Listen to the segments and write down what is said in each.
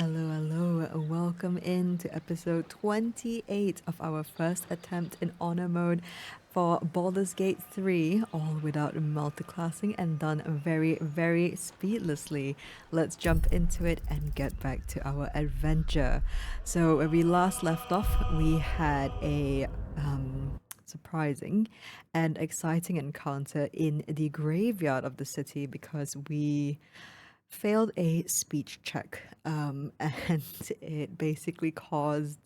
Hello, hello. Welcome into episode 28 of our first attempt in honor mode for Baldur's Gate 3, all without multiclassing and done very, very speedlessly. Let's jump into it and get back to our adventure. So, where we last left off, we had a surprising and exciting encounter in the graveyard of the city because we failed a speech check, and it basically caused.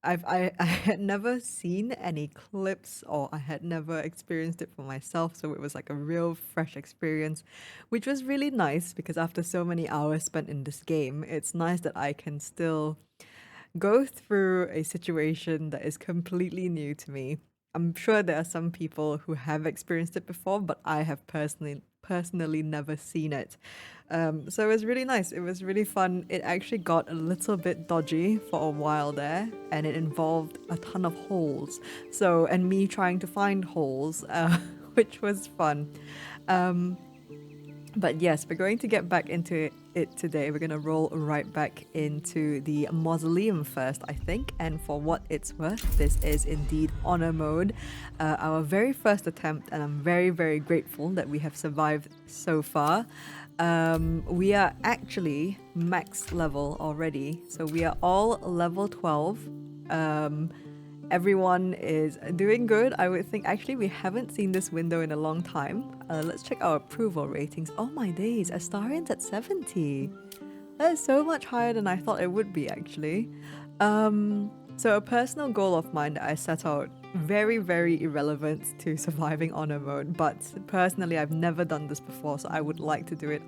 I had never seen any clips or I had never experienced it for myself, so it was like a real fresh experience, which was really nice because after so many hours spent in this game, it's nice that I can still go through a situation that is completely new to me. I'm sure there are some people who have experienced it before, but I have personally never seen it. So it was really nice. It was really fun. It actually got a little bit dodgy for a while there, and it involved a ton of holes. So and me trying to find holes, which was fun. Um, but yes, we're going to get back into it today. We're going to roll right back into the Mausoleum first, I think. And for what it's worth, this is indeed honor mode, our very first attempt. And I'm very, very grateful that we have survived so far. We are actually max level already. So we are all level 12. Everyone is doing good. I would think actually we haven't seen this window in a long time. Let's check our approval ratings. Oh my days, Astarion's at 70. That is so much higher than I thought it would be actually. So a personal goal of mine that I set out, very, very irrelevant to surviving honor mode, but personally I've never done this before, so I would like to do it.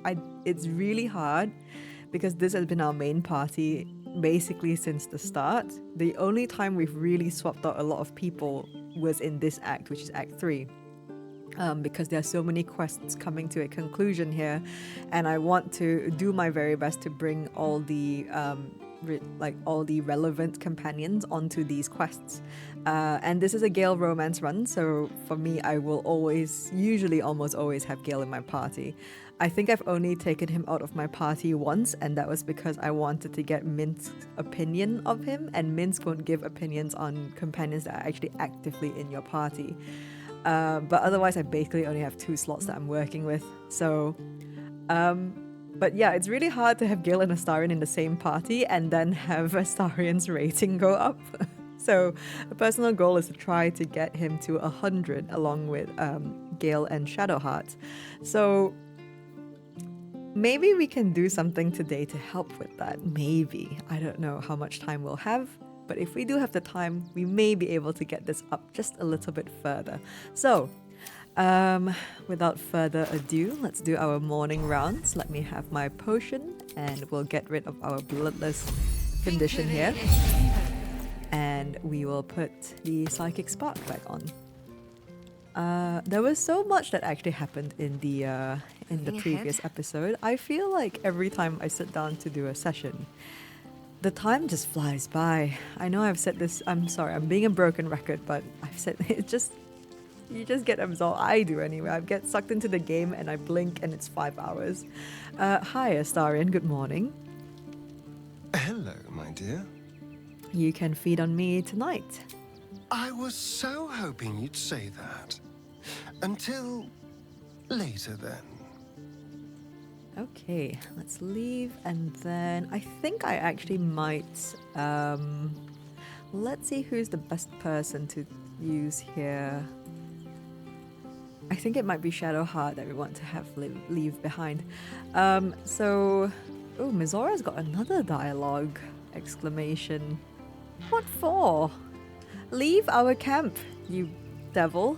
It's really hard because this has been our main party basically since the start. The only time we've really swapped out a lot of people was in this act, which is Act 3. Because there are so many quests coming to a conclusion here, and I want to do my very best to bring all the all the relevant companions onto these quests. And this is a Gale romance run, so for me, I will usually almost always have Gale in my party. I think I've only taken him out of my party once, and that was because I wanted to get Minsk's opinion of him, and Minsk won't give opinions on companions that are actually actively in your party. But otherwise, I basically only have 2 slots that I'm working with. So, but yeah, it's really hard to have Gale and Astarion in the same party and then have Astarion's rating go up. So, a personal goal is to try to get him to 100 along with Gale and Shadowheart. So, maybe we can do something today to help with that. Maybe. I don't know how much time we'll have. But if we do have the time, we may be able to get this up just a little bit further. So, without further ado, let's do our morning rounds. Let me have my potion, and we'll get rid of our bloodless condition here. And we will put the psychic spark back on. There was so much that actually happened in the previous episode. I feel like every time I sit down to do a session, the time just flies by. I know I've said this, I'm sorry, I'm being a broken record, but I've said you just get absorbed. I do anyway. I get sucked into the game and I blink and it's 5 hours. Hi, Astarion, good morning. Hello, my dear. You can feed on me tonight. I was so hoping you'd say that. Until later, then. Okay, let's leave, and then I think I actually might, let's see who's the best person to use here. I think it might be Shadowheart that we want to have leave behind. So, oh, Mizora's got another dialogue, exclamation. What for? Leave our camp, you devil.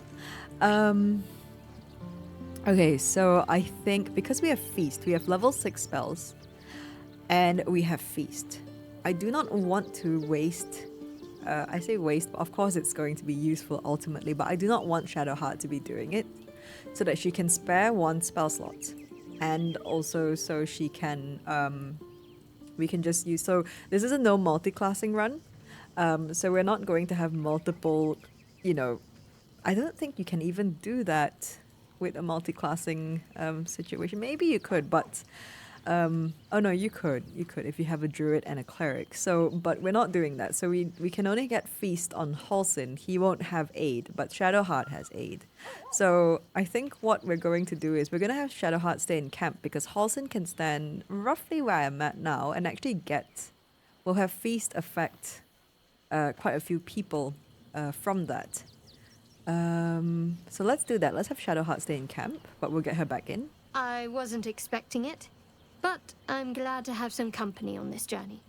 Okay, so I think because we have Feast, we have level 6 spells, and we have Feast. I do not want to waste, I say waste, but of course it's going to be useful ultimately, but I do not want Shadowheart to be doing it, so that she can spare 1 spell slot, and also so she can, we can just use, so this is a no multiclassing run, so we're not going to have multiple, I don't think you can even do that with a multiclassing situation. Maybe you could, but Oh no, you could if you have a druid and a cleric. So, but we're not doing that. So we can only get feast on Halsin. He won't have aid, but Shadowheart has aid. So I think what we're going to do is we're gonna have Shadowheart stay in camp because Halsin can stand roughly where I'm at now and actually we'll have feast affect quite a few people from that. So let's do that. Let's have Shadowheart stay in camp, but we'll get her back in. I wasn't expecting it, but I'm glad to have some company on this journey.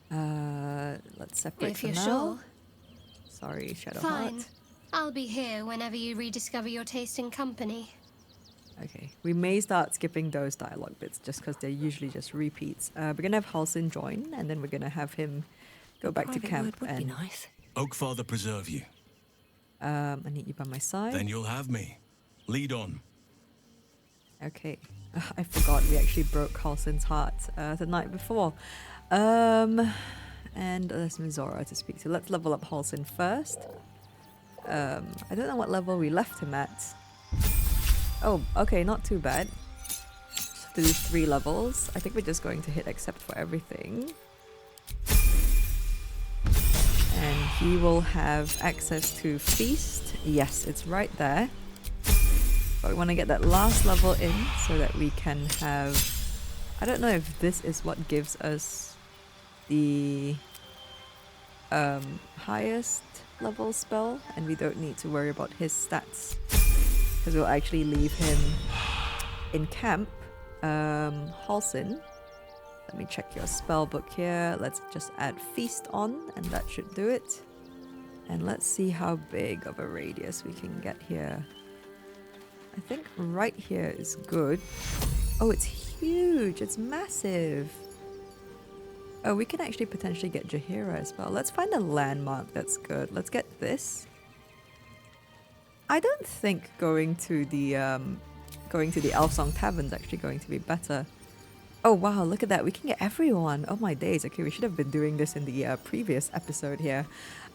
Let's separate If for you're now. sure. Sorry, Shadowheart. Fine. I'll be here whenever you rediscover your taste in company. Okay, we may start skipping those dialogue bits just because they're usually just repeats. We're gonna have Halsin join, and then we're gonna have him go back to camp. Would and be nice. Oakfather preserve you. I need you by my side. Then you'll have me. Lead on. Okay, I forgot we actually broke Halsin's heart the night before. And there's Mizora to speak to. Let's level up Halsin first. I don't know what level we left him at. Oh, okay, not too bad. Just have to do 3 levels. I think we're just going to hit accept for everything. And he will have access to feast. Yes, it's right there. But we want to get that last level in so that we can have... I don't know if this is what gives us the highest level spell, and we don't need to worry about his stats because we'll actually leave him in camp. Halsin, let me check your spell book here. Let's just add feast on, and that should do it. And let's see how big of a radius we can get here. I think right here is good. Oh, it's huge. It's massive. Oh, we can actually potentially get Jaheira as well. Let's find a landmark that's good. Let's get this. I don't think going to the Elfsong Tavern is actually going to be better. Oh wow, look at that. We can get everyone. Oh my days. Okay, we should have been doing this in the previous episode here.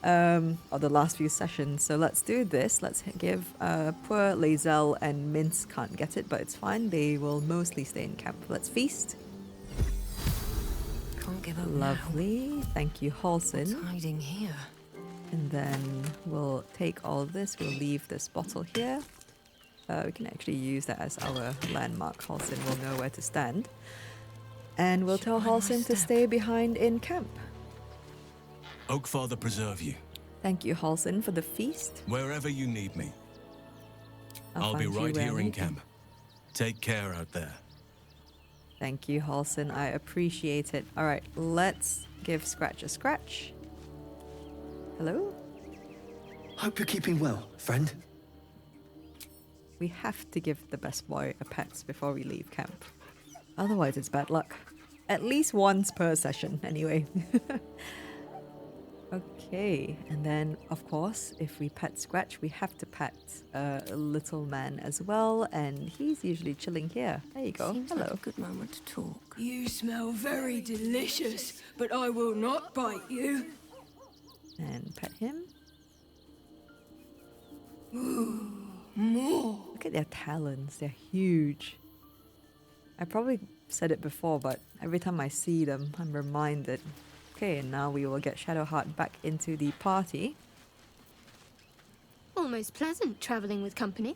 Or the last few sessions. So let's do this. Let's give poor Lae'zel and Mince can't get it, but it's fine. They will mostly stay in camp. Let's feast. Can't give up Lovely. now. Thank you, Halsin. What's hiding here? And then we'll take all of this. We'll leave this bottle here. We can actually use that as our landmark. Halsin will know where to stand. And we'll tell Halsin to stay behind in camp. Oakfather preserve you. Thank you, Halsin, for the feast. Wherever you need me. I'll be find you right where I here in need you. camp. Take care out there. Thank you, Halsin. I appreciate it. All right, let's give Scratch a scratch. Hello? Hope you're keeping well, friend. We have to give the best boy a pet before we leave camp. Otherwise, it's bad luck. At least once per session, anyway. Okay, and then, of course, if we pet Scratch, we have to pet Little Man as well, and he's usually chilling here. There you go. Seems Hello. like a good moment to talk. You smell very delicious, but I will not bite you. And pet him. More. Look at their talons, they're huge. I probably said it before, but every time I see them, I'm reminded. Okay, and now we will get Shadowheart back into the party. Almost pleasant traveling with company,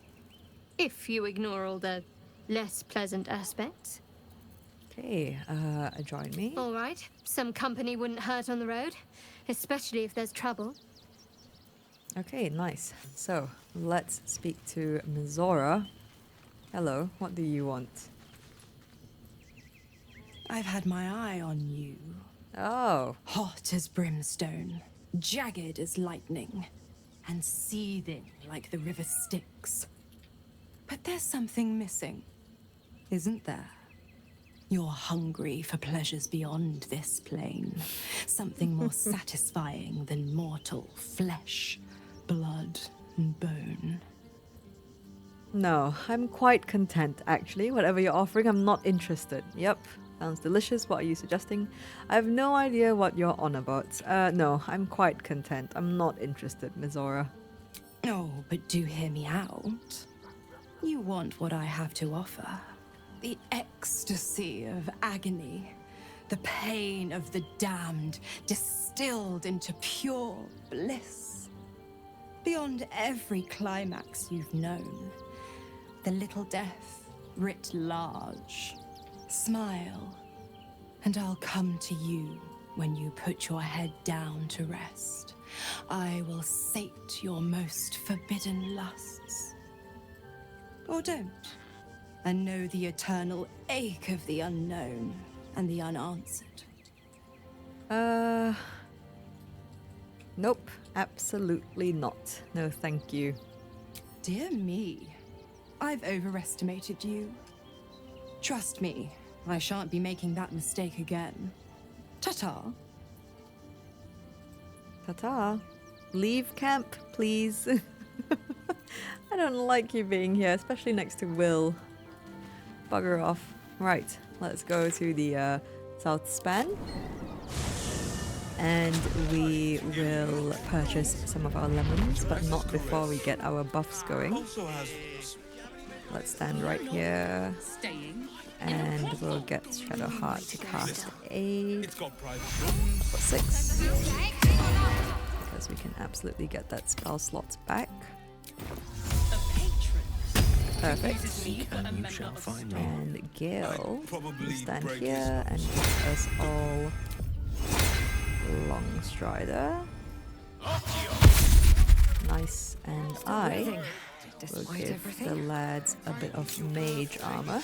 if you ignore all the less pleasant aspects. Okay, join me. All right, some company wouldn't hurt on the road, especially if there's trouble. Okay, nice. So, let's speak to Mizora. Hello, what do you want? I've had my eye on you. Oh, Hot as brimstone, jagged as lightning, and seething like the river Styx. But there's something missing, isn't there? You're hungry for pleasures beyond this plane. Something more satisfying than mortal flesh, blood, and bone. no, I'm quite content actually. Whatever you're offering, I'm not interested. Yep, sounds delicious. What are you suggesting? I have no idea what you're on about. No, I'm quite content. I'm not interested, Mizora. Oh, but do hear me out. You want what I have to offer. The ecstasy of agony, the pain of the damned distilled into pure bliss. Beyond every climax you've known, the little death writ large. Smile, and I'll come to you when you put your head down to rest. I will sate your most forbidden lusts. Or don't, and know the eternal ache of the unknown and the unanswered. Nope, absolutely not. No, thank you. Dear me, I've overestimated you. Trust me, I shan't be making that mistake again. Ta-ta. Ta-ta. Leave camp, please. I don't like you being here, especially next to Will. Bugger off. Right, let's go to the South Span. And we will purchase some of our lemons, but not before we get our buffs going. Let's stand right here. And we'll get Shadowheart to cast 8 for 6. Because we can absolutely get that spell slot back. Perfect. And you shall find me. And Gale will stand here and give us all Long Strider. Nice. And I will give the lads a bit of mage armor.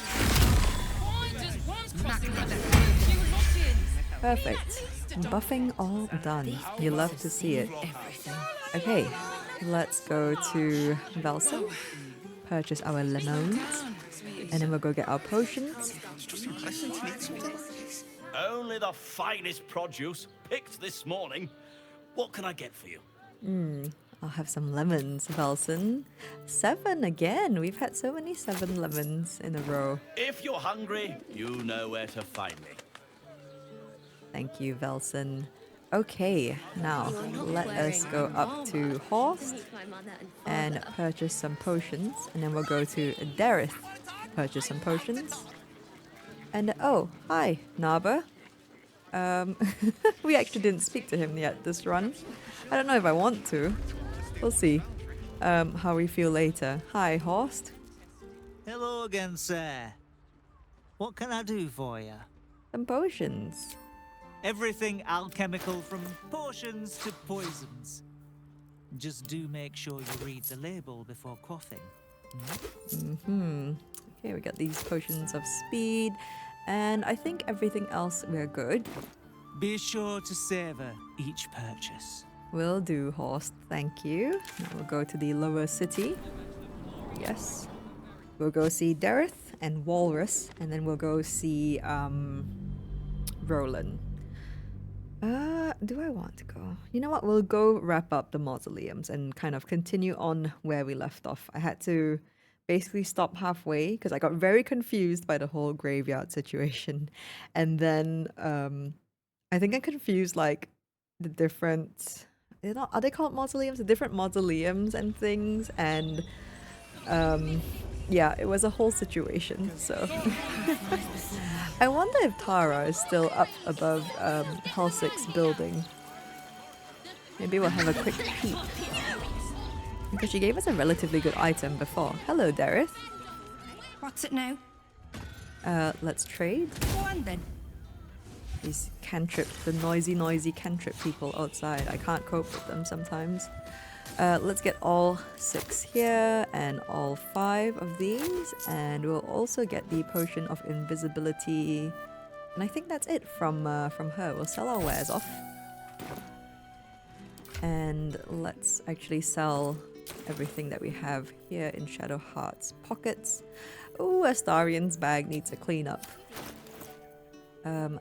Perfect. Buffing all done. You love to see it. Okay, let's go to Velson. Purchase our lemons. And then we'll go get our potions. Only the finest produce picked this morning. What can I get for you? I'll have some lemons, Velson. 7 again. We've had so many 7 lemons in a row. If you're hungry, you know where to find me. Thank you, Velson. Okay, now let us go up to Horst and purchase some potions. And then we'll go to Dareth, purchase some potions. And oh, hi, Naba. We actually didn't speak to him yet this run. I don't know if I want to. We'll see how we feel later. Hi, Horst. Hello again, sir. What can I do for you? Some potions. Everything alchemical from potions to poisons. Just do make sure you read the label before quaffing. Okay, we got these potions of speed. And I think everything else we're good. Be sure to savor each purchase. Will do, Horst. Thank you. Now we'll go to the lower city. Yes. We'll go see Dareth and Walrus, and then we'll go see Roland. Do I want to go? You know what? We'll go wrap up the mausoleums and kind of continue on where we left off. I had to basically stop halfway because I got very confused by the whole graveyard situation. And then I think I confused like the different... Are they called mausoleums? The different mausoleums and things. And yeah, it was a whole situation. So I wonder if Tara is still up above Helsix's building. Maybe we'll have a quick peek. Because she gave us a relatively good item before. Hello, Dareth. What's it now? Let's trade. Go on then. These cantrip, the noisy cantrip people outside. I can't cope with them sometimes. Let's get all 6 here and all 5 of these. And we'll also get the potion of invisibility. And I think that's it from her. We'll sell our wares off. And let's actually sell everything that we have here in Shadowheart's pockets. Ooh, Astarion's bag needs a cleanup.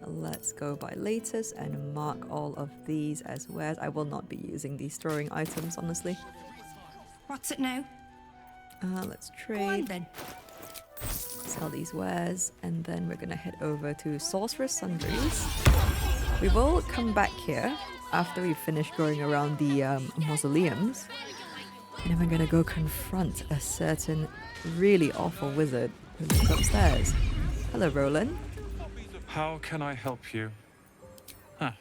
Let's go by latest and mark all of these as wares. I will not be using these storing items, honestly. What's it now? Let's Go on trade. then. Sell these wares, and then we're gonna head over to Sorceress Sundries. We will come back here after we finish going around the mausoleums, and then we're gonna go confront a certain really awful wizard who lives upstairs. Hello, Roland. How can I help you? Huh.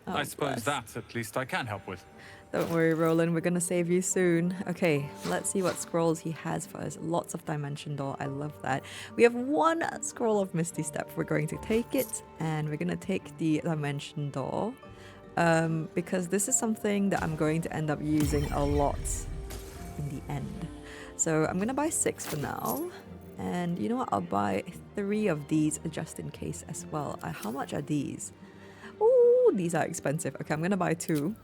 Oh, I suppose bless. that at least I can help with. Don't worry, Roland, we're gonna save you soon. Okay, let's see what scrolls he has for us. Lots of Dimension Door, I love that. We have one scroll of Misty Step. We're going to take it, and we're gonna take the Dimension Door. Because this is something that I'm going to end up using a lot in the end. So I'm gonna buy 6 for now. And you know what, I'll buy 3 of these just in case as well. How much are these? Ooh, these are expensive. Okay, I'm gonna buy 2.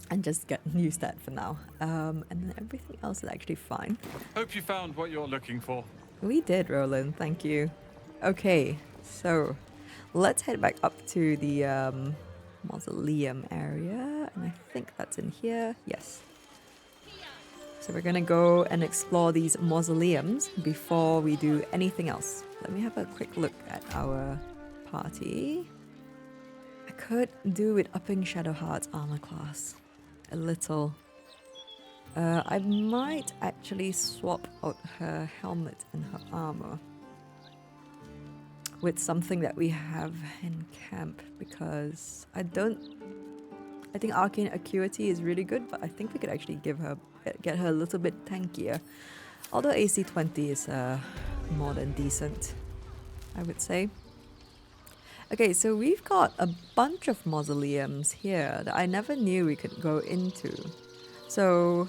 And just use that for now. And then everything else is actually fine. Hope you found what you're looking for. We did, Roland. Thank you. Okay, so let's head back up to the Mausoleum area. And I think that's in here. Yes. So we're gonna go and explore these mausoleums before we do anything else. Let me have a quick look at our party. I could do with upping Shadowheart's armor class a little. I might actually swap out her helmet and her armor with something that we have in camp, because I think Arcane Acuity is really good, but I think we could actually get her a little bit tankier. Although AC 20 is more than decent, I would say. Okay, so we've got a bunch of mausoleums here that I never knew we could go into. So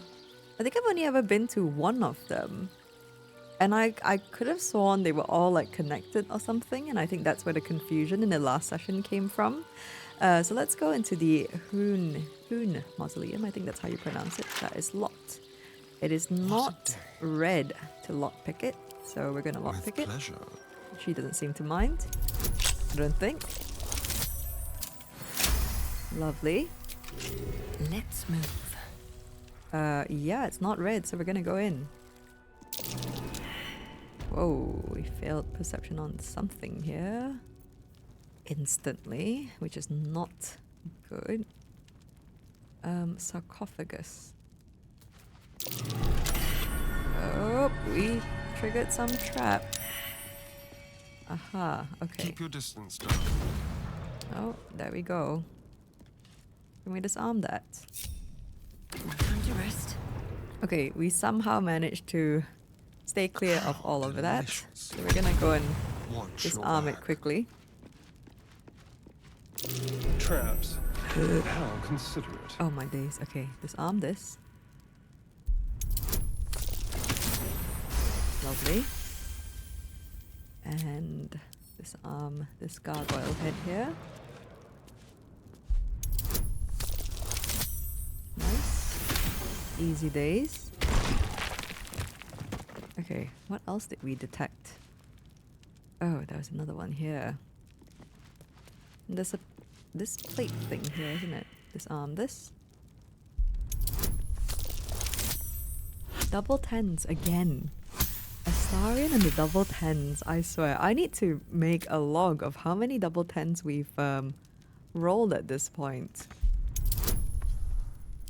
I think I've only ever been to one of them. And I could have sworn they were all like connected or something, and I think that's where the confusion in the last session came from. So let's go into the Hhune Mausoleum. I think that's how you pronounce it. That is locked. It is not red to lockpick it, so we're gonna lockpick it. Pleasure. She doesn't seem to mind. I don't think. Lovely. Let's move. Yeah, it's not red, so we're gonna go in. Whoa, we failed perception on something here. Instantly, which is not good. Sarcophagus. Oh, we triggered some trap. Aha, okay. Keep your distance, darling. Oh, there we go. Can we disarm that? Under rest. Okay, we somehow managed to stay clear of all of that. So we're gonna go and disarm it quickly. Traps. How considerate. Oh my days. Okay, disarm this. Lovely. And disarm this gargoyle head here. Nice. Easy days. Okay, what else did we detect? Oh, there was another one here. And there's this plate thing here, isn't it? Disarm this. Double 10s again. Astarion and the double 10s, I swear. I need to make a log of how many double 10s we've rolled at this point.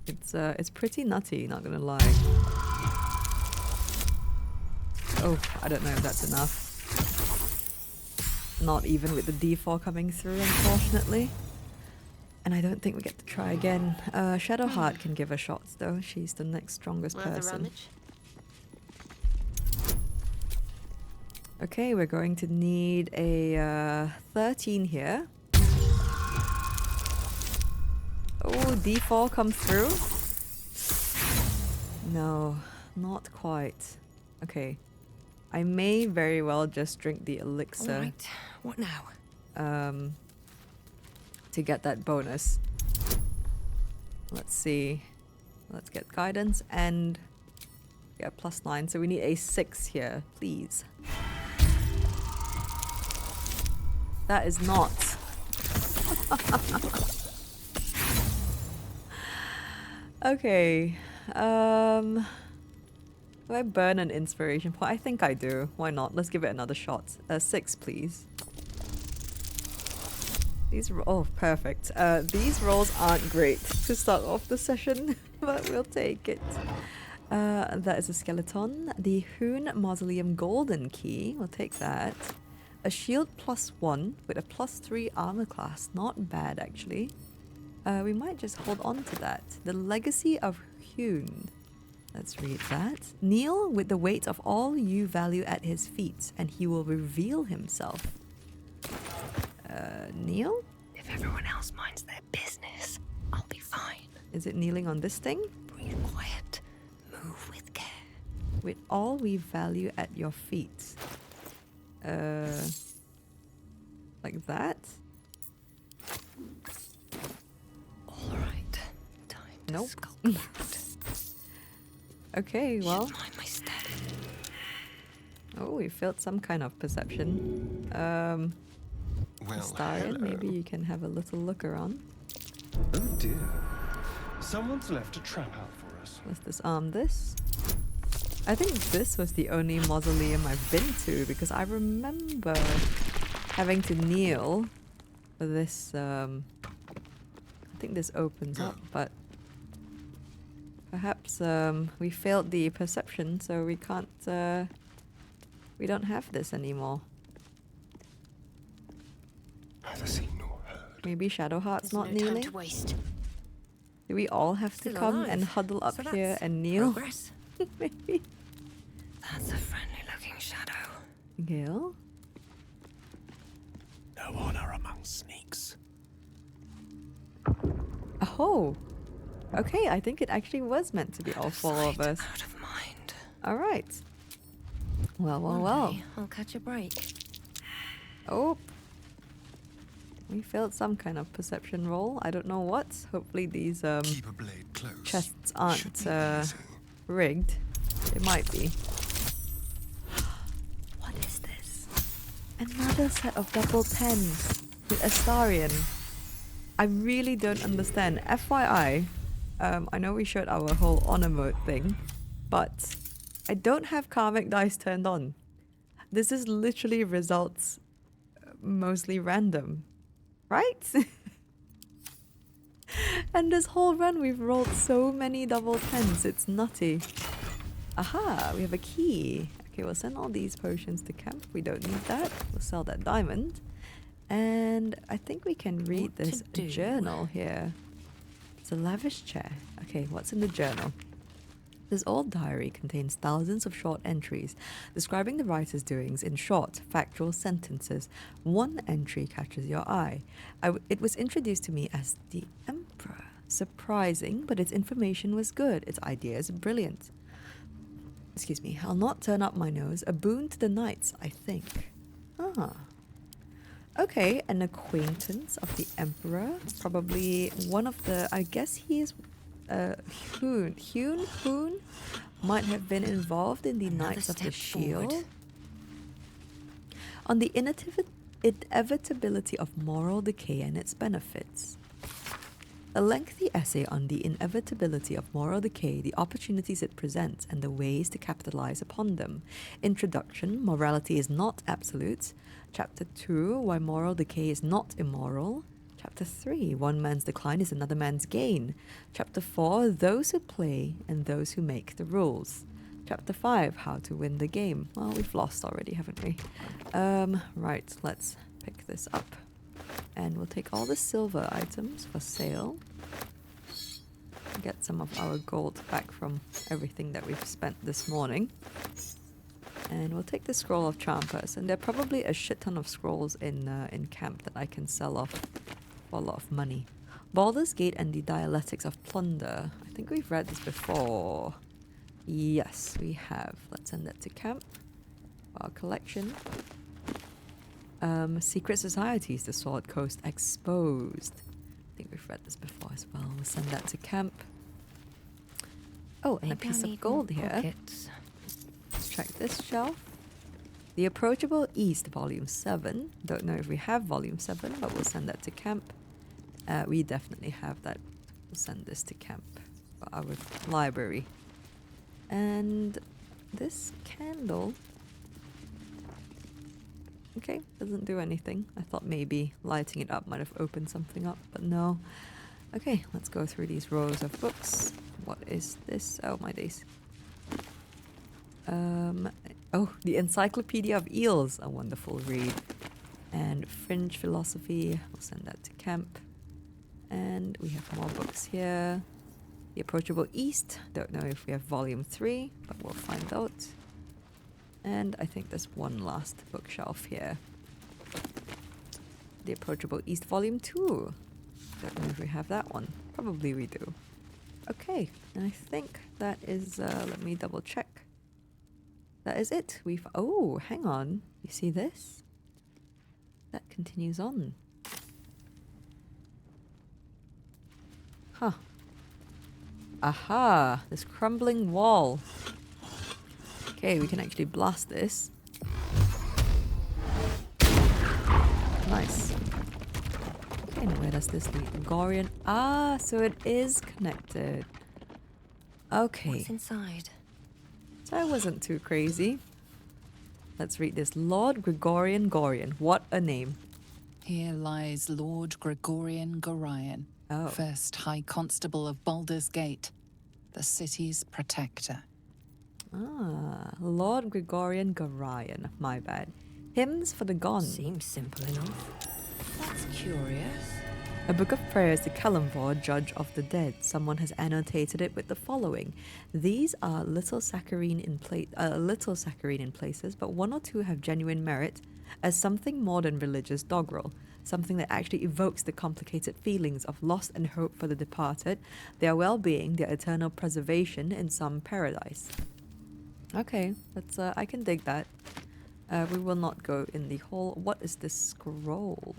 It's pretty nutty, not gonna lie. Oh, I don't know if that's enough. Not even with the D4 coming through, unfortunately. And I don't think we get to try again. Shadowheart can give her shots though. She's the next strongest person. Okay, we're going to need a 13 here. Oh, D4 come through? No, not quite. Okay. I may very well just drink the elixir. Alright, what now? To get that bonus. Let's see. Let's get guidance and yeah, +9. So we need a 6 here, please. That is not. Okay. Do I burn an inspiration point? I think I do. Why not? Let's give it another shot. 6, please. Oh, perfect. These rolls aren't great to start off the session, but we'll take it. That is a skeleton. The Hhune Mausoleum Golden Key. We'll take that. A shield +1 with a +3 armor class. Not bad, actually. We might just hold on to that. The Legacy of Hhune. Let's read that. Kneel with the weight of all you value at his feet, and he will reveal himself. Kneel? If everyone else minds their business, I'll be fine. Is it kneeling on this thing? Breathe quiet. Move with care. With all we value at your feet. Like that? All right. Time to Nope. skulk out. Okay, well. Should mind my step. Oh, we failed some kind of perception. Well, Astarion, hello. maybe you can have a little look around. Oh dear. Someone's left a trap out for us. Let's disarm this. I think this was the only mausoleum I've been to because I remember having to kneel for this. I think this opens up, but perhaps we failed the perception, so we can't. We don't have this anymore. Neither seen nor heard. Maybe Shadowheart's There's not no kneeling. time to waste. Do we all have to Still come alive. and huddle up So here that's and kneel? Progress. Maybe. That's a friendly-looking shadow. Gil? No honor among sneaks. Oh! Okay, I think it actually was meant to be all four of us. Out of mind. Alright. Well, well, One well. day, I'll catch a break. Oh! We failed some kind of perception roll. I don't know what. Hopefully these Keep a blade close. chests Should aren't be easy. rigged. They might be. What is this? Another set of double pens with Astarion. I really don't understand. FYI, I know we showed our whole honor mode thing, but I don't have Karmic dice turned on. This is literally results mostly random, right? And this whole run we've rolled so many double tens, it's nutty. Aha, we have a key. Okay, we'll send all these potions to camp. We don't need that. We'll sell that diamond. And I think we can read What to this do? journal here. It's a lavish chair. Okay, what's in the journal? This old diary contains thousands of short entries describing the writer's doings in short, factual sentences. One entry catches your eye. It was introduced to me as the Emperor. Surprising, but its information was good. Its ideas brilliant. Excuse me, I'll not turn up my nose. A boon to the knights, I think. Ah. Okay, an acquaintance of the Emperor. Probably one of the... I guess he is... Hhune might have been involved in the Knights of the step Shield. forward. On the inevitability of moral decay and its benefits. A lengthy essay on the inevitability of moral decay, the opportunities it presents, and the ways to capitalize upon them. Introduction, morality is not absolute. Chapter 2, why moral decay is not immoral. Chapter 3, one man's decline is another man's gain. Chapter 4, those who play and those who make the rules. Chapter 5, how to win the game. Well, we've lost already, haven't we? Right, let's pick this up. And we'll take all the silver items for sale. Get some of our gold back from everything that we've spent this morning. And we'll take the scroll of charm person. There are probably a shit ton of scrolls in camp that I can sell off for a lot of money. Baldur's Gate and the Dialectics of Plunder. I think we've read this before. Yes, we have. Let's send that to camp. Our collection. Secret Societies, the Sword Coast Exposed. I think we've read this before as well. We'll send that to camp. Oh, and Maybe a piece I'll of need gold more here. pockets. Let's check this shelf. The Approachable East, Volume 7. Don't know if we have Volume 7, but we'll send that to camp. We definitely have that. We'll send this to camp for our library. And this candle... Okay, doesn't do anything. I thought maybe lighting it up might have opened something up, but no. Okay, let's go through these rows of books. What is this? Oh, my days. Oh, the Encyclopedia of Eels, a wonderful read. And Fringe Philosophy, we'll send that to camp. And we have more books here. The Approachable East, don't know if we have volume 3, but we'll find out. And I think there's one last bookshelf here. The Approachable East volume 2. Don't know if we have that one. Probably we do. Okay, and I think that is, let me double check. That is it. Oh, hang on. You see this? That continues on. Huh. Aha! This crumbling wall. Okay, we can actually blast this. Nice. Okay, and where does this lead? Gorion. Ah, so it is connected. Okay. What's inside? So I wasn't too crazy. Let's read this. Lord Gregorian Gorion. What a name. Here lies Lord Gregorian Gorion, first High Constable of Baldur's Gate, the city's protector. Ah, Lord Gregorian Gorion. My bad. Hymns for the Gone. Seems simple enough. That's curious. A book of prayers to Kalimvor, judge of the dead. Someone has annotated it with the following. These are little saccharine in places, but one or two have genuine merit as something more than religious doggerel, something that actually evokes the complicated feelings of loss and hope for the departed, their well-being, their eternal preservation in some paradise. Okay, that's I can dig that. We will not go in the hole. What is this scroll?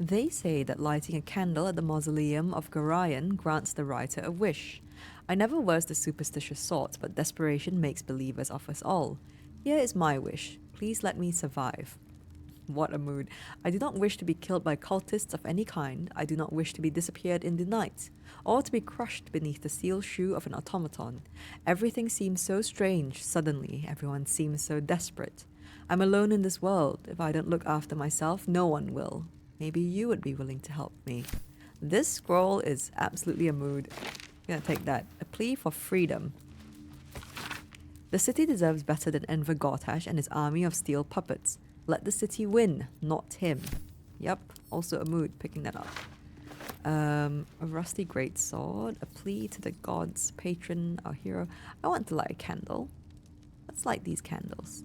They say that lighting a candle at the Mausoleum of Gorion grants the writer a wish. I never was the superstitious sort, but desperation makes believers of us all. Here is my wish. Please let me survive. What a mood. I do not wish to be killed by cultists of any kind. I do not wish to be disappeared in the night, or to be crushed beneath the steel shoe of an automaton. Everything seems so strange. Suddenly, everyone seems so desperate. I'm alone in this world. If I don't look after myself, no one will. Maybe you would be willing to help me. This scroll is absolutely a mood. I'm gonna take that. A plea for freedom. The city deserves better than Enver Gortash and his army of steel puppets. Let the city win, not him. Yep, also a mood, picking that up. A rusty greatsword, a plea to the gods, patron, our hero. I want to light a candle. Let's light these candles.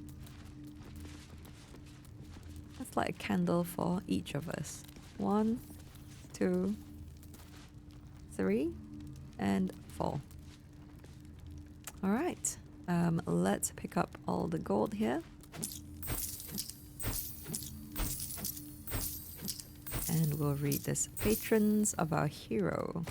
Let's light a candle for each of us. 1, 2, 3, and 4. Alright, let's pick up all the gold here. And we'll read this. Patrons of our hero.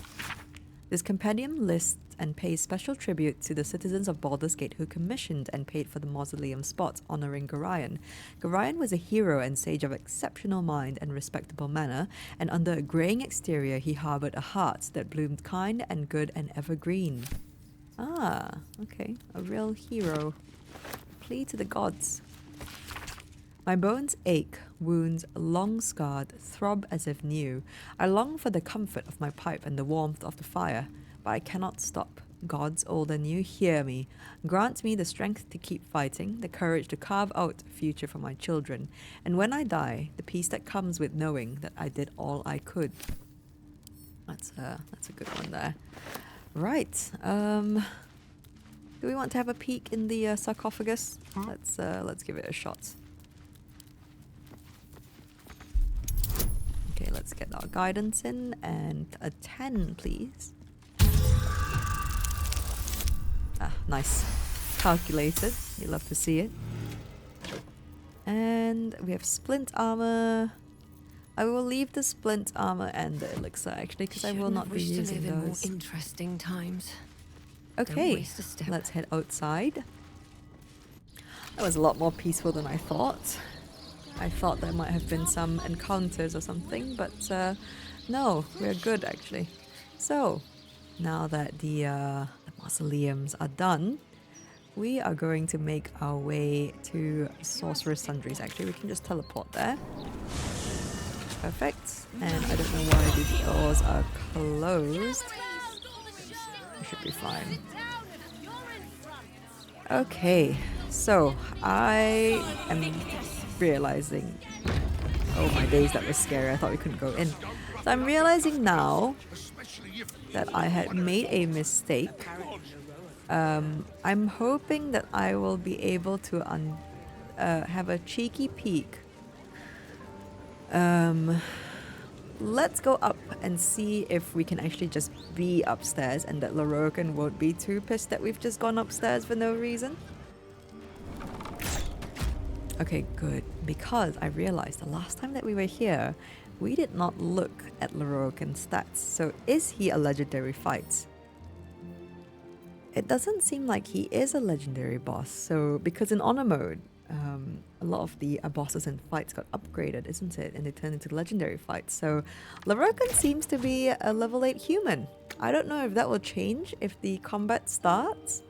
This compendium lists and pays special tribute to the citizens of Baldur's Gate who commissioned and paid for the mausoleum spot honoring Gorion. Gorion was a hero and sage of exceptional mind and respectable manner, and under a greying exterior he harbored a heart that bloomed kind and good and evergreen. Ah, okay. A real hero. Plea to the gods. My bones ache, wounds long scarred, throb as if new. I long for the comfort of my pipe and the warmth of the fire, but I cannot stop. Gods old and new, hear me. Grant me the strength to keep fighting, the courage to carve out a future for my children, and when I die, the peace that comes with knowing that I did all I could. That's a good one there. Right. Do we want to have a peek in the sarcophagus? Let's give it a shot. Okay, let's get our guidance in, and a 10, please. Ah, nice. Calculated. You love to see it. And we have splint armor. I will leave the splint armor and the elixir, actually, because I will not be using those. More interesting times. Okay, let's head outside. That was a lot more peaceful than I thought. I thought there might have been some encounters or something, but no, we're good actually. So, now that the mausoleums are done, we are going to make our way to Sorcerer's Sundries. Actually, we can just teleport there. Perfect. And I don't know why the doors are closed. We should be fine. Okay, so I am realizing. Oh my days, that was scary. I thought we couldn't go in. So I'm realizing now that I had made a mistake. I'm hoping that I will be able to have a cheeky peek. Let's go up and see if we can actually just be upstairs and that Lorroakan won't be too pissed that we've just gone upstairs for no reason. Okay, good. Because I realized the last time that we were here, we did not look at Lorroakan's stats. So is he a legendary fight? It doesn't seem like he is a legendary boss. So, because in honor mode, a lot of the bosses and fights got upgraded, isn't it? And they turned into legendary fights. So Lorroakan seems to be a level 8 human. I don't know if that will change if the combat starts,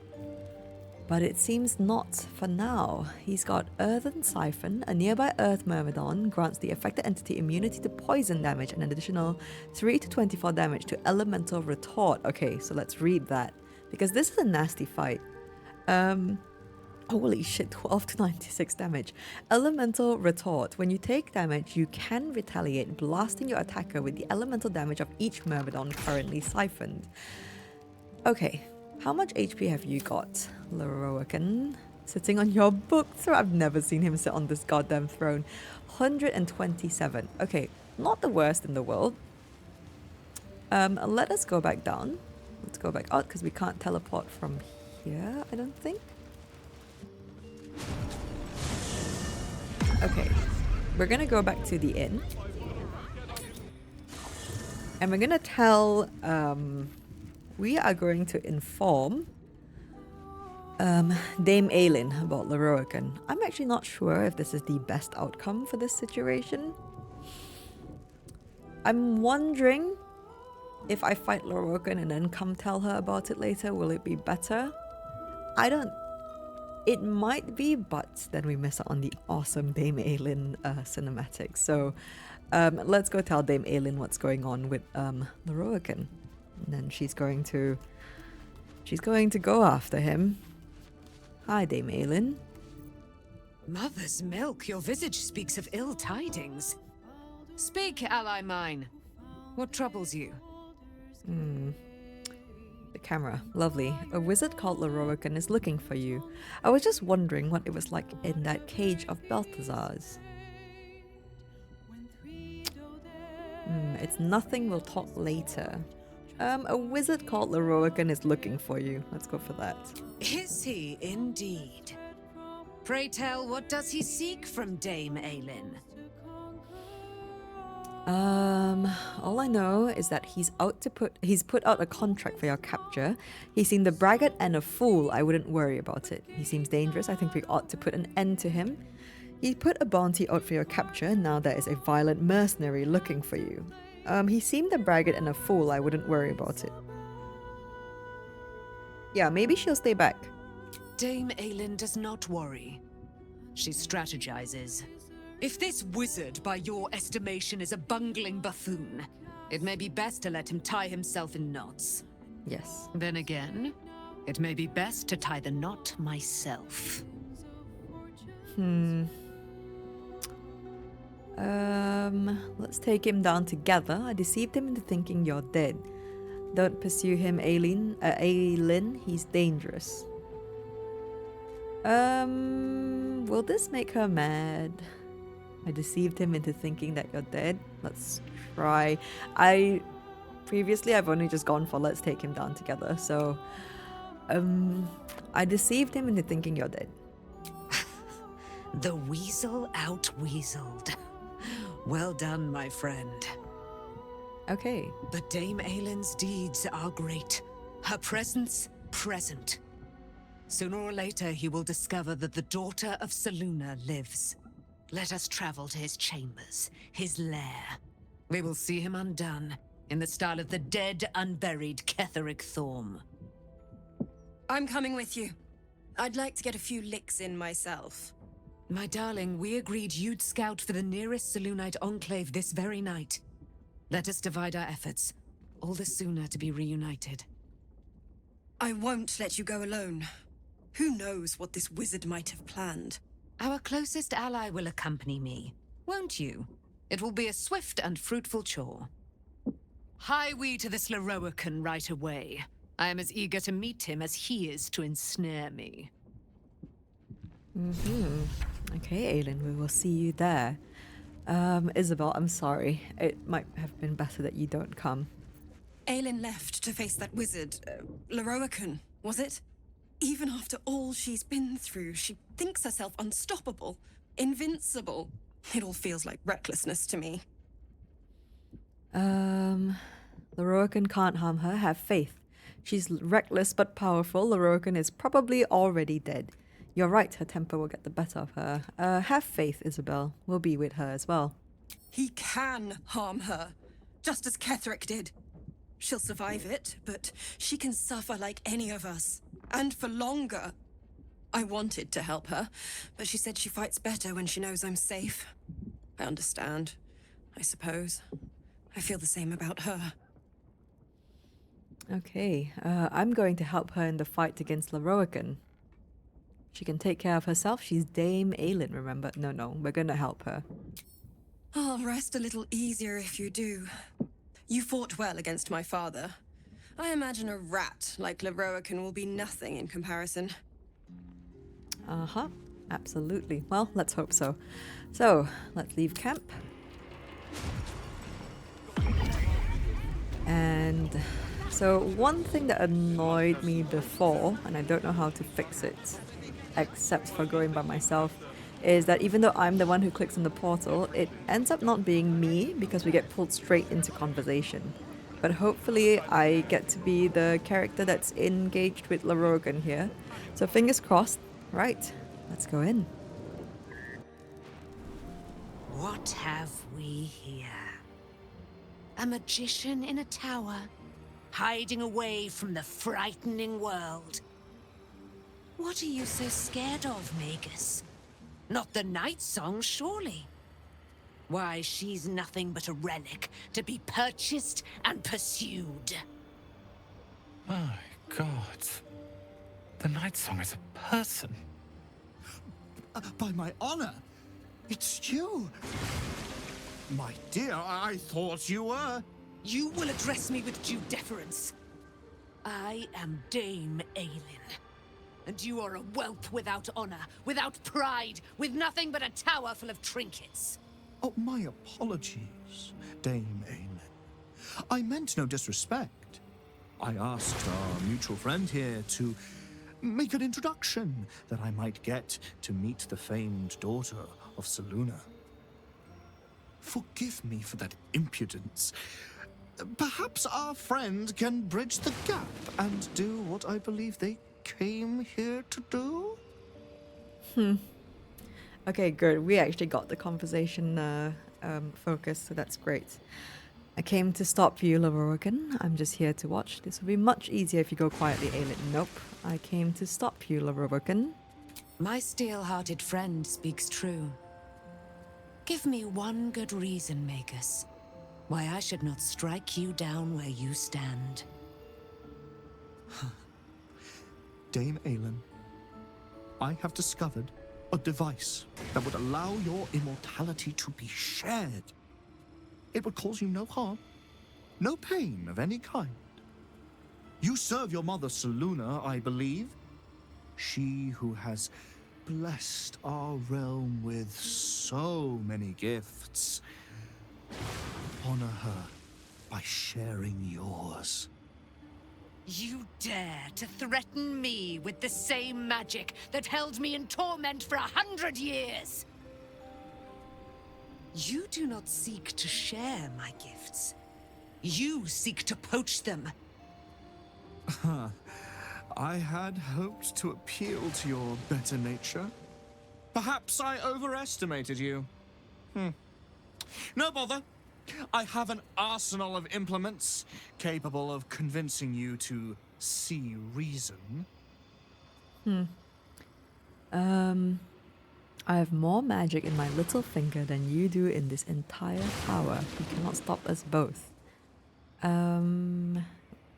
but it seems not for now. He's got Earthen Siphon. A nearby Earth Myrmidon grants the affected entity immunity to poison damage and an additional 3 to 24 damage to Elemental Retort. Okay, so let's read that, because this is a nasty fight. Holy shit, 12 to 96 damage. Elemental Retort. When you take damage, you can retaliate, blasting your attacker with the elemental damage of each Myrmidon currently siphoned. Okay, how much HP have you got, Lorroakan? Sitting on your book throne. I've never seen him sit on this goddamn throne. 127. Okay, not the worst in the world. Let us go back down. Let's go back out because we can't teleport from here, I don't think. Okay, we're gonna go back to the inn. And we're gonna tell, we are going to inform Dame Aylin about Lorroakan. I'm actually not sure if this is the best outcome for this situation. I'm wondering if I fight Lorroakan and then come tell her about it later, will it be better? It might be, but then we miss out on the awesome Dame Aylin cinematic. So let's go tell Dame Aylin what's going on with Lorroakan. And then she's going to go after him. Hi, Dame Aylin. Mother's milk, your visage speaks of ill tidings. Speak, ally mine. What troubles you? The camera. Lovely. A wizard called Lorroakan is looking for you. I was just wondering what it was like in that cage of Balthazar's. It's nothing, we'll talk later. A wizard called Lorroakan is looking for you. Let's go for that. Is he indeed? Pray tell, what does he seek from Dame Aylin? All I know is that he's put out a contract for your capture. He seemed a braggart and a fool. I wouldn't worry about it. He seems dangerous. I think we ought to put an end to him. He put a bounty out for your capture. Now there is a violent mercenary looking for you. He seemed a braggart and a fool. I wouldn't worry about it. Yeah, maybe she'll stay back. Dame Aylin does not worry. She strategizes. If this wizard, by your estimation, is a bungling buffoon, it may be best to let him tie himself in knots. Yes. Then again, it may be best to tie the knot myself. Let's take him down together. I deceived him into thinking you're dead. Don't pursue him, Aylin. He's dangerous. Will this make her mad? I deceived him into thinking that you're dead. Let's try. Previously I've only just gone for let's take him down together. So, I deceived him into thinking you're dead. The weasel out-weaseled. Well done, my friend. Okay. But Dame Aylin's deeds are great. Her presence, present. Sooner or later, he will discover that the daughter of Selûne lives. Let us travel to his chambers, his lair. We will see him undone, in the style of the dead, unburied Ketheric Thorm. I'm coming with you. I'd like to get a few licks in myself. My darling, we agreed you'd scout for the nearest Selûnite enclave this very night. Let us divide our efforts, all the sooner to be reunited. I won't let you go alone. Who knows what this wizard might have planned? Our closest ally will accompany me, won't you? It will be a swift and fruitful chore. Hie we to this Lorroakan right away. I am as eager to meet him as he is to ensnare me. Okay, Aylin, we will see you there. Isabel, I'm sorry. It might have been better that you don't come. Aylin left to face that wizard, Lorroakan, was it? Even after all she's been through, she thinks herself unstoppable, invincible. It all feels like recklessness to me. Lorroakan can't harm her. Have faith. She's reckless but powerful. Lorroakan is probably already dead. You're right, her temper will get the better of her. Have faith, Isabel. We'll be with her as well. He can harm her, just as Ketherick did. She'll survive it, but she can suffer like any of us. And for longer. I wanted to help her, but she said she fights better when she knows I'm safe. I understand, I suppose. I feel the same about her. Okay, I'm going to help her in the fight against Lorroakan. She can take care of herself. She's Dame Aylin, remember? No, we're gonna help her. I'll rest a little easier if you do. You fought well against my father. I imagine a rat like Lorroakan will be nothing in comparison. Uh-huh, absolutely. Well, let's hope so. So, let's leave camp. And so one thing that annoyed me before, and I don't know how to fix it, except for going by myself, is that even though I'm the one who clicks on the portal, it ends up not being me because we get pulled straight into conversation. But hopefully I get to be the character that's engaged with Lorroakan here. So fingers crossed. Right, let's go in. What have we here? A magician in a tower, hiding away from the frightening world. What are you so scared of, Magus? Not the night song, surely? Why, she's nothing but a relic to be purchased and pursued. My God. The Night Song is a person. By my honor, it's you. My dear, I thought you were. You will address me with due deference. I am Dame Aylin. And you are a whelp without honor, without pride, with nothing but a tower full of trinkets. Oh, my apologies, Dame Aylin. I meant no disrespect. I asked our mutual friend here to make an introduction that I might get to meet the famed daughter of Selûne. Forgive me for that impudence. Perhaps our friend can bridge the gap and do what I believe they came here to do? Okay, good. We actually got the conversation focused, so that's great. I came to stop you, Lorroakan. I'm just here to watch. This will be much easier if you go quietly, Aylin. Nope. I came to stop you, Lorroakan. My steel-hearted friend speaks true. Give me one good reason, Magus, why I should not strike you down where you stand. Dame Aylin, I have discovered a device that would allow your immortality to be shared. It would cause you no harm, no pain of any kind. You serve your mother Selûne, I believe. She who has blessed our realm with so many gifts. Honor her by sharing yours. You dare to threaten me with the same magic that held me in torment for 100 years? You do not seek to share my gifts. You seek to poach them. I had hoped to appeal to your better nature. Perhaps I overestimated you. No bother. I have an arsenal of implements capable of convincing you to see reason. I have more magic in my little finger than you do in this entire tower. You cannot stop us both.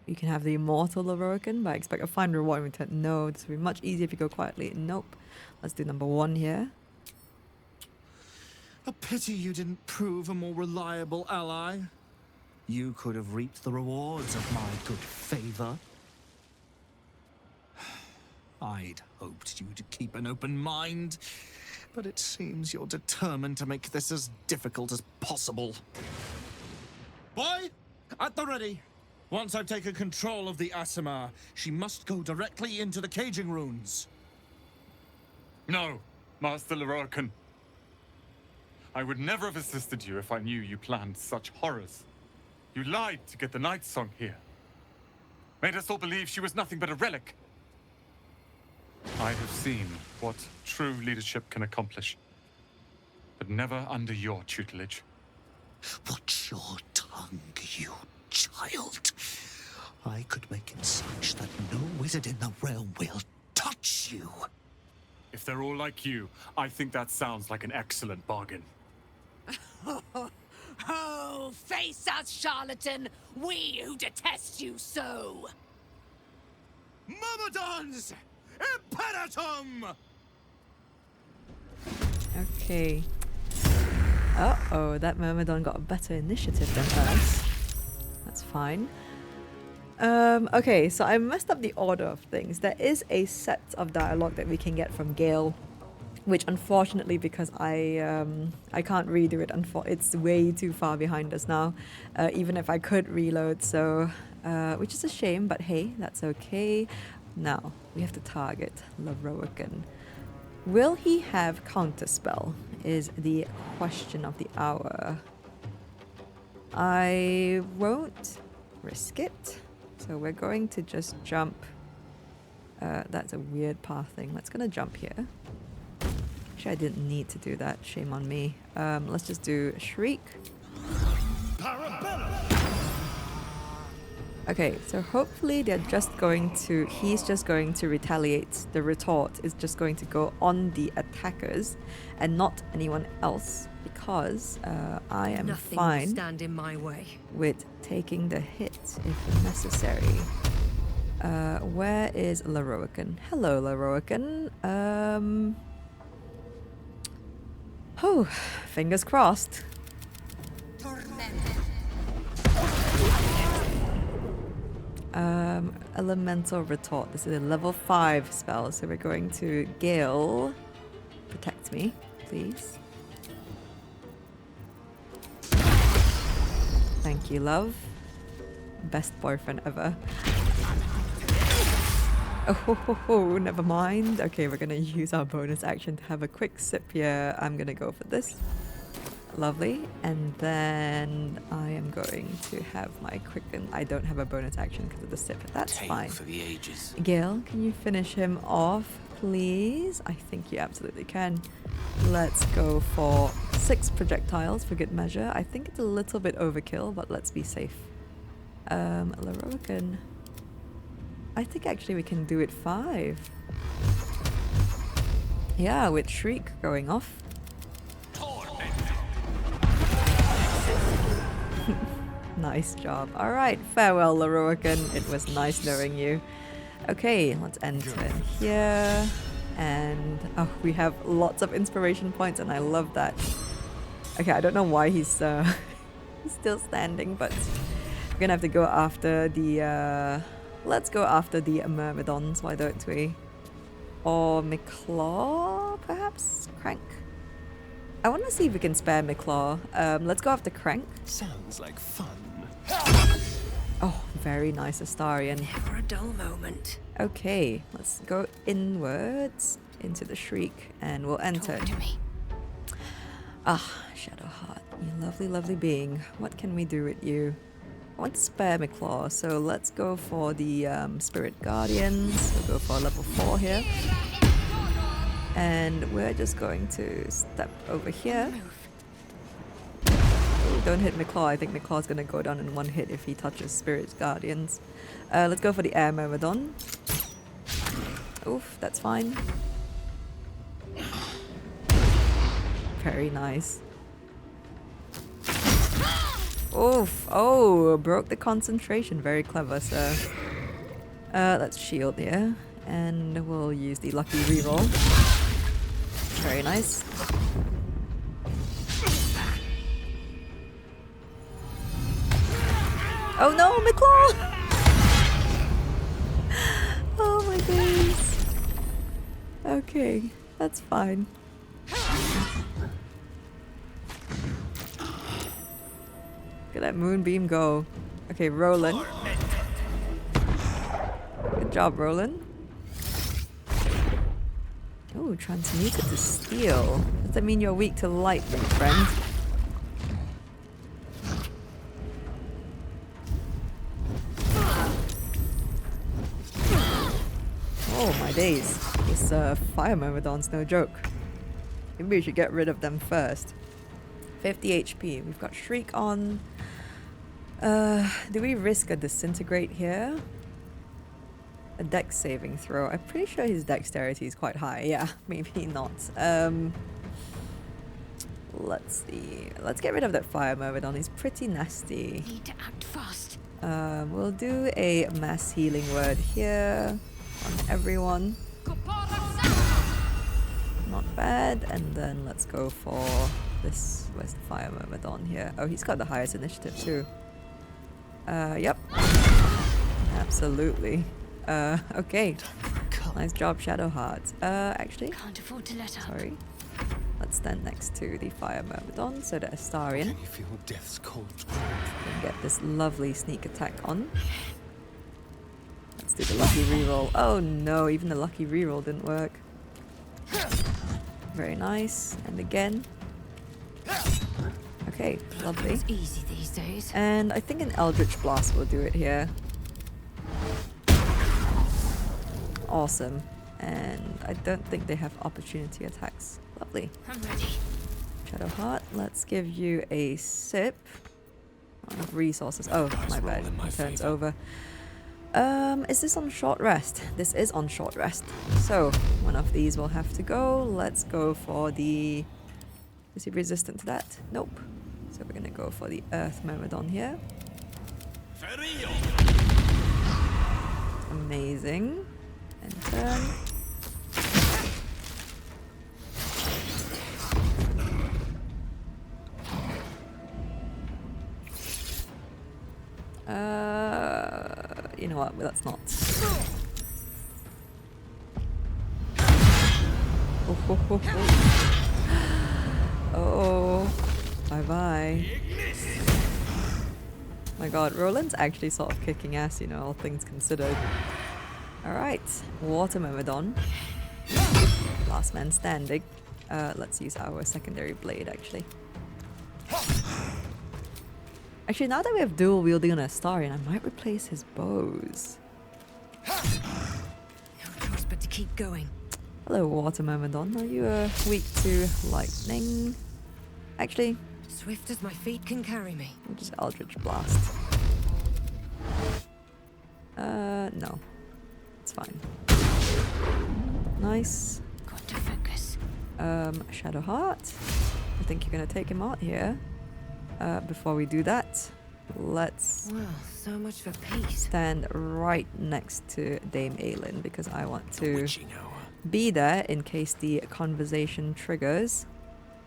You can have the immortal Lorroakan, but I expect a fine reward in return. No, this will be much easier if you go quietly. Nope. Let's do number 1 here. A pity you didn't prove a more reliable ally. You could have reaped the rewards of my good favor. I'd hoped you'd keep an open mind, but it seems you're determined to make this as difficult as possible. Boy, at the ready. Once I've taken control of the Aasimar, she must go directly into the caging runes. No, Master Lorroakan. I would never have assisted you if I knew you planned such horrors. You lied to get the Night Song here. Made us all believe she was nothing but a relic. I have seen what true leadership can accomplish, but never under your tutelage. Watch your tongue, you child. I could make it such that no wizard in the realm will touch you. If they're all like you, I think that sounds like an excellent bargain. Oh, face us, charlatan! We who detest you so! Myrmidons! Imperatum! Okay. Uh-oh, that Myrmidon got a better initiative than us. That's fine. Okay, so I messed up the order of things. There is a set of dialogue that we can get from Gale, which unfortunately, because I can't redo it, it's way too far behind us now, even if I could reload, so, which is a shame, but hey, that's okay. Now, we have to target Lorroakan. Will he have counterspell is the question of the hour. I won't risk it, so we're going to just jump. That's a weird path thing. Let's gonna jump here. Actually, I didn't need to do that. Shame on me. Let's just do Shriek. Okay, so hopefully they're just going to... He's just going to retaliate. The retort is just going to go on the attackers and not anyone else, because I am Nothing fine will stand in my way. with taking the hit if necessary. Where is Lorroakan? Hello, Lorroakan. Oh, fingers crossed. Elemental Retort. This is a level 5 spell, so we're going to Gale. Protect me, please. Thank you, love. Best boyfriend ever. Oh, never mind. Okay, we're gonna use our bonus action to have a quick sip here. I'm gonna go for this. Lovely. And then I am going to have my quicken. I don't have a bonus action because of the sip. That's fine. For the ages. Gale, can you finish him off, please? I think you absolutely can. Let's go for 6 projectiles for good measure. I think it's a little bit overkill, but let's be safe. Lorroakan. I think actually we can do it 5. Yeah, with Shriek going off. Nice job. Alright, farewell Lorroakan. It was nice knowing you. Okay, let's enter in here. And oh, we have lots of inspiration points and I love that. Okay, I don't know why he's still standing, but we're gonna have to go after the let's go after the Myrmidons, why don't we? Or Miclaw, perhaps? Crank? I want to see if we can spare Miclaw. Let's go after Crank. Sounds like fun. Oh, very nice Astarion. Never a dull moment. Okay, let's go inwards into the Shriek and we'll enter. Talk to me. Ah, Shadowheart, you lovely, lovely being. What can we do with you? I want to spare Miclaw, so let's go for the Spirit Guardians. We'll go for level 4 here. And we're just going to step over here. Oh, don't hit Miclaw. I think Miclaw's going to go down in 1 hit if he touches Spirit Guardians. Let's go for the Air Myrmidon. Oof, that's fine. Very nice. Oof. Oh, broke the concentration. Very clever, sir. Let's shield here. And we'll use the lucky reroll. Very nice. Oh no, McClaw! Oh my days. Okay, that's fine. Look at that moonbeam go. Okay, Roland. Good job, Roland. Oh, transmuted to steel. Does that mean you're weak to lightning, friend? Oh my days. This fire myrmidon's no joke. Maybe we should get rid of them first. 50 HP. We've got Shriek on. Do we risk a disintegrate here? A dex saving throw. I'm pretty sure his dexterity is quite high. Yeah, maybe not. Let's see. Let's get rid of that fire myrmidon. He's pretty nasty. Need to act fast. We'll do a mass healing word here on everyone. Not bad. And then let's go for this. Where's the fire myrmidon here? Oh, he's got the highest initiative too. Yep. Absolutely. Okay. Nice job, Shadowheart. Actually, can't afford to let up. Sorry. Let's stand next to the fire myrmidon so that Astarion Can you feel death's cold can get this lovely sneak attack on. Let's do the lucky reroll. Oh no, even the lucky reroll didn't work. Very nice. And again. Okay, lovely. It's easy these days. And I think an Eldritch Blast will do it here. Awesome. And I don't think they have opportunity attacks. Lovely. I'm ready. Shadowheart, let's give you a sip of resources. Oh, my bad. Turn's over. Is this on short rest? This is on short rest. So, one of these will have to go. Let's go for the... Is he resistant to that? Nope. So we're gonna go for the Earth Myrmidon here. Amazing. And turn. You know what? Let's not. Oh, ho, ho, ho. Oh, bye bye. My god, Roland's actually sort of kicking ass, you know, all things considered. Alright, Water Myrmidon. Last man standing. Let's use our secondary blade, actually. Actually, now that we have dual wielding on Astarion, I might replace his bows. No choice but to keep going. Hello, Water Myrmidon. Are you weak to lightning? Actually, Swift as my feet can carry me. we'll just Eldritch Blast. No. It's fine. Nice. Got to focus. Shadowheart. I think you're gonna take him out here. Before we do that, let's Well, so much for peace. stand right next to Dame Aylin because I want to be there in case the conversation triggers.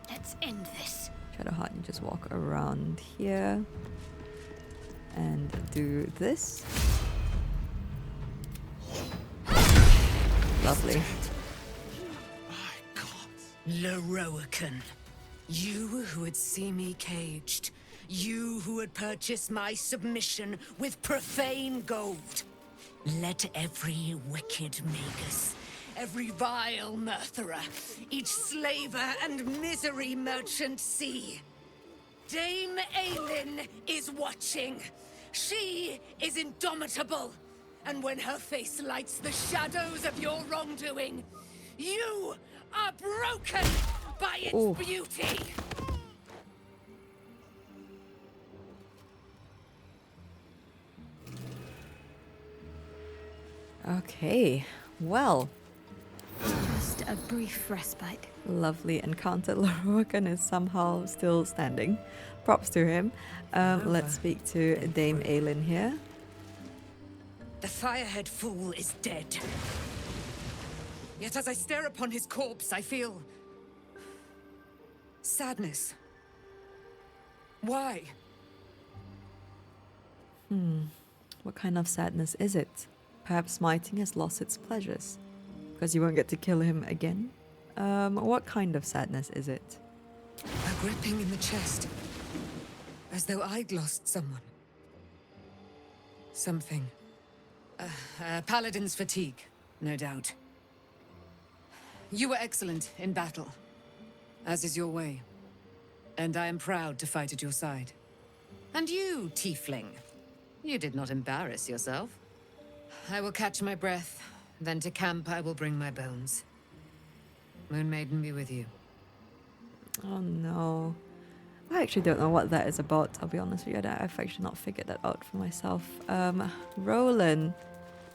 Let's end this. Shadowheart, you just walk around here and do this. Lovely. Lorroakan, you who would see me caged, you who would purchase my submission with profane gold. Let every wicked magus, every vile murtherer, each slaver and misery merchant see. Dame Aylin is watching. She is indomitable. And when her face lights the shadows of your wrongdoing, you are broken by its beauty. Okay, well. Just a brief respite. Lovely encounter. Lorroakan is somehow still standing. Props to him. Let's speak to Dame Aylin here. The Firehead fool is dead. Yet as I stare upon his corpse, I feel sadness. Why? What kind of sadness is it? Perhaps smiting has lost its pleasures. Because you won't get to kill him again? What kind of sadness is it? A gripping in the chest. As though I'd lost someone. Something. Paladin's fatigue, no doubt. You were excellent in battle, as is your way. And I am proud to fight at your side. And you, tiefling, you did not embarrass yourself. I will catch my breath, then to camp I will bring my bones. Moon Maiden be with you. Oh no. I actually don't know what that is about, I'll be honest with you. I've actually not figured that out for myself. Roland.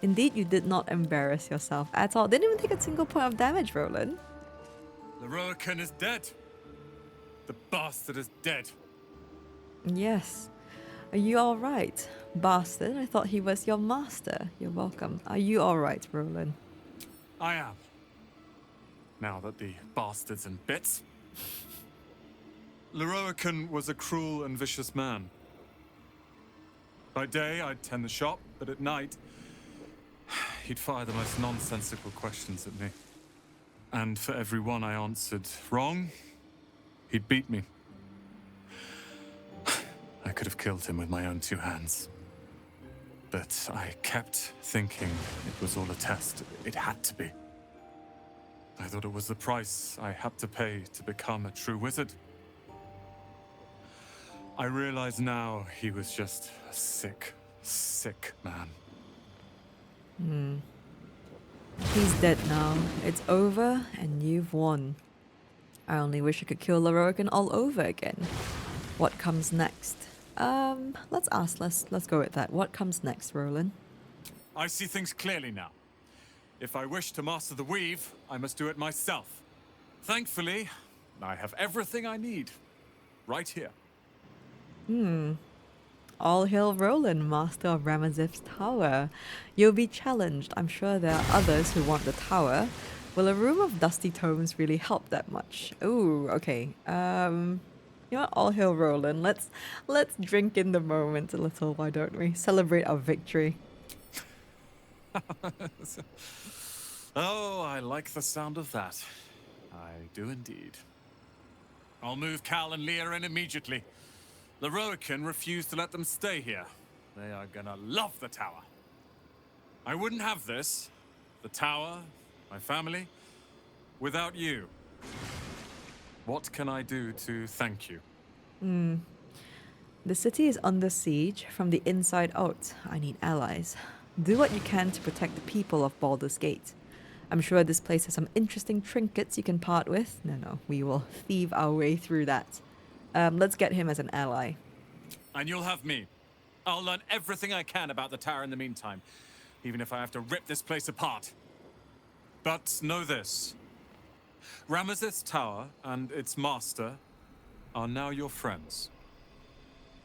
Indeed, you did not embarrass yourself at all. Didn't even take a single point of damage, Roland. Lorroakan is dead. The bastard is dead. Yes. Are you alright, bastard? I thought he was your master. You're welcome. Are you alright, Roland? I am. Now that the bastard's in bits. Lorroakan was a cruel and vicious man. By day, I'd tend the shop, but at night, he'd fire the most nonsensical questions at me. And for every one I answered wrong, he'd beat me. I could have killed him with my own two hands. But I kept thinking it was all a test. It had to be. I thought it was the price I had to pay to become a true wizard. I realize now he was just a sick, sick man. He's dead now. It's over, and you've won. I only wish I could kill Lorroakan all over again. What comes next? Let's go with that. What comes next, Roland? I see things clearly now. If I wish to master the weave, I must do it myself. Thankfully, I have everything I need. Right here. All hail Roland, master of Ramazith's tower. You'll be challenged. I'm sure there are others who want the tower. Will a room of dusty tomes really help that much? Ooh, okay. You know what? All hail Roland. Let's drink in the moment a little, why don't we? Celebrate our victory. Oh, I like the sound of that. I do indeed. I'll move Cal and Leah in immediately. Lorroakan refused to let them stay here. They are gonna love the tower. I wouldn't have this, the tower, my family, without you. What can I do to thank you? The city is under siege from the inside out. I need allies. Do what you can to protect the people of Baldur's Gate. I'm sure this place has some interesting trinkets you can part with. No, we will thieve our way through that. Let's get him as an ally. And you'll have me. I'll learn everything I can about the tower in the meantime, even if I have to rip this place apart. But know this. Ramazith's tower and its master are now your friends.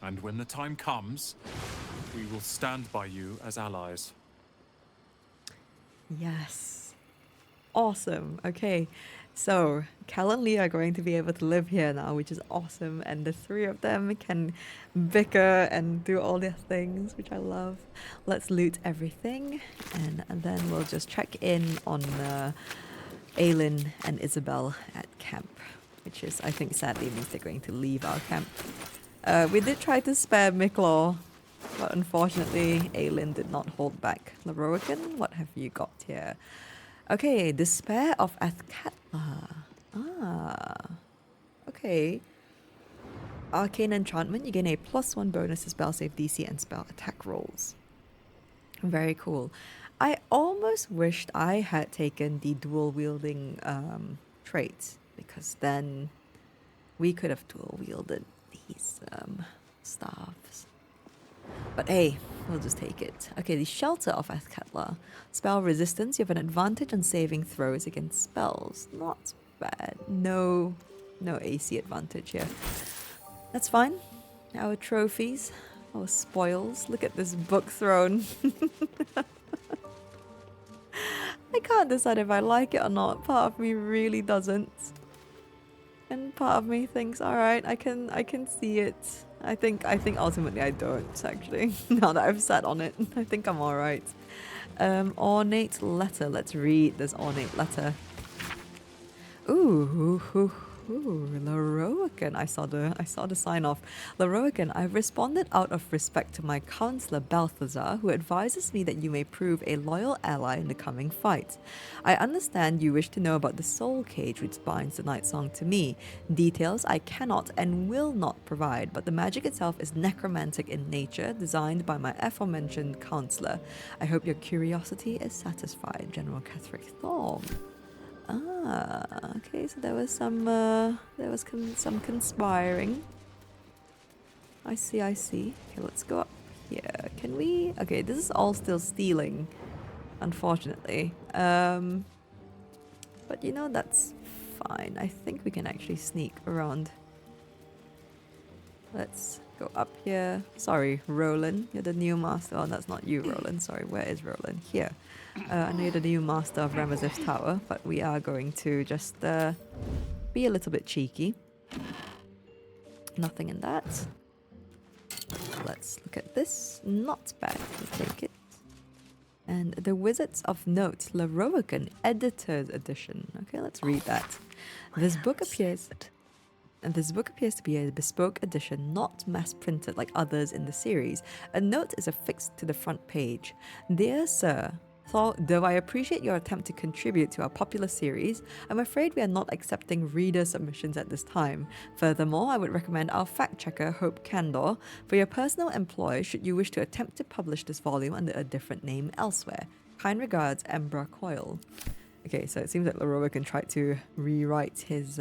And when the time comes, we will stand by you as allies. Yes. Awesome. Okay. So, Cal and Leah are going to be able to live here now, which is awesome. And the three of them can bicker and do all their things, which I love. Let's loot everything. And then we'll just check in on Aylin and Isabel at camp. Which is, I think, sadly means they're going to leave our camp. We did try to spare Miklaw, but unfortunately, Aylin did not hold back. Lorroakan, what have you got here? Okay, Despair of Athkatla. Okay. Arcane Enchantment, you gain a +1 bonus to spell save DC and spell attack rolls. Very cool. I almost wished I had taken the dual wielding trait, because then we could have dual wielded these staffs. But hey, we'll just take it. Okay, the Shelter of Athkatla. Spell resistance. You have an advantage on saving throws against spells. Not bad. No AC advantage here. That's fine. Our trophies. Our spoils. Look at this book throne. I can't decide if I like it or not. Part of me really doesn't. And part of me thinks, alright, I can see it. I think ultimately I don't, actually. Now that I've sat on it, I think I'm alright. Ornate letter. Let's read this ornate letter. Ooh, Lorroakan. I saw the sign off. Lorroakan, I've responded out of respect to my counselor Balthazar, who advises me that you may prove a loyal ally in the coming fight. I understand you wish to know about the soul cage which binds the night song to me. Details I cannot and will not provide, but the magic itself is necromantic in nature, designed by my aforementioned counselor. I hope your curiosity is satisfied, General Catherick Thorm. Ah, okay, so there was some some conspiring. I see. Okay, let's go up here. Can we? Okay, this is all still stealing, unfortunately. But you know, that's fine. I think we can actually sneak around. Let's go up here. Sorry, Roland, you're the new master. Oh, that's not you, Roland. Sorry, where is Roland? Here. I know you're the new master of Ramazith's Tower, but we are going to just be a little bit cheeky. Nothing in that. Let's look at this. Not bad. We'll take it. And the Wizards of Note, Lorroakan Editor's Edition. Okay, let's read that. This book appears to be a bespoke edition, not mass-printed like others in the series. A note is affixed to the front page. Dear Sir, though I appreciate your attempt to contribute to our popular series, I'm afraid we are not accepting reader submissions at this time. Furthermore, I would recommend our fact-checker, Hope Candor, for your personal employ should you wish to attempt to publish this volume under a different name elsewhere. Kind regards, Embra Coyle. Okay, so it seems like Lorroakan tried to rewrite his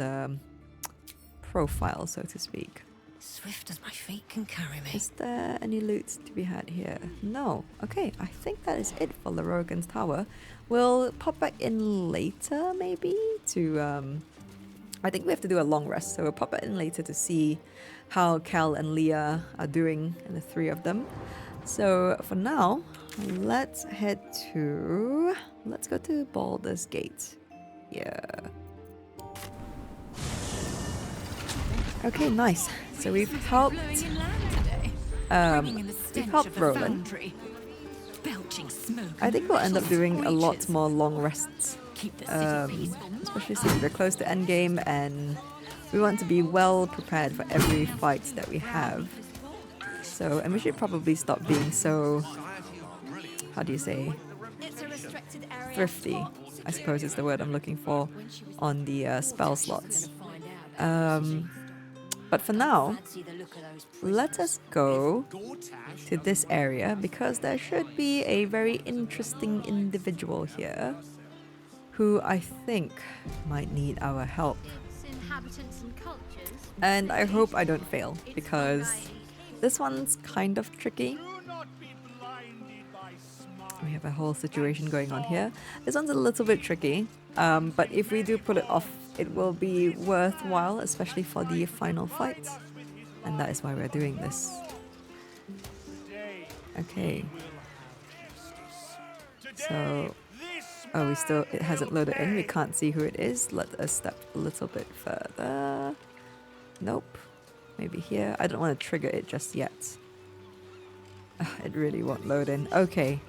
profile, so to speak. Swift as my feet can carry me. Is there any loot to be had here? No. Okay, I think that is it for Lorroakan's Tower. We'll pop back in later, maybe, to... I think we have to do a long rest, so we'll pop back in later to see how Cal and Leah are doing, and the three of them. So, for now, let's go to Baldur's Gate. Yeah. Okay, nice. So we've helped Roland. I think we'll end up doing a lot more long rests, especially since we're close to endgame and we want to be well prepared for every fight that we have. So, and we should probably stop being so, how do you say, thrifty, I suppose is the word I'm looking for, on the spell slots. But for now, let us go to this area because there should be a very interesting individual here who I think might need our help. And I hope I don't fail because this one's kind of tricky. We have a whole situation going on here. This one's a little bit tricky, but if we do pull it off, it will be worthwhile, especially for the final fight. And that is why we're doing this. Okay. So, oh, it hasn't loaded in. We can't see who it is. Let us step a little bit further. Nope. Maybe here. I don't want to trigger it just yet. It really won't load in. Okay.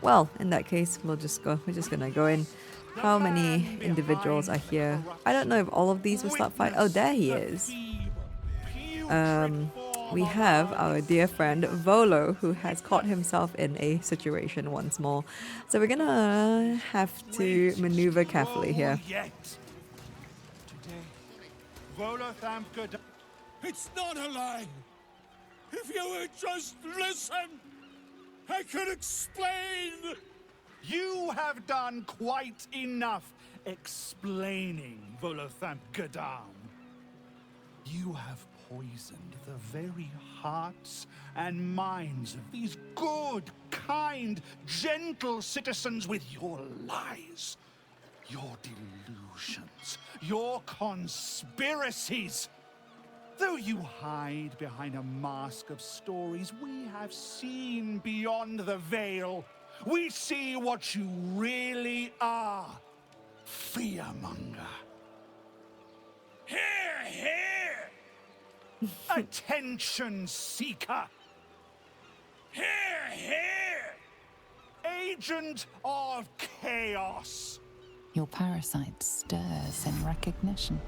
Well, in that case, we're just gonna go in. How many individuals are here? I don't know if all of these will start fight. Oh, there he is. We have our dear friend Volo, who has caught himself in a situation once more. So we're gonna have to maneuver carefully here. It's not a lie. If you would just listen, I could explain. You have done quite enough explaining, Volothamp Gadam. You have poisoned the very hearts and minds of these good, kind, gentle citizens with your lies, your delusions, your conspiracies. Though you hide behind a mask of stories, we have seen beyond the veil. We see what you really are. Fearmonger. Here, here! Attention seeker. Here, here! Agent of chaos. Your parasite stirs in recognition.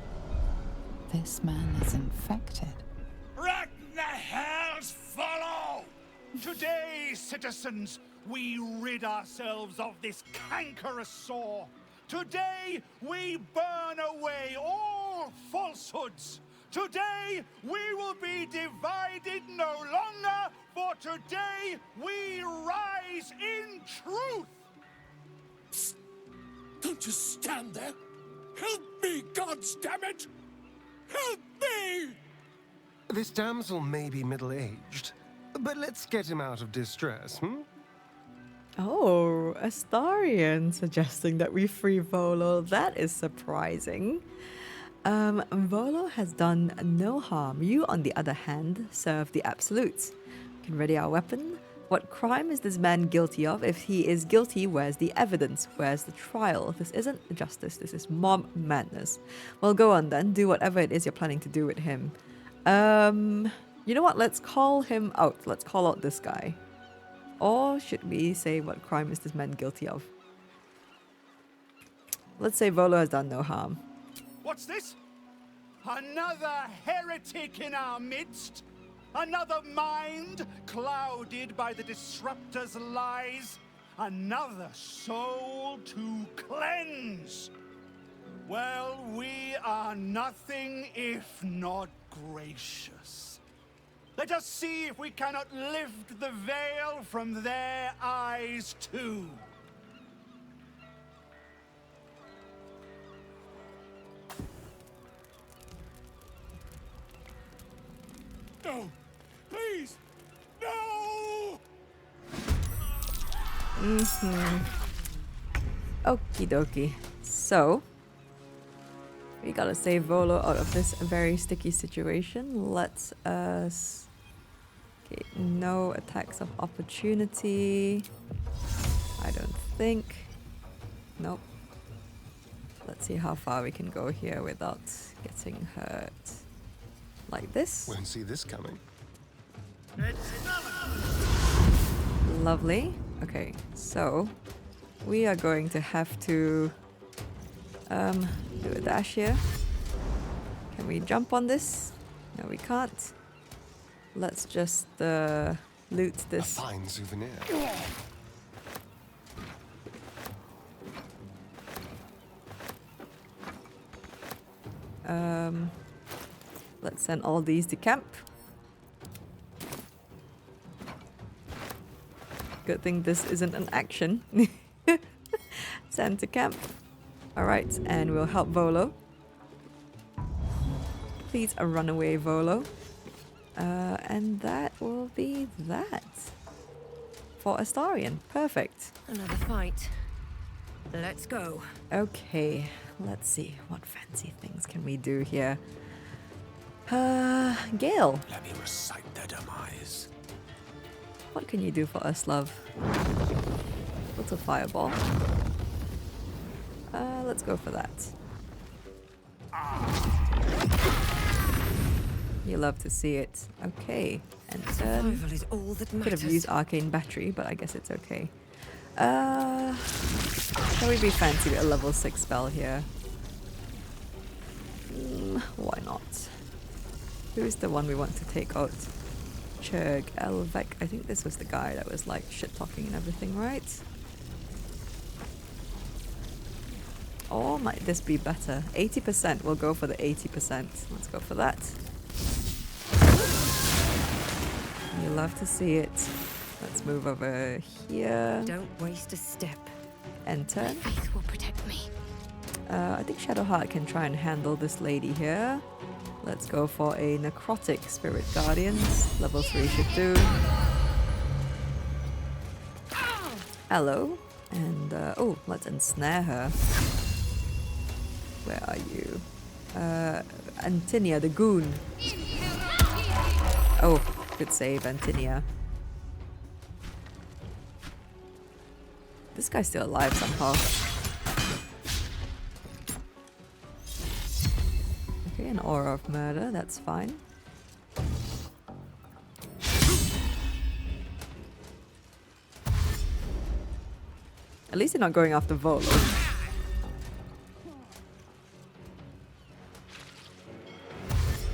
This man is infected. Right in the hells, Volo! Today, citizens, we rid ourselves of this cankerous sore. Today, we burn away all falsehoods. Today, we will be divided no longer, for today, we rise in truth. Psst. Don't just stand there. Help me, goddammit! Help me! This damsel may be middle-aged, but let's get him out of distress, Oh, Astarion suggesting that we free Volo. That is surprising. Volo has done no harm. You, on the other hand, serve the absolutes. Can ready our weapon. What crime is this man guilty of? If he is guilty, where's the evidence? Where's the trial? This isn't justice. This is mob madness. Well, go on then. Do whatever it is you're planning to do with him. You know what? Let's call him out. Let's call out this guy. Or should we say what crime is this man guilty of? Let's say Volo has done no harm. What's this? Another heretic in our midst? Another mind clouded by the disruptor's lies? Another soul to cleanse? Well, we are nothing if not gracious. Let us see if we cannot lift the veil from their eyes too. No! Please! No! Okie dokie. So, we gotta save Volo out of this very sticky situation. Let's okay, no attacks of opportunity. I don't think. Nope. Let's see how far we can go here without getting hurt. Like this. Won't see this coming. Lovely. Okay, so we are going to have to do a dash here. Can we jump on this? No, we can't. Let's just loot this. A fine souvenir. Let's send all these to camp. Good thing this isn't an action. Send to camp. Alright, and we'll help Volo. Please run away, Volo. And that will be that. For Astarion. Perfect. Another fight. Let's go. Okay, let's see. What fancy things can we do here? Gale. Let me recite their demise. What can you do for us, love? What's a fireball? Let's go for that. You love to see it. Okay, and Survival is all that could have matters. used arcane battery, but I guess it's okay. Shall we be fancy with a level 6 spell here? Why not? Who's the one we want to take out? Churg, Elvek. I think this was the guy that was like shit talking and everything, right? Or might this be better? 80%. We'll go for the 80%. Let's go for that. You love to see it. Let's move over here. Don't waste a step. And turn. Faith will protect me. I think Shadowheart can try and handle this lady here. Let's go for a necrotic spirit guardians. Level 3 should do. Hello. And oh, let's ensnare her. Where are you? Antinia, the goon. Oh, good save, Antinia. This guy's still alive somehow. Okay, an aura of murder, that's fine. At least you're not going after Volo.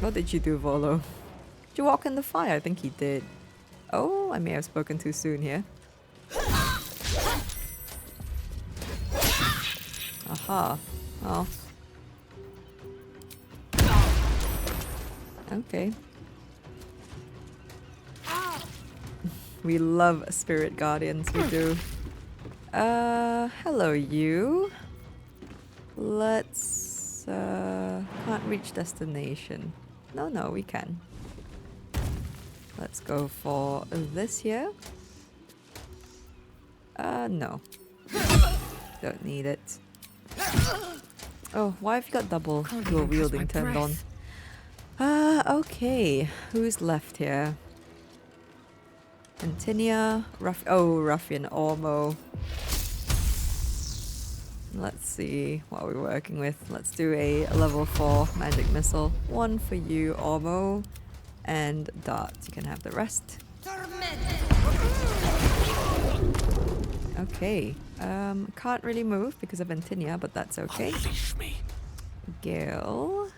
What did you do, Volo? Did you walk in the fire? I think he did. Oh, I may have spoken too soon here. Aha. Oh. Okay. We love spirit guardians, we do. Hello you. Let's, can't reach destination. No, we can. Let's go for this here. No. Don't need it. Oh, why have you got double dual wielding turned on? Okay. Who's left here? Antinia, Ruffian Ormo. Let's see what we're working with. Let's do a level 4 magic missile. One for you, Ormo. And Dart. You can have the rest. Okay. Can't really move because of Antinia, but that's okay. Gale.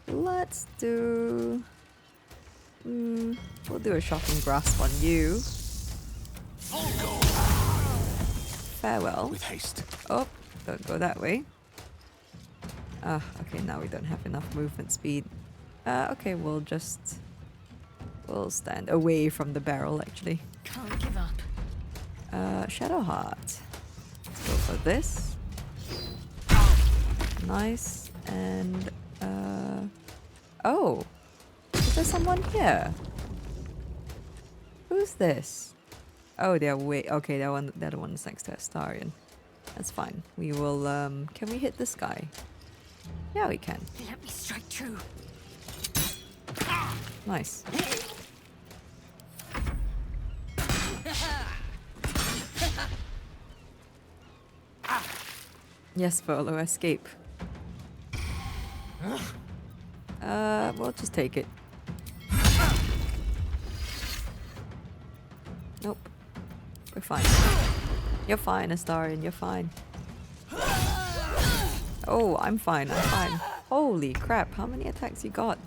Let's do... we'll do a shocking grasp on you. Farewell. With haste. Oh, don't go that way. Okay, now we don't have enough movement speed. Okay, we'll stand away from the barrel actually. Can't give up. Shadowheart. Let's go for this. Nice. And oh, is there someone here? Who's this? Oh, they're okay. They're the ones next to Astarion. That's fine. We will. Can we hit this guy? Yeah, we can. Let me strike true. Nice. Yes, Volo, escape. We'll just take it. Nope. We're fine. You're fine, Astarion, you're fine. Oh, I'm fine. Holy crap, how many attacks you got?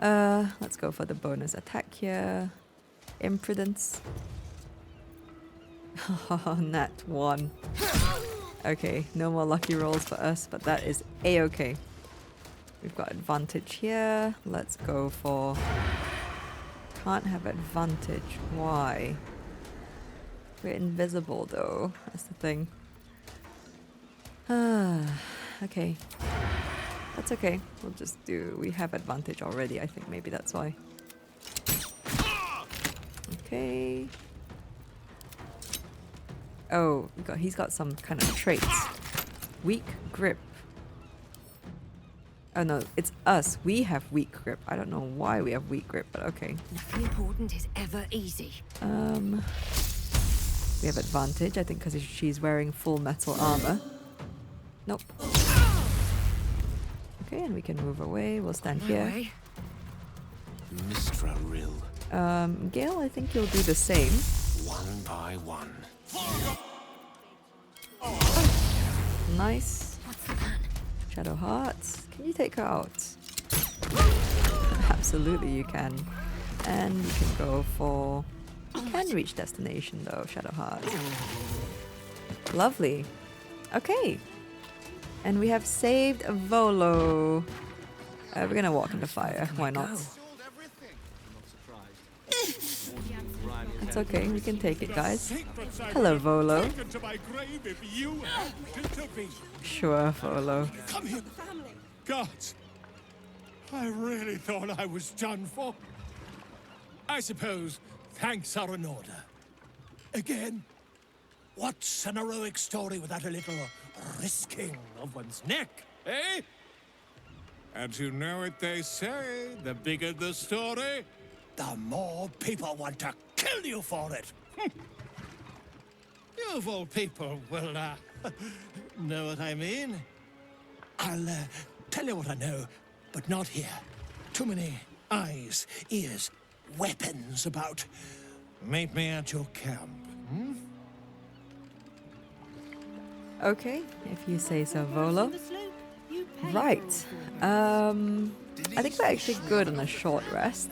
Let's go for the bonus attack here. Imprudence. Nat 1. Okay, no more lucky rolls for us, but that is a-okay. We've got advantage here. Let's go for... Can't have advantage. Why? We're invisible though. That's the thing. Okay. That's okay. We'll just do... We have advantage already. I think maybe that's why. Okay. Oh, he's got some kind of traits. Weak grip. Oh no, it's us. We have weak grip. I don't know why we have weak grip, but okay. Nothing important is ever easy. We have advantage, I think, because she's wearing full metal armor. Nope. Okay, and we can move away. We'll stand here. Mistra Rill. Gale, I think you'll do the same. One by one. Nice. Shadowheart. Can you take her out? Absolutely you can. And you can go for... You can reach destination though, Shadowheart. Lovely. Okay. And we have saved Volo. We're gonna walk into fire. Why not? It's okay, we can take it, guys. Hello, Volo. Sure. Sure, Volo. Come here. Guards. I really thought I was done for. I suppose thanks are in order. Again, what's an heroic story without a little risking of one's neck, eh? And you know what they say, the bigger the story, the more people want to kill you for it. You of all people will, know what I mean? I'll, tell you what I know, but not here. Too many eyes, ears, weapons about. Meet me at your camp, hmm? Okay, if you say so, Volo. Right. I think we're actually good on a short rest.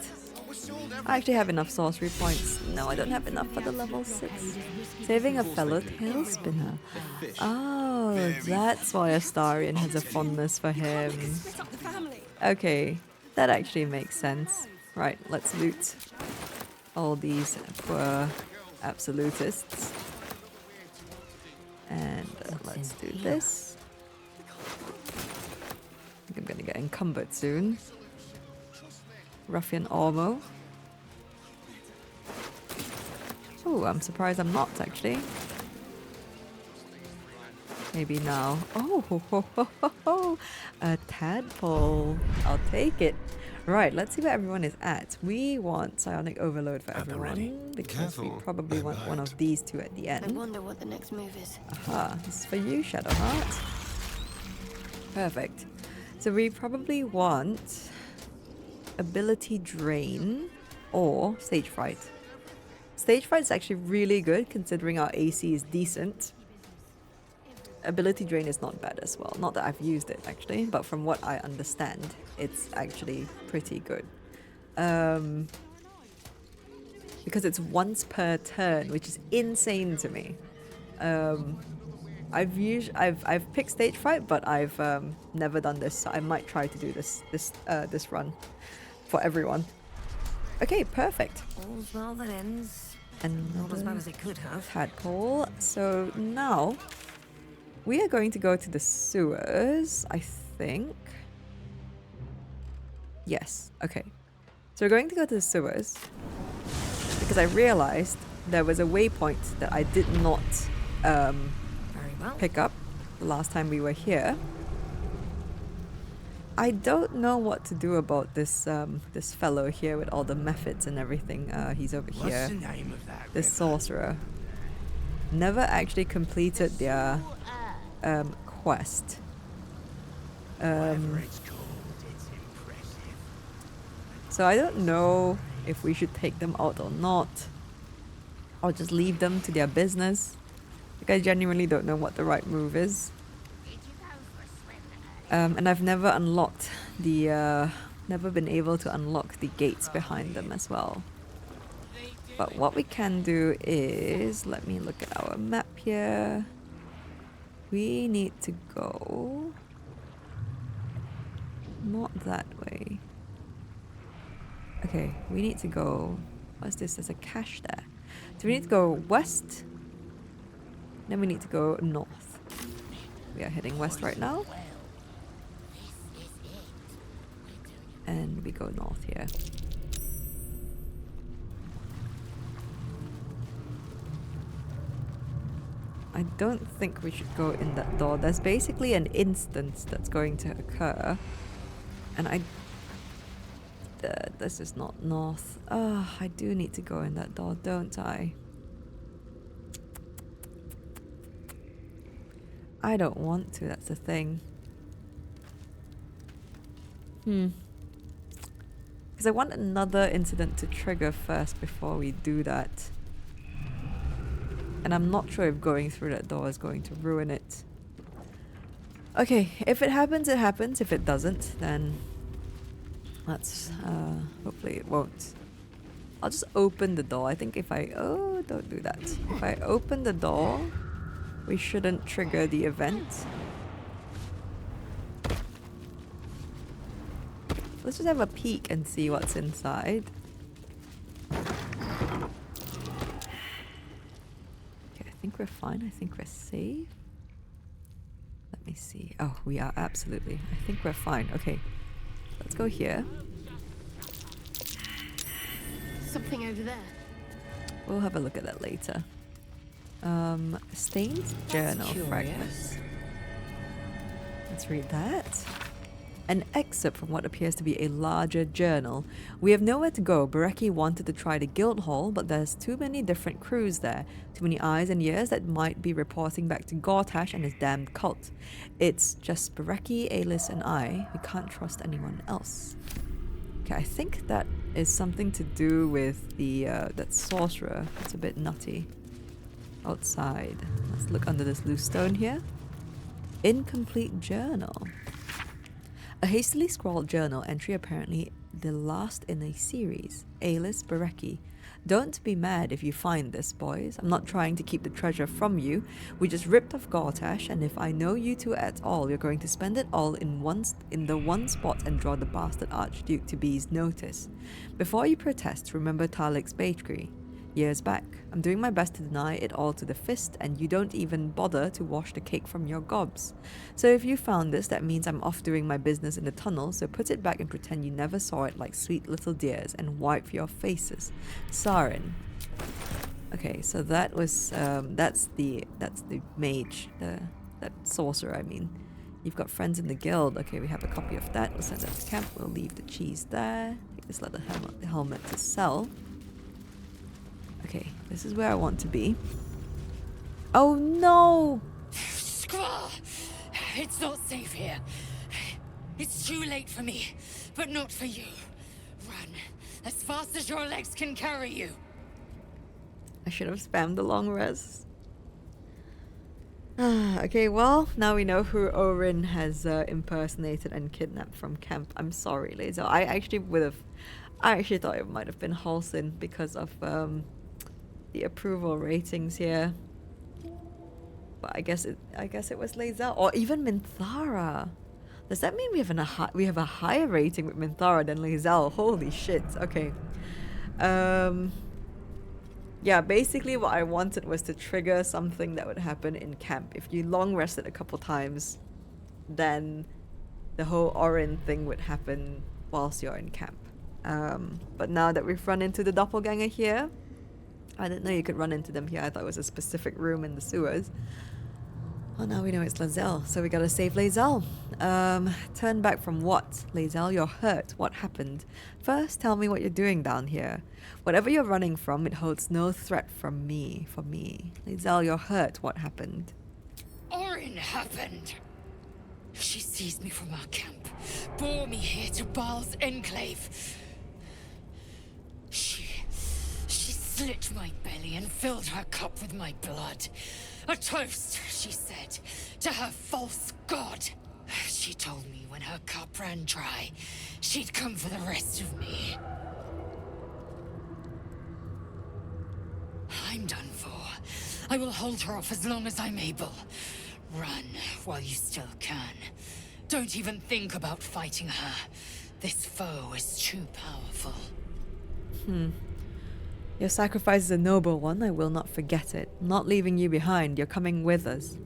I actually have enough sorcery points. No, I don't have enough for the level 6. Saving a fellow tail spinner. Oh, that's why Astarion has a fondness for him. Okay, that actually makes sense. Right, let's loot all these poor absolutists. And let's do this. I think I'm gonna get encumbered soon. Ruffian Ormo. Oh, I'm surprised I'm not actually. Maybe now. Oh, ho, ho, ho, ho, ho. A tadpole. I'll take it. Right, let's see where everyone is at. We want Psionic Overload for everyone because we probably want one of these two at the end. I wonder what the next move is. Aha, this is for you, Shadowheart. Perfect. So we probably want Ability Drain or Stage Fright. Stage Fright is actually really good considering our AC is decent. Ability Drain is not bad as well. Not that I've used it actually, but from what I understand, it's actually pretty good. Because it's once per turn, which is insane to me. I've picked Stage Fright, but I've never done this, so I might try to do this run for everyone. Okay, perfect. All's well that ends. And not as bad as it could have. Tadpole. So now we are going to go to the sewers, I think. Yes, okay. So we're going to go to the sewers because I realized there was a waypoint that I did not pick up the last time we were here. I don't know what to do about this this fellow here with all the methods and everything. He's over here. What's the name of that This sorcerer. Never actually completed their quest. So I don't know if we should take them out or not. Or just leave them to their business. Like I genuinely don't know what the right move is. And I've never unlocked the, never been able to unlock the gates behind them as well. But what we can do is, let me look at our map here. We need to go not that way. Okay, we need to go, what's this? There's a cache there. So we need to go west, then we need to go north. We are heading west right now. And we go north here. I don't think we should go in that door. There's basically an instance that's going to occur. And this is not north. I do need to go in that door, don't I? I don't want to, that's the thing. Because I want another incident to trigger first before we do that. And I'm not sure if going through that door is going to ruin it. Okay, if it happens, it happens. If it doesn't, then let's hopefully it won't. I'll just open the door. I think if I... Oh, don't do that. If I open the door, we shouldn't trigger the event. Let's just have a peek and see what's inside. Okay, I think we're fine. I think we're safe. Let me see. Oh, we are absolutely. I think we're fine. Okay. Let's go here. Something over there. We'll have a look at that later. Stained journal fragments. Let's read that. An excerpt from what appears to be a larger journal. We have nowhere to go. Bereki wanted to try the guild hall, but there's too many different crews there. Too many eyes and ears that might be reporting back to Gortash and his damned cult. It's just Bereki, Aylin, and I. We can't trust anyone else. Okay, I think that is something to do with the that sorcerer. It's a bit nutty. Outside. Let's look under this loose stone here. Incomplete journal. A hastily scrawled journal entry, apparently the last in a series. Aylin, Bereki. Don't be mad if you find this, boys. I'm not trying to keep the treasure from you. We just ripped off Gortash, and if I know you two at all, you're going to spend it all in the one spot and draw the bastard Archduke to be's notice. Before you protest, remember Talik's bakery. Years back. I'm doing my best to deny it all to the fist, and you don't even bother to wash the cake from your gobs. So if you found this, that means I'm off doing my business in the tunnel, so put it back and pretend you never saw it like sweet little dears, and wipe your faces. Sarin. Okay, so that was, that's the mage, that sorcerer, I mean. You've got friends in the guild. Okay, we have a copy of that. We'll send that to camp. We'll leave the cheese there. Take this leather helmet to sell. Okay, this is where I want to be. Oh no! Squall! It's not safe here. It's too late for me, but not for you. Run as fast as your legs can carry you. I should have spammed the long rest. Okay, well, now we know who Orin has impersonated and kidnapped from camp. I'm sorry, Laser. I actually thought it might have been Halsin because of the approval ratings here. But I guess it was Laser or even Minthara. Does that mean we have a higher rating with Minthara than Lae'zel? Holy shit. Okay. Yeah, basically what I wanted was to trigger something that would happen in camp. If you long rested a couple times, then the whole Orin thing would happen whilst you're in camp. But now that we've run into the doppelganger here, I didn't know you could run into them here. I thought it was a specific room in the sewers. Well, now we know it's Lae'zel, so we gotta save Lae'zel. Turn back from what? Lae'zel, you're hurt. What happened? First, tell me what you're doing down here. Whatever you're running from, it holds no threat from me. For me. Lae'zel, you're hurt. What happened? Orin happened. She seized me from our camp, bore me here to Baal's enclave. She slit my belly and filled her cup with my blood. A toast, she said, to her false god. She told me when her cup ran dry, she'd come for the rest of me. I'm done for. I will hold her off as long as I'm able. Run while you still can. Don't even think about fighting her. This foe is too powerful. Your sacrifice is a noble one. I will not forget it. I'm not leaving you behind. You're coming with us.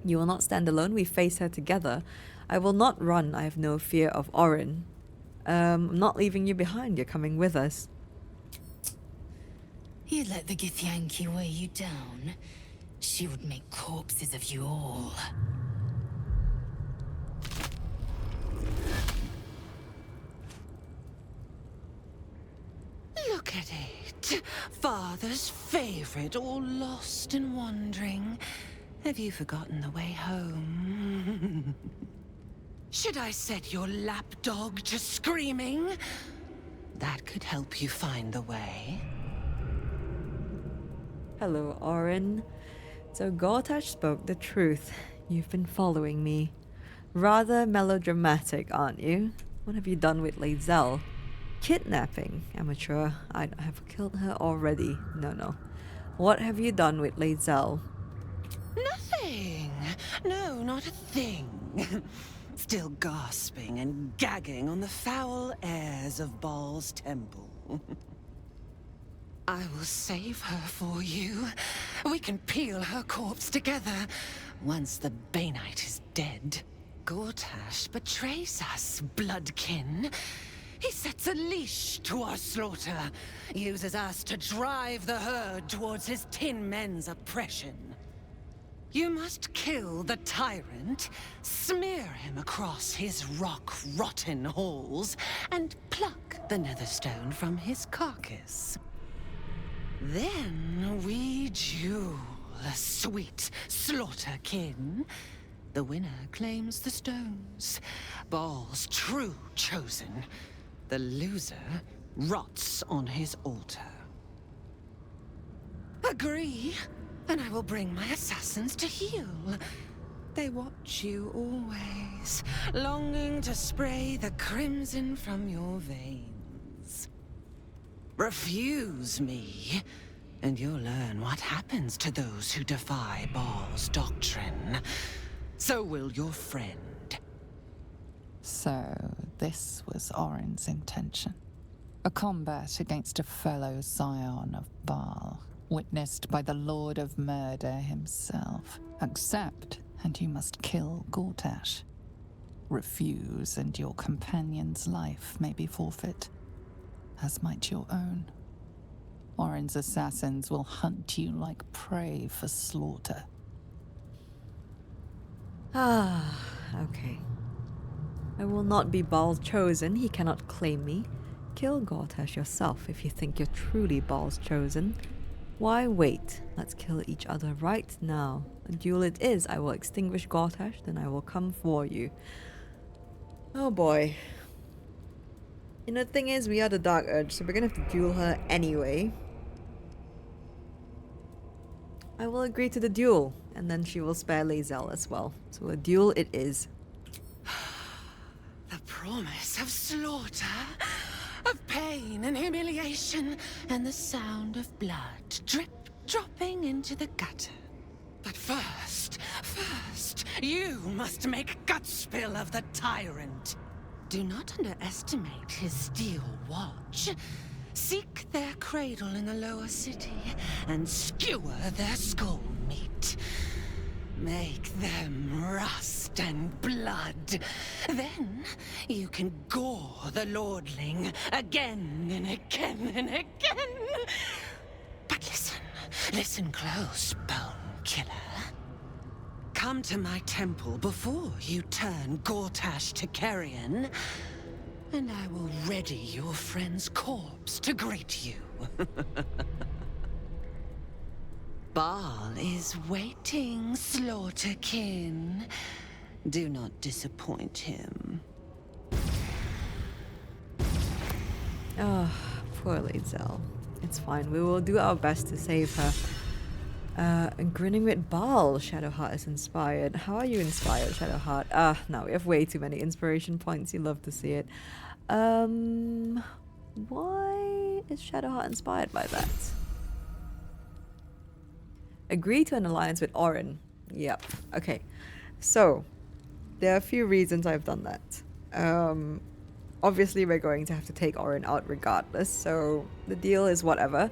You will not stand alone. We face her together. I will not run. I have no fear of Orin. I'm not leaving you behind. You're coming with us. You let the Githyanki weigh you down. She would make corpses of you all. Look at it. Father's favorite, all lost and wandering. Have you forgotten the way home? Should I set your lapdog to screaming? That could help you find the way. Hello, Orin. So Gortash spoke the truth. You've been following me. Rather melodramatic, aren't you? What have you done with Lae'zel? Kidnapping, amateur. I have killed her already. No. What have you done with Lae'zel? Nothing. No, not a thing. Still gasping and gagging on the foul airs of Baal's temple. I will save her for you. We can peel her corpse together once the Banite is dead. Gortash betrays us, bloodkin. He sets a leash to our slaughter, uses us to drive the herd towards his tin men's oppression. You must kill the tyrant, smear him across his rock-rotten halls, and pluck the netherstone from his carcass. Then we duel, sweet slaughterkin. The winner claims the stones, Baal's true chosen. The loser rots on his altar. Agree, and I will bring my assassins to heal. They watch you always, longing to spray the crimson from your veins. Refuse me, and you'll learn what happens to those who defy Baal's doctrine. So will your friend. So, this was Orin's intention. A combat against a fellow scion of Baal, witnessed by the Lord of Murder himself. Accept, and you must kill Gortash. Refuse, and your companion's life may be forfeit, as might your own. Orin's assassins will hunt you like prey for slaughter. Ah, okay. I will not be Baal's chosen. He cannot claim me. Kill Gortash yourself if you think you're truly Baal's chosen. Why wait? Let's kill each other right now. A duel it is. I will extinguish Gortash, then I will come for you. Oh boy. You know, the thing is, we are the Dark Urge, so we're gonna have to duel her anyway. I will agree to the duel, and then she will spare Lae'zel as well. So a duel it is. The promise of slaughter, of pain and humiliation, and the sound of blood dropping into the gutter. But first, you must make gutspill of the tyrant. Do not underestimate his steel watch. Seek their cradle in the lower city and skewer their skull meat. Make them rust and blood. Then you can gore the lordling again and again and again. But listen close, Bone Killer. Come to my temple before you turn Gortash to Carrion, and I will ready your friend's corpse to greet you. Baal is waiting, slaughterkin. Do not disappoint him. Oh, poor Lae'zel. It's fine. We will do our best to save her. And grinning with Baal, Shadowheart is inspired. How are you inspired, Shadowheart? No, we have way too many inspiration points. You love to see it. Why is Shadowheart inspired by that? Agree to an alliance with Orin. Yep. Okay. So, there are a few reasons I've done that. Obviously, we're going to have to take Orin out regardless, so the deal is whatever.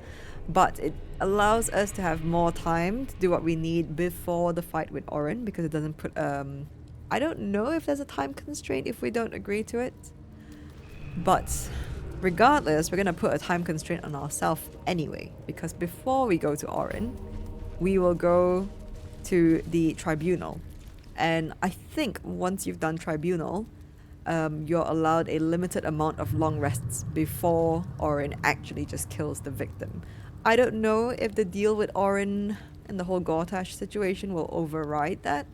But it allows us to have more time to do what we need before the fight with Orin, because it doesn't put... I don't know if there's a time constraint if we don't agree to it. But regardless, we're going to put a time constraint on ourselves anyway, because before we go to Orin, we will go to the tribunal. And I think once you've done tribunal, you're allowed a limited amount of long rests before Orin actually just kills the victim. I don't know if the deal with Orin and the whole Gortash situation will override that.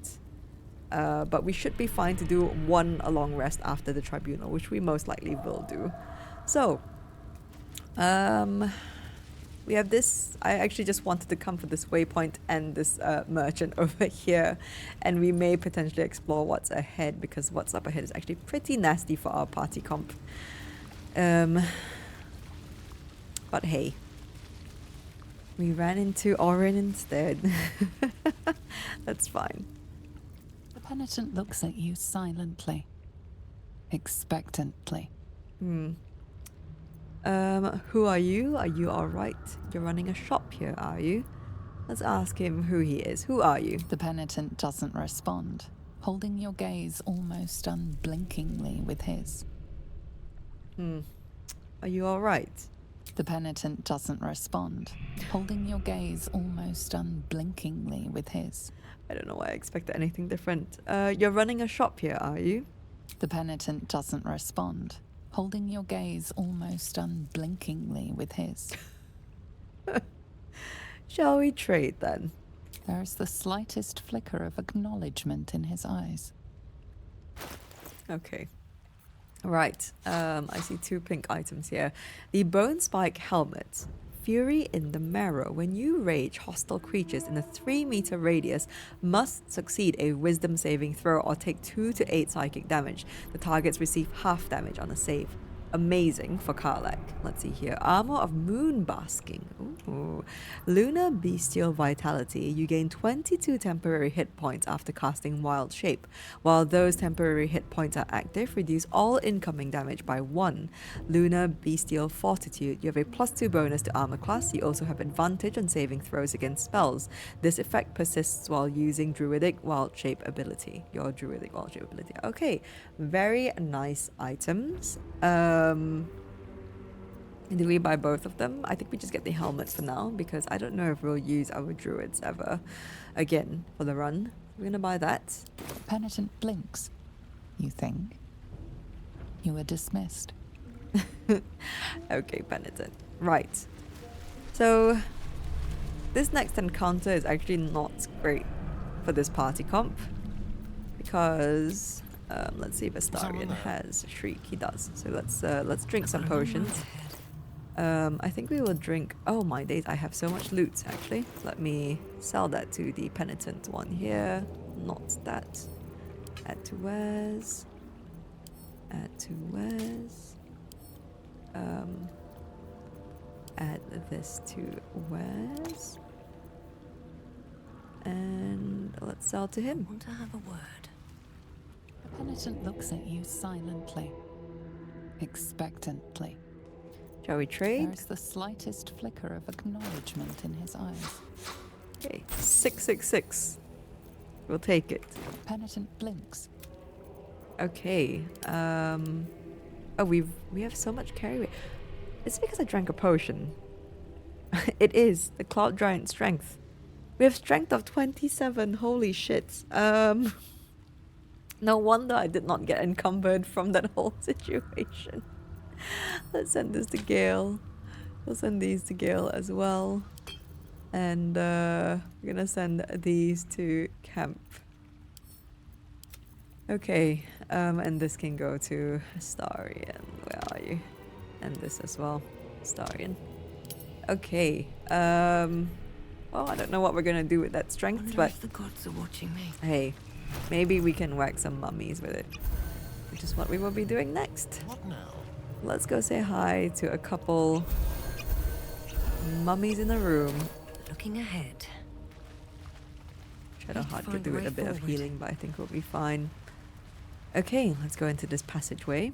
But we should be fine to do one a long rest after the tribunal, which we most likely will do. So, we have this. I actually just wanted to come for this waypoint and this merchant over here, and we may potentially explore what's ahead, because what's up ahead is actually pretty nasty for our party comp. But hey, we ran into Orin instead. That's fine. The penitent looks at you silently, expectantly. Who are you? Are you alright? You're running a shop here, are you? Let's ask him who he is. Who are you? The penitent doesn't respond, holding your gaze almost unblinkingly with his. Are you alright? The penitent doesn't respond, holding your gaze almost unblinkingly with his. I don't know why I expected anything different. You're running a shop here, are you? The penitent doesn't respond, holding your gaze almost unblinkingly with his. Shall we trade then? There is the slightest flicker of acknowledgement in his eyes. Okay. Right. I see 2 pink items here. The Bone Spike Helmet. Fury in the Marrow. When you rage, hostile creatures in a 3-meter radius must succeed a wisdom saving throw or take 2 to 8 psychic damage. The targets receive half damage on a save. Amazing for Karlek. Let's see here. Armor of Moon Basking. Ooh. Lunar Bestial Vitality. You gain 22 temporary hit points after casting Wild Shape. While those temporary hit points are active, reduce all incoming damage by 1. Lunar Bestial Fortitude. You have a +2 bonus to armor class. You also have advantage on saving throws against spells. This effect persists while using Druidic Wild Shape ability. Your Druidic Wild Shape ability. Okay. Very nice items. Do we buy both of them? I think we just get the helmet for now because I don't know if we'll use our druids ever again for the run. We're gonna buy that. Penitent blinks. You think? You were dismissed. Okay, penitent. Right. So this next encounter is actually not great for this party comp because let's see if Astarion has Shriek. He does. So let's drink some potions. I think we will drink... Oh my days, I have so much loot actually. Let me sell that to the penitent one here. Not that. Add to wares. Add to wares. Add this to wares. And let's sell to him. I want to have a word. The penitent looks at you silently, expectantly. Shall we trade? There's the slightest flicker of acknowledgement in his eyes. Okay, 666. We'll take it. Penitent blinks. Okay. Oh, we have so much carry weight. It's because I drank a potion. It is the Cloud Giant strength. We have strength of 27. Holy shit. No wonder I did not get encumbered from that whole situation. Let's send this to Gale. We'll send these to Gale as well. And we're gonna send these to Camp. Okay, and this can go to Astarion. Where are you? And this as well. Astarion. Okay. Well, I don't know what we're gonna do with that strength, but if the gods are watching me. hey, maybe we can whack some mummies with it, which is what we will be doing next. What now? Let's go say hi to a couple mummies in the room. Looking ahead. Shadowheart could do with a bit of healing, but I think we'll be fine. Okay, let's go into this passageway.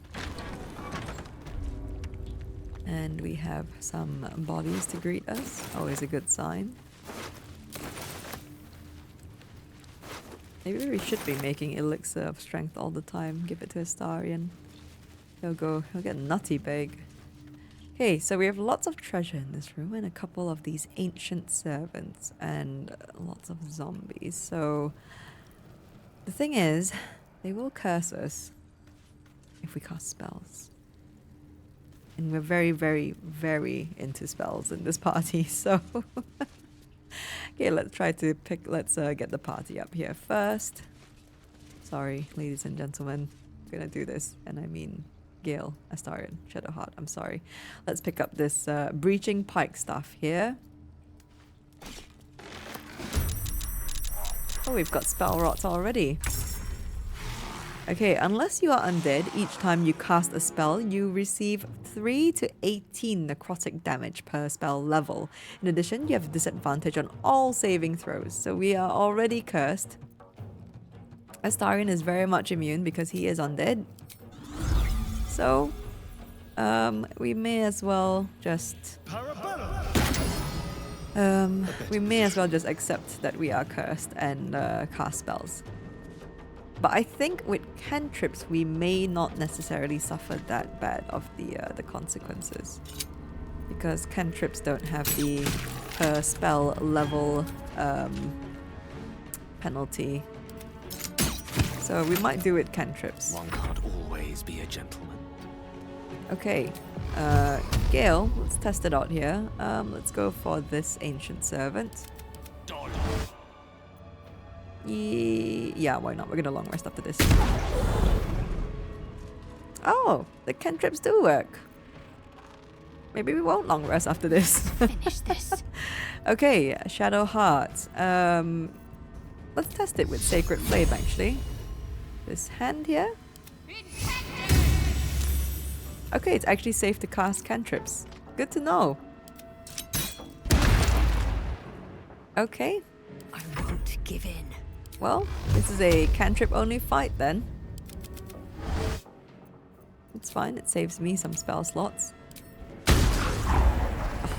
And we have some bodies to greet us. Always a good sign. Maybe we should be making elixir of strength all the time. Give it to Astarion. He'll get nutty big. Okay, so we have lots of treasure in this room and a couple of these ancient servants and lots of zombies. So the thing is, they will curse us if we cast spells. And we're very, very, very into spells in this party, so... Okay, let's try to get the party up here first. Sorry, ladies and gentlemen. I'm gonna do this, and I mean Gale, Astarion, Shadowheart, I'm sorry. Let's pick up this breaching pike stuff here. Oh, we've got spell rots already. Okay, unless you are undead, each time you cast a spell, you receive 3 to 18 necrotic damage per spell level. In addition, you have disadvantage on all saving throws, so we are already cursed. Astarion is very much immune because he is undead. So, we may as well just... we may as well just accept that we are cursed and cast spells. But I think with cantrips, we may not necessarily suffer that bad of the consequences. Because cantrips don't have the per spell level penalty. So we might do it cantrips. One can't always be a gentleman. Okay, Gale, let's test it out here. Let's go for this Ancient Servant. Yeah, why not? We're gonna long rest after this. Oh, the cantrips do work. Maybe we won't long rest after this. Finish this. Okay, Shadow Heart. Let's test it with Sacred Flame actually. This hand here. Okay, it's actually safe to cast cantrips. Good to know. Okay. I won't give in. Well, this is a cantrip only fight then. It's fine, it saves me some spell slots.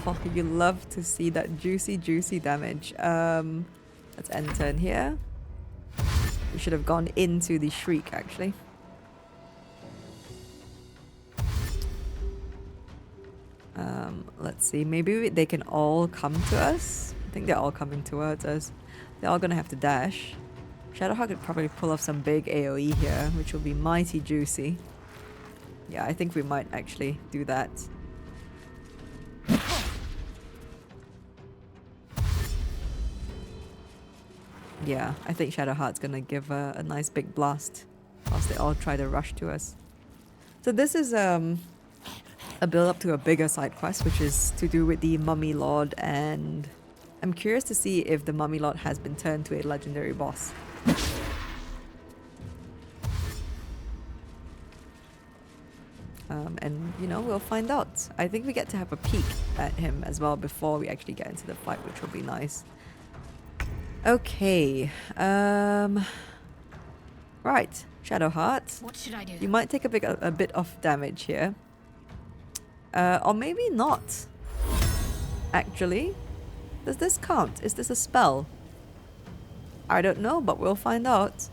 Oh, you love to see that juicy, juicy damage. Let's end turn here. We should have gone into the Shriek actually. Let's see, maybe they can all come to us. I think they're all coming towards us. They're all gonna have to dash. Shadowheart could probably pull off some big AoE here, which will be mighty juicy. Yeah, I think we might actually do that. Yeah, I think Shadowheart's gonna give a nice big blast whilst they all try to rush to us. So this is a build up to a bigger side quest, which is to do with the Mummy Lord, and I'm curious to see if the Mummy Lord has been turned to a legendary boss. And you know, we'll find out. I think we get to have a peek at him as well before we actually get into the fight, which will be nice. Okay. Right, Shadowheart. What should I do? You might take a bit of damage here. Or maybe not. Actually. Does this count? Is this a spell? I don't know, but we'll find out.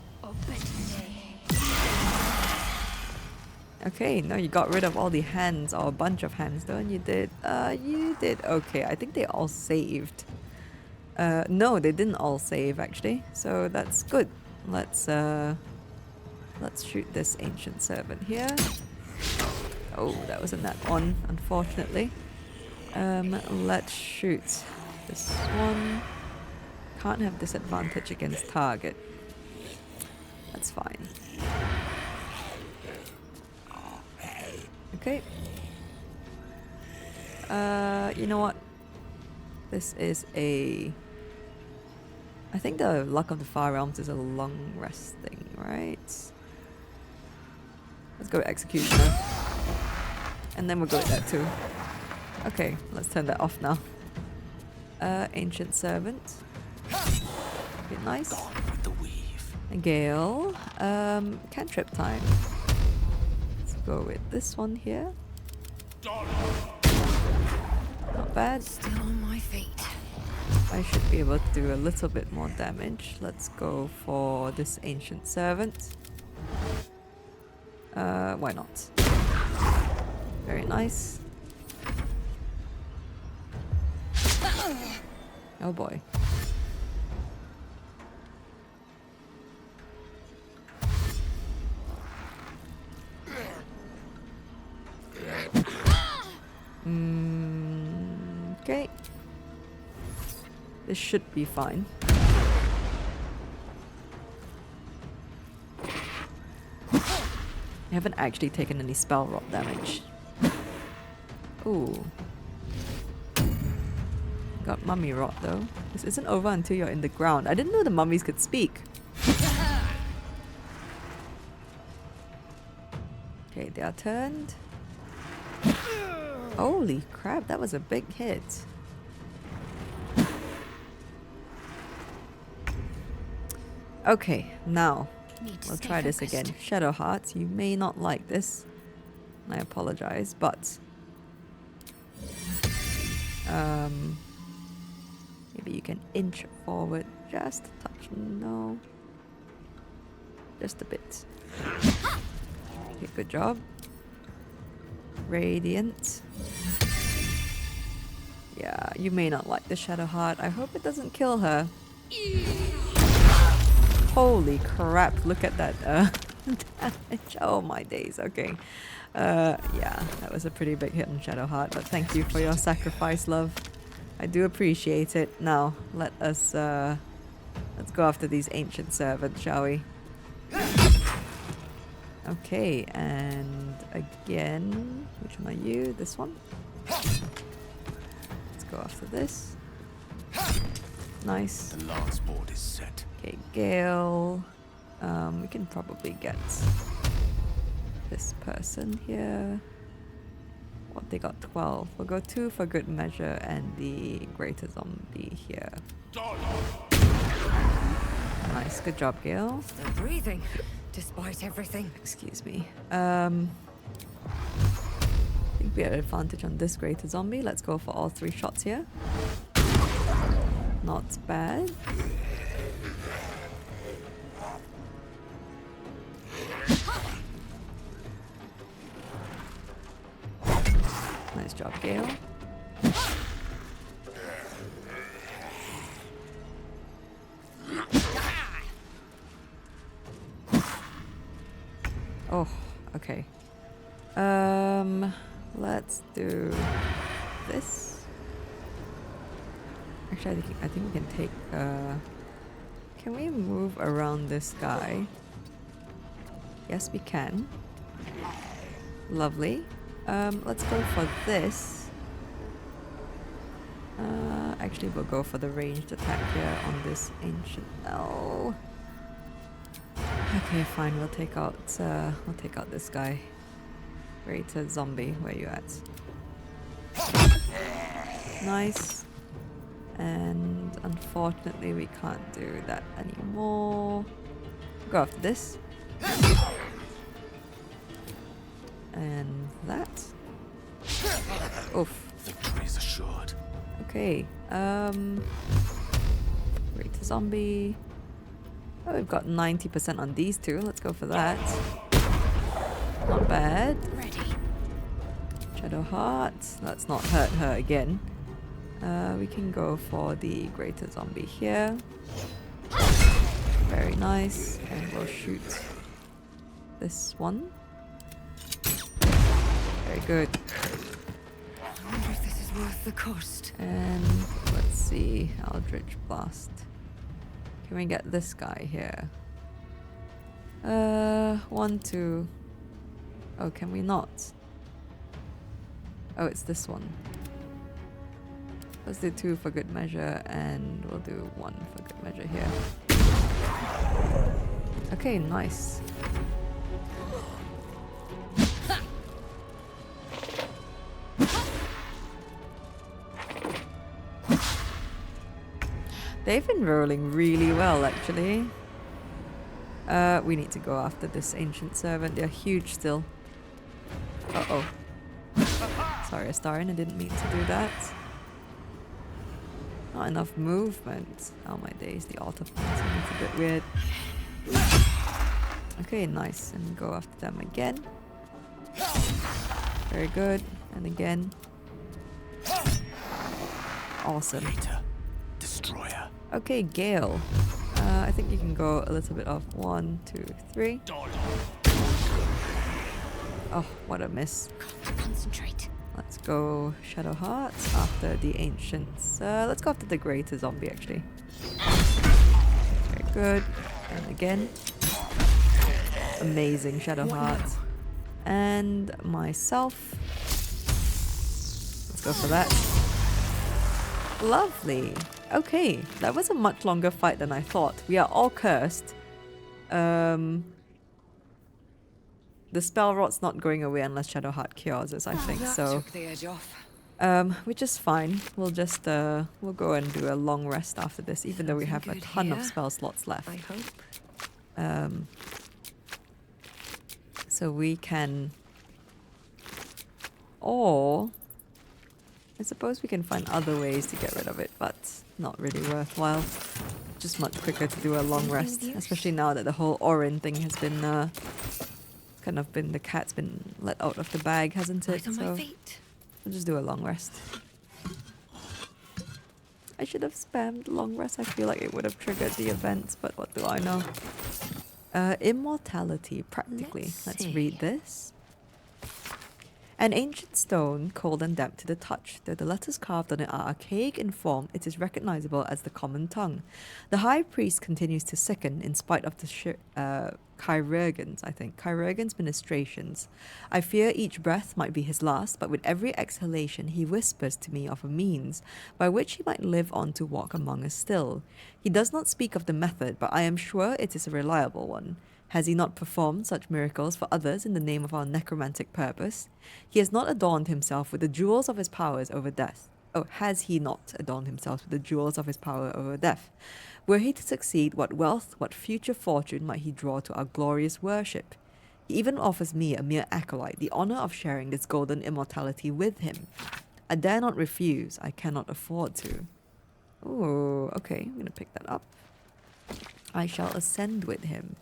Okay, no, you got rid of all the hands, or a bunch of hands, don't you? You did okay. I think they all saved. No, they didn't all save actually, so that's good. Let's shoot this Ancient Servant here. Oh, that was a nat one, unfortunately. Let's shoot this one. Can't have disadvantage against target. That's fine. Okay. You know what? This is a... I think the Luck of the Far Realms is a long rest thing, right? Let's go with Executioner. And then we'll go with that too. Okay, let's turn that off now. Ancient Servant. Okay, nice. And Gale. Cantrip time. Let's go with this one here. Not bad. Still on my feet. I should be able to do a little bit more damage. Let's go for this Ancient Servant. Why not? Very nice. Oh boy. Okay. This should be fine. I haven't actually taken any spell rot damage. Ooh. Got mummy rot though. This isn't over until you're in the ground. I didn't know the mummies could speak. Okay, they are turned. Holy crap, that was a big hit. Okay, now we'll try this again. Shadowheart, you may not like this. I apologize, but maybe you can inch forward just a touch. No. Just a bit. Okay, good job. Radiant. Yeah, you may not like the Shadow Heart. I hope it doesn't kill her. Holy crap, look at that damage. Oh my days, okay. Yeah, that was a pretty big hit on Shadow Heart, but thank you for your sacrifice, love. I do appreciate it. Now, let's go after these ancient servants, shall we? Okay, and again, which one are you? This one? Let's go after this. Nice. The last board is set. Okay, Gale. We can probably get this person here. What, they got 12. We'll go 2 for good measure and the greater zombie here. Nice, good job, Gale. Still breathing, despite everything. Excuse me. I think we had an advantage on this greater zombie. Let's go for all 3 shots here. Not bad. Nice job, Gale. Oh, okay. Let's do this. Actually, I think we can take. Can we move around this guy? Yes, we can. Lovely. Let's go for this. Actually, we'll go for the ranged attack here on this ancient L. Okay, fine. We'll take out this guy. Greater zombie, where you at? Nice. And unfortunately, we can't do that anymore. Go after this. And that. Oof. Victory is assured. Okay. Greater zombie. Oh, we've got 90% on these two. Let's go for that. Not bad. Ready. Shadow Heart. Let's not hurt her again. We can go for the greater zombie here. Very nice. And we'll shoot this one. Very good. I wonder if this is worth the cost. And let's see. Eldritch Blast. Can we get this guy here? 1, 2. Oh, can we not? Oh, it's this one. Let's do 2 for good measure, and we'll do 1 for good measure here. Okay, nice. They've been rolling really well, actually. We need to go after this ancient servant. They're huge still. Uh-oh. Sorry, Astarion, I didn't mean to do that. Not enough movement. Oh my days, the altar pointing is a bit weird. Okay, nice. And go after them again. Very good. And again. Awesome. Destroyer. Okay, Gale. I think you can go a little bit off. 1, 2, 3. Oh, what a miss. Concentrate. Let's go Shadow Hearts after the Ancients. Let's go after the Greater Zombie, actually. Very good. And again. Amazing Shadow Hearts. And myself. Let's go for that. Lovely. Okay, that was a much longer fight than I thought. We are all cursed. The spell rot's not going away unless Shadow Heart cures us, I think. So, took the edge off. which is fine. We'll just we'll go and do a long rest after this, even though we have a ton of spell slots left. I hope. So we can, or I suppose we can find other ways to get rid of it, but not really worthwhile. just much quicker to do a long rest, especially now that the whole Orin thing has been the cat's been let out of the bag, hasn't it? Right on my So feet. I'll just do a long rest. I should have spammed long rest. I feel like it would have triggered the events, but what do I know? Immortality, practically. Let's read this. An ancient stone, cold and damp to the touch. Though the letters carved on it are archaic in form, it is recognizable as the common tongue. The high priest continues to sicken in spite of the Chirurgeon's ministrations. I fear each breath might be his last, but with every exhalation he whispers to me of a means by which he might live on to walk among us still. He does not speak of the method, but I am sure it is a reliable one. Has he not performed such miracles for others in the name of our necromantic purpose? He has not adorned himself with the jewels of his powers over death. Oh, has he not adorned himself with the jewels of his power over death? Were he to succeed, what wealth, what future fortune might he draw to our glorious worship? He even offers me, a mere acolyte, the honor of sharing this golden immortality with him. I dare not refuse. I cannot afford to. Oh, okay. I'm going to pick that up. I shall ascend with him.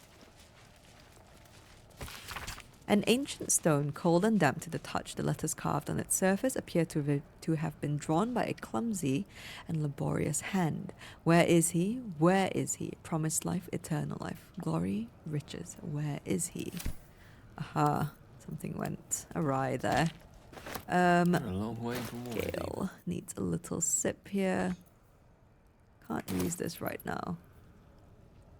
An ancient stone, cold and damp to the touch, the letters carved on its surface appear to have been drawn by a clumsy and laborious hand. Where is he? Where is he? Promised life, eternal life, glory, riches. Where is he? Aha, something went awry there. A long way from Gale needs a little sip here. Can't use this right now.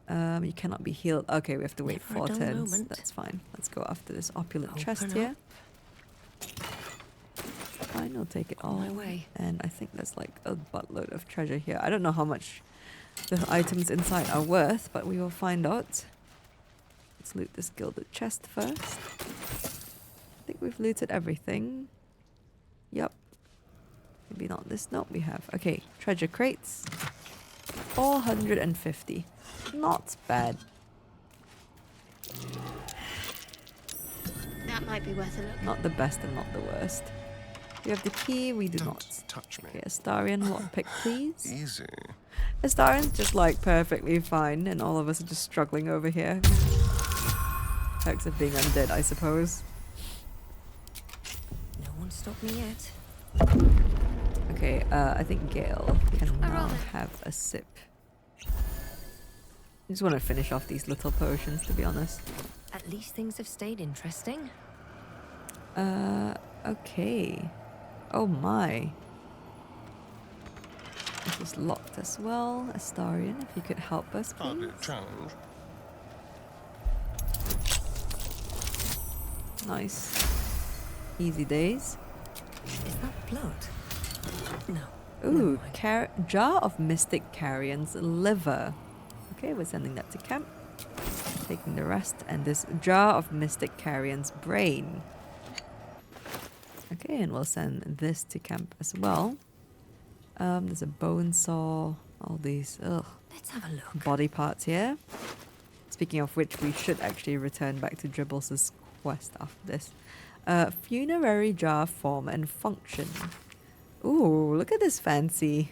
You cannot be healed. Okay, we have to wait 4 turns. That's fine. Let's go after this opulent chest here. Fine, we'll take it all. And I think there's like a buttload of treasure here. I don't know how much the items inside are worth, but we will find out. Let's loot this gilded chest first. I think we've looted everything. Yep. Maybe not this. Nope, we have. Okay, treasure crates. 450. Not bad. That might be worth a look. Not the best and not the worst. We have the key, we do not. Touch me. Okay, Astarion, lockpick, please. Easy. Astarion's just like perfectly fine, and all of us are just struggling over here. Perks of being undead, I suppose. No one stopped me yet. Okay, I think Gale can now have a sip. I just want to finish off these little potions, to be honest. At least things have stayed interesting. Okay. Oh my. This is locked as well. Astarion, if you could help us, please. Challenge. Nice. Easy days. Is that blood? No. Ooh, jar of mystic Carrion's liver. Okay, we're sending that to camp. Taking the rest, and this jar of mystic Carrion's brain. Okay, and we'll send this to camp as well. There's a bone saw, all these Let's have a look. Body parts here. Speaking of which, we should actually return back to Dribbles' quest after this. Funerary jar form and function. Ooh, look at this fancy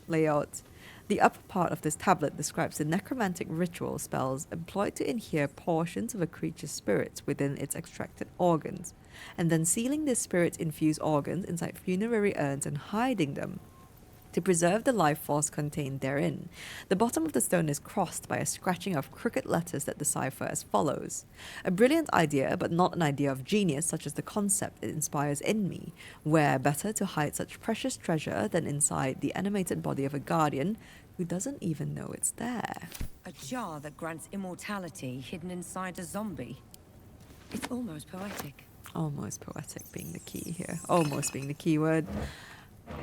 layout. The upper part of this tablet describes the necromantic ritual spells employed to inhere portions of a creature's spirits within its extracted organs, and then sealing these spirit-infused organs inside funerary urns and hiding them to preserve the life force contained therein. The bottom of the stone is crossed by a scratching of crooked letters that decipher as follows. A brilliant idea, but not an idea of genius such as the concept it inspires in me. Where better to hide such precious treasure than inside the animated body of a guardian who doesn't even know it's there. A jar that grants immortality hidden inside a zombie. It's almost poetic. Almost poetic being the key here. Almost being the key word.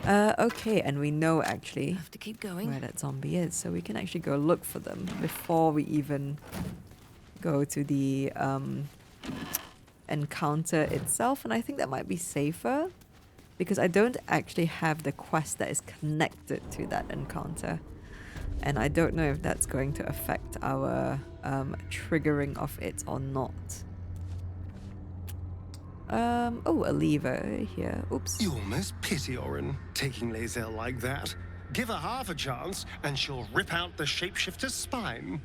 Okay, and we know actually have to keep going where that zombie is, so we can actually go look for them before we even go to the encounter itself, and I think that might be safer because I don't actually have the quest that is connected to that encounter, and I don't know if that's going to affect our triggering of it or not. Oh, a lever here. Oops. You almost pity Orin, taking Lae'zel like that. Give her half a chance, and she'll rip out the shapeshifter's spine.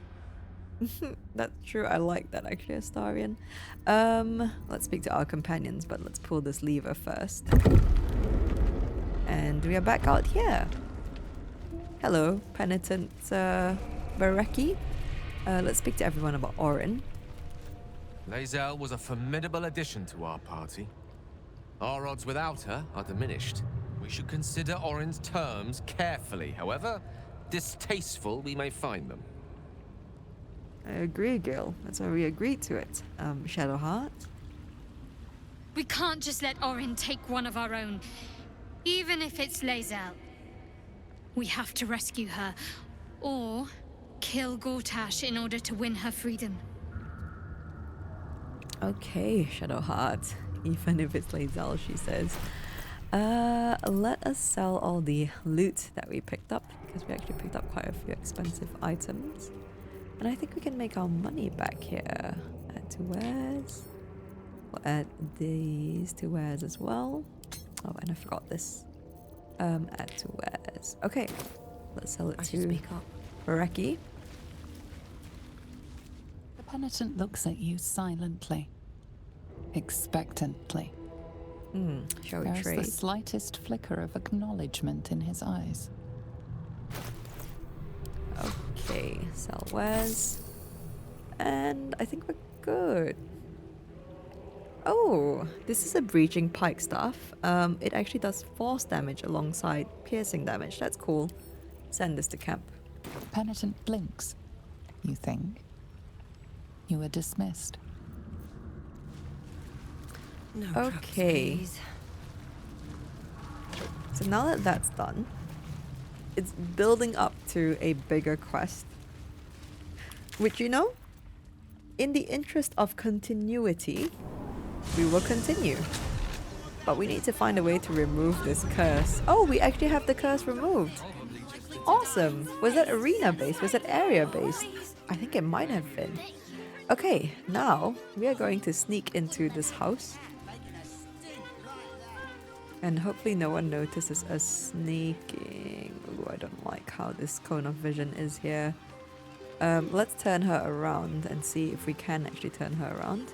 That's true. I like that actually, Astarion. Let's speak to our companions, but let's pull this lever first. And we are back out here. Hello, penitent Bareki. Let's speak to everyone about Orin. Lae'zel was a formidable addition to our party. Our odds without her are diminished. We should consider Orin's terms carefully, however distasteful we may find them. I agree, Gil. That's why we agreed to it. Shadowheart? We can't just let Orin take one of our own, even if it's Lae'zel. We have to rescue her, or kill Gortash in order to win her freedom. Okay, Shadowheart. Even if it's Lae'zel, she says. Let us sell all the loot that we picked up, because we actually picked up quite a few expensive items. And I think we can make our money back here. Add to wares. We'll add these to wares as well. Oh, and I forgot this. Add to wares. Okay, let's sell it to Bareki. The penitent looks at you silently, expectantly. Shall we There's trade? the slightest flicker of acknowledgement in his eyes. Okay, sell wares. And I think we're good. Oh, this is a breaching pike staff. It actually does force damage alongside piercing damage. That's cool. Send this to camp. Penitent blinks. You think? You were dismissed. No Okay. please. So now that that's done, it's building up to a bigger quest. Which, you know, in the interest of continuity, we will continue. But we need to find a way to remove this curse. Oh, we actually have the curse removed. Awesome. Was that arena based? Was that area based? I think it might have been. Okay, now we are going to sneak into this house. And hopefully no one notices us sneaking. Ooh, I don't like how this cone of vision is here. Let's turn her around and see if we can actually turn her around.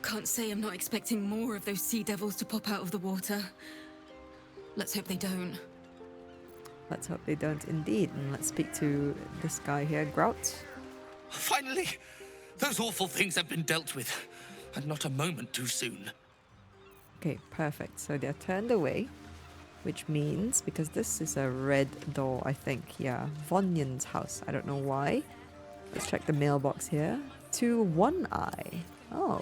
Can't say I'm not expecting more of those sea devils to pop out of the water. Let's hope they don't. Let's hope they don't indeed. And let's speak to this guy here, Grout. Finally! Those awful things have been dealt with, and not a moment too soon. Okay, perfect. So they're turned away, which means, because this is a red door, I think, yeah, Vonyan's house. I don't know why. Let's check the mailbox here. To One Eye. Oh.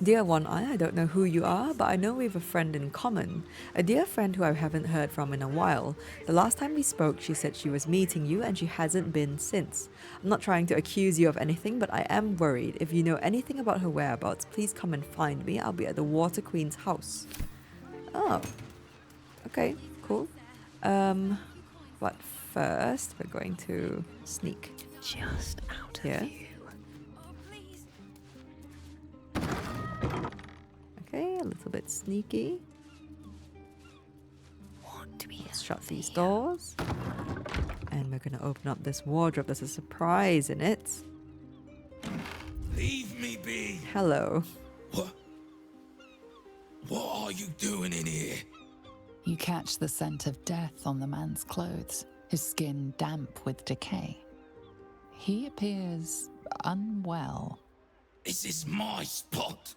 Dear One Eye, I don't know who you are, but I know we have a friend in common. A dear friend who I haven't heard from in a while. The last time we spoke, she said she was meeting you and she hasn't been since. I'm not trying to accuse you of anything, but I am worried. If you know anything about her whereabouts, please come and find me. I'll be at the Water Queen's house. Oh. Okay, cool. But first, we're going to sneak. Just out of here. view. Okay, a little bit sneaky. What do we Let's shut these doors. And we're going to open up this wardrobe. There's a surprise in it. Leave me be. Hello. What are you doing in here? You catch the scent of death on the man's clothes, his skin damp with decay. He appears unwell. This is my spot.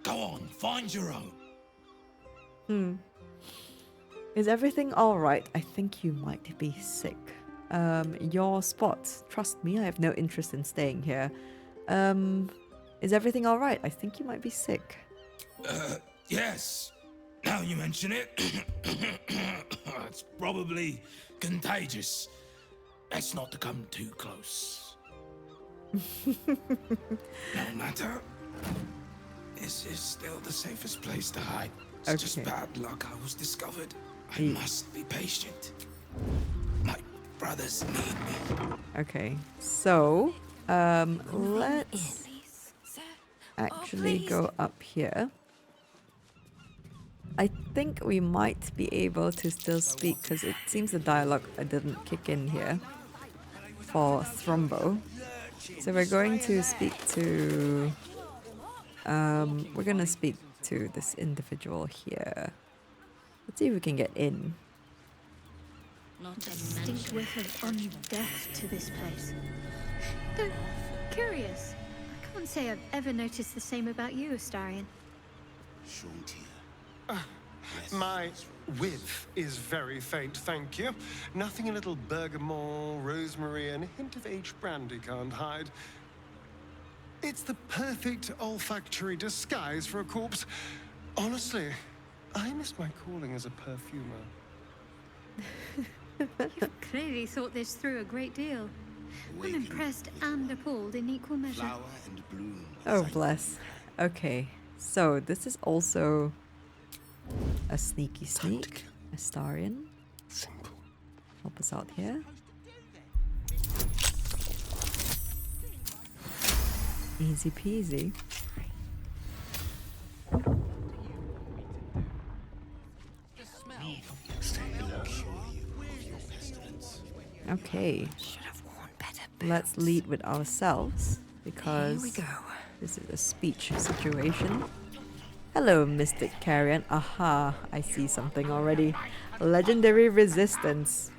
Go on, find your own. Is everything alright? I think you might be sick. Your spot. Trust me, I have no interest in staying here. Is everything alright? I think you might be sick. Yes. Now you mention it. It's probably contagious. Best not to come too close. No matter. This is still the safest place to hide. It's just bad luck I was discovered. I must be patient. My brothers need me. Okay, so let's actually go up here. I think we might be able to still speak because it seems the dialogue didn't kick in here for Thrumbo. So we're going to speak to... we're going to speak to this individual here. Let's see if we can get in. Distinct whiff of undeath to this place. Though, curious, I can't say I've ever noticed the same about you, Astarion. My whiff is very faint, thank you. Nothing a little bergamot, rosemary, and a hint of aged brandy can't hide. It's the perfect olfactory disguise for a corpse. Honestly, I miss my calling as a perfumer. You've clearly thought this through a great deal. I'm impressed and appalled in equal measure. Oh, bless. Okay, so this is also a sneaky sneak. Astarion. Simple. Help us out here. Easy peasy. Okay. Let's lead with ourselves because this is a speech situation. Hello, Mystic Carrion. Aha, I see something already. Legendary resistance.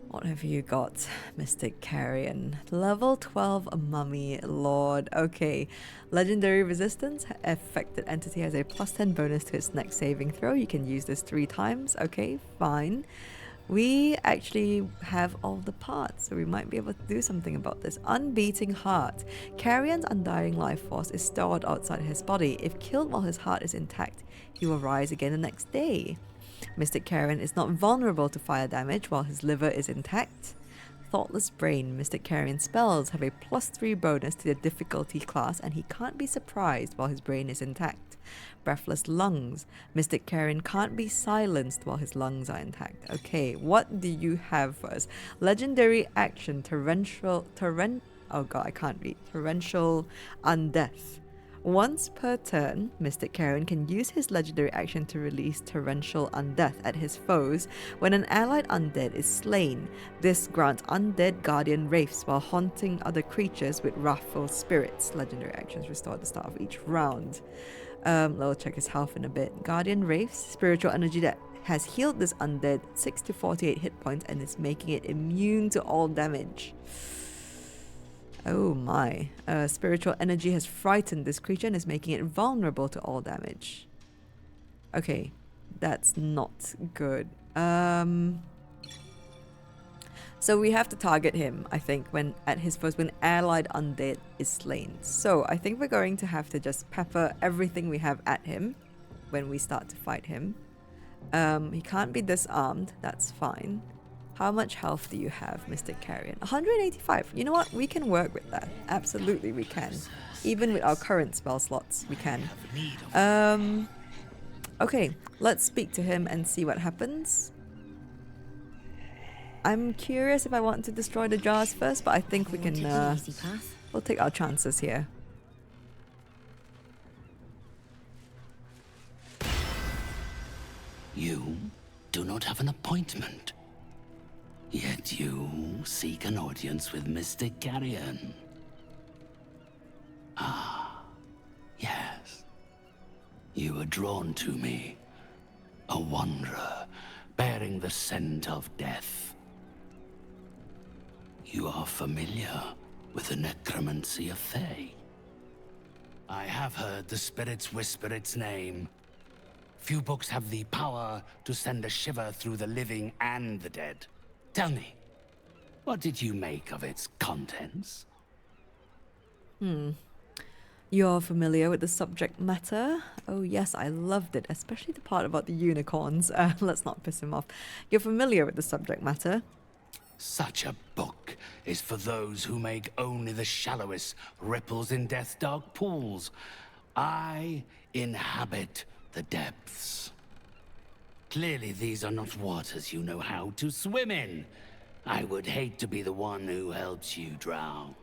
What have you got, Mystic Carrion? Level 12 Mummy Lord. Okay. Legendary resistance. Affected entity has a +10 bonus to its next saving throw. You can use this 3 times. Okay, fine. We actually have all the parts, so we might be able to do something about this. Unbeating Heart. Carrion's undying life force is stored outside his body. If killed while his heart is intact, he will rise again the next day. Mystic Carrion is not vulnerable to fire damage while his liver is intact. Thoughtless Brain. Mystic Carrion spells have a +3 bonus to the difficulty class, and he can't be surprised while his brain is intact. Breathless Lungs. Mystic Carrion can't be silenced while his lungs are intact. Okay, what do you have for us? Legendary action, Torrential Undeath. Once per turn, Mystic Carrion can use his legendary action to release Torrential Undeath at his foes when an allied undead is slain. This grants undead guardian wraiths while haunting other creatures with wrathful spirits. Legendary actions restore at the start of each round. We'll check his health in a bit. Guardian wraiths, spiritual energy that has healed this undead 6 to 48 hit points and is making it immune to all damage. Oh my. Spiritual energy has frightened this creature and is making it vulnerable to all damage. Okay, that's not good. So we have to target him, I think, when at his first, when allied undead is slain. So I think we're going to have to just pepper everything we have at him when we start to fight him. He can't be disarmed, that's fine. How much health do you have, Mystic Carrion? 185. You know what? We can work with that. Absolutely, we can. Even with our current spell slots, we can. Okay, let's speak to him and see what happens. I'm curious if I want to destroy the jars first, but I think we can... we'll take our chances here. You do not have an appointment. Yet you seek an audience with Mystic Carrion. Ah, yes. You are drawn to me. A wanderer, bearing the scent of death. You are familiar with the necromancy of Fae. I have heard the spirits whisper its name. Few books have the power to send a shiver through the living and the dead. Tell me, what did you make of its contents? You're familiar with the subject matter? Oh yes, I loved it, especially the part about the unicorns. Let's not piss him off. You're familiar with the subject matter? Such a book is for those who make only the shallowest ripples in death's dark pools. I inhabit the depths. Clearly these are not waters you know how to swim in. I would hate to be the one who helps you drown.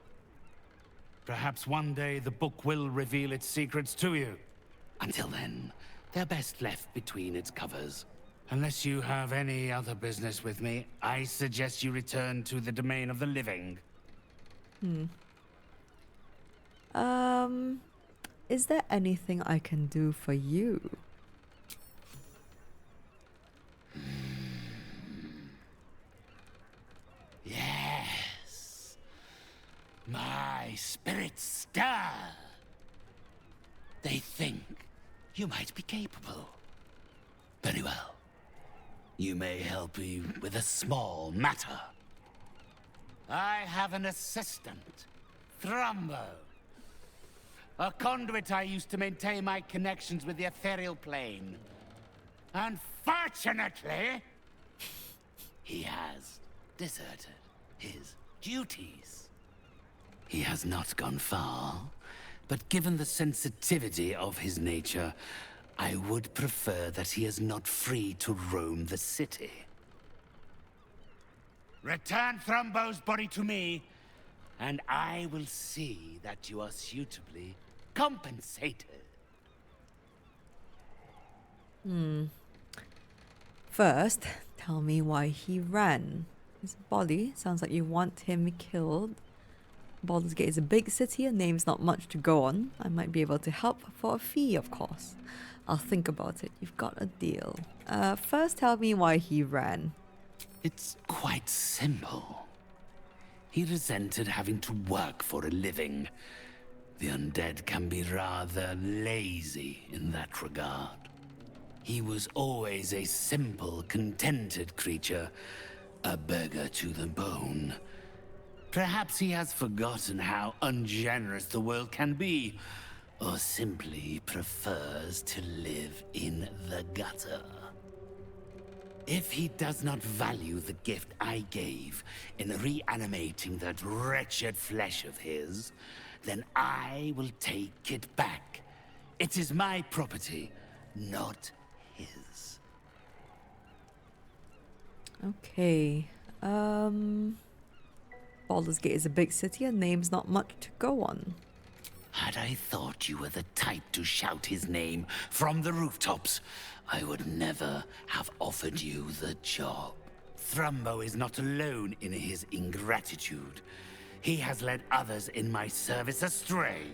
Perhaps one day the book will reveal its secrets to you. Until then, They're best left between its covers. Unless you have any other business with me, I suggest you return to the domain of the living. Is there anything I can do for you? Yes. My spirits stir. They think you might be capable. Very well. You may help me with a small matter. I have an assistant, Thrumbo. A conduit I used to maintain my connections with the ethereal plane. Unfortunately, he has deserted his duties. He has not gone far, but given the sensitivity of his nature, I would prefer that he is not free to roam the city. Return Thrumbo's body to me, and I will see that you are suitably compensated. First, tell me why he ran. His body sounds like you want him killed. Baldur's Gate is a big city and name's not much to go on. I might be able to help for a fee, of course. I'll think about it. You've got a deal. First, tell me why he ran. It's quite simple. He resented having to work for a living. The undead can be rather lazy in that regard. He was always a simple, contented creature, a beggar to the bone. Perhaps he has forgotten how ungenerous the world can be, or simply prefers to live in the gutter. If he does not value the gift I gave in reanimating that wretched flesh of his, then I will take it back. It is my property, not his. Okay. Baldur's Gate is a big city and name's not much to go on. Had I thought you were the type to shout his name from the rooftops, I would never have offered you the job. Thrumbo is not alone in his ingratitude. He has led others in my service astray.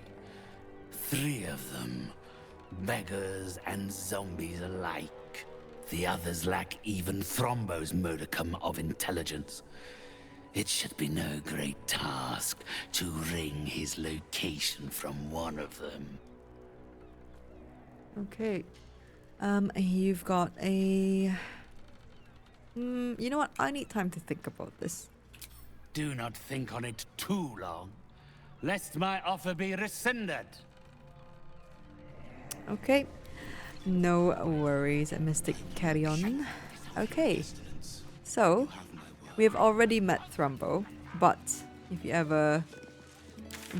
3 of them, beggars and zombies alike. The others lack even Thrumbo's modicum of intelligence. It should be no great task to wring his location from one of them. Okay. You've got a... you know what? I need time to think about this. Do not think on it too long, lest my offer be rescinded. Okay. No worries, Mystic Carrion. Okay. So, we have already met Thrumbo, but if you ever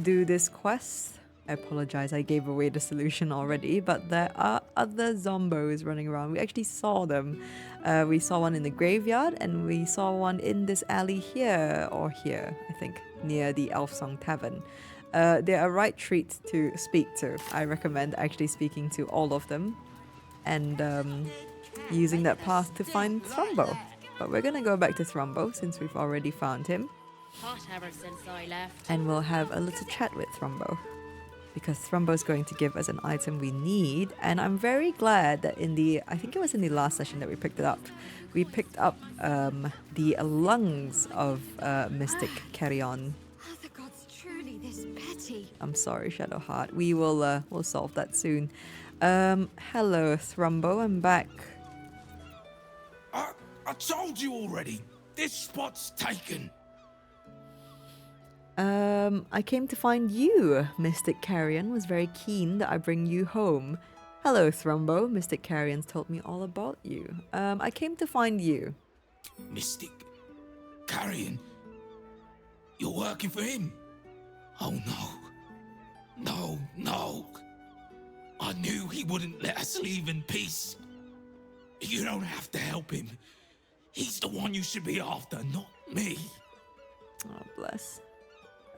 do this quest, I apologize, I gave away the solution already, but there are other zombos running around. We actually saw them. We saw one in the graveyard, and we saw one in this alley here, or here, I think, near the Elf Song Tavern. They're a right treat to speak to. I recommend actually speaking to all of them and using that path to find Thrumbo. But we're gonna go back to Thrumbo since we've already found him. Hot ever since I left. And we'll have a little chat with Thrumbo. Because Thrumbo's going to give us an item we need. And I'm very glad that in the, I think it was in the last session that we picked it up. We picked up the lungs of Mystic Carrion. Are the gods truly this petty? I'm sorry, Shadowheart. We will we'll solve that soon. Hello, Thrumbo. I'm back. I told you already. This spot's taken. I came to find you. Mystic Carrion was very keen that I bring you home. Hello, Thrumbo. Mystic Carrion's told me all about you. I came to find you. Mystic Carrion? You're working for him? Oh no. No. I knew he wouldn't let us leave in peace. You don't have to help him. He's the one you should be after, not me. Oh, bless.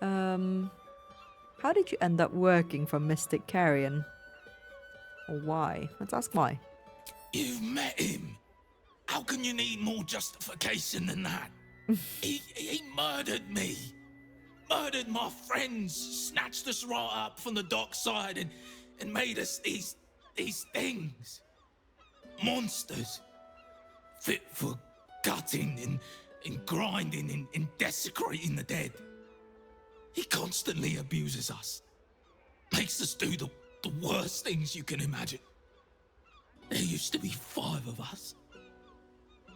How did you end up working for Mystic Carrion? Or why? Let's ask why. You've met him. How can you need more justification than that? he murdered me. Murdered my friends. Snatched us right up from the dockside and made us these things. Monsters. Fit for gutting and grinding and desecrating the dead. He constantly abuses us. Makes us do the worst things you can imagine. There used to be 5 of us.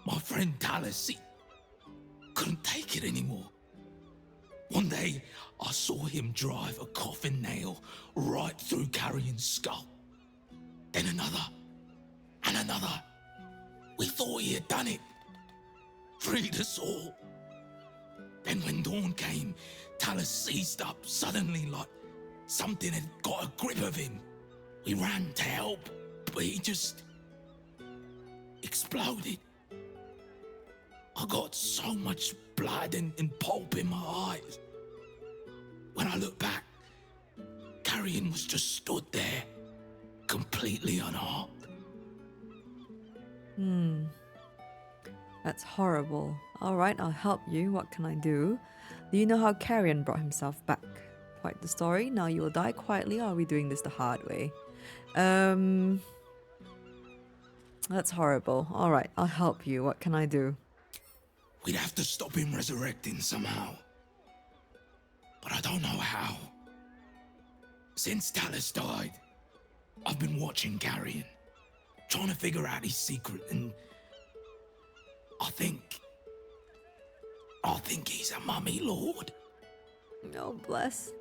My friend Talus, he couldn't take it anymore. One day, I saw him drive a coffin nail right through Carrion's skull. Then another, and another. We thought he had done it. Freed us all. Then when dawn came, Talus seized up suddenly like something had got a grip of him. We ran to help, but he just exploded. I got so much blood and pulp in my eyes. When I look back, Carrion was just stood there, completely unharmed. That's horrible. Alright, I'll help you. What can I do? Do you know how Carrion brought himself back? Quite the story. Now you will die quietly, or are we doing this the hard way? That's horrible. Alright, I'll help you. What can I do? We'd have to stop him resurrecting somehow. But I don't know how. Since Talus died, I've been watching Carrion, trying to figure out his secret, and I think he's a mummy lord. Oh, bless.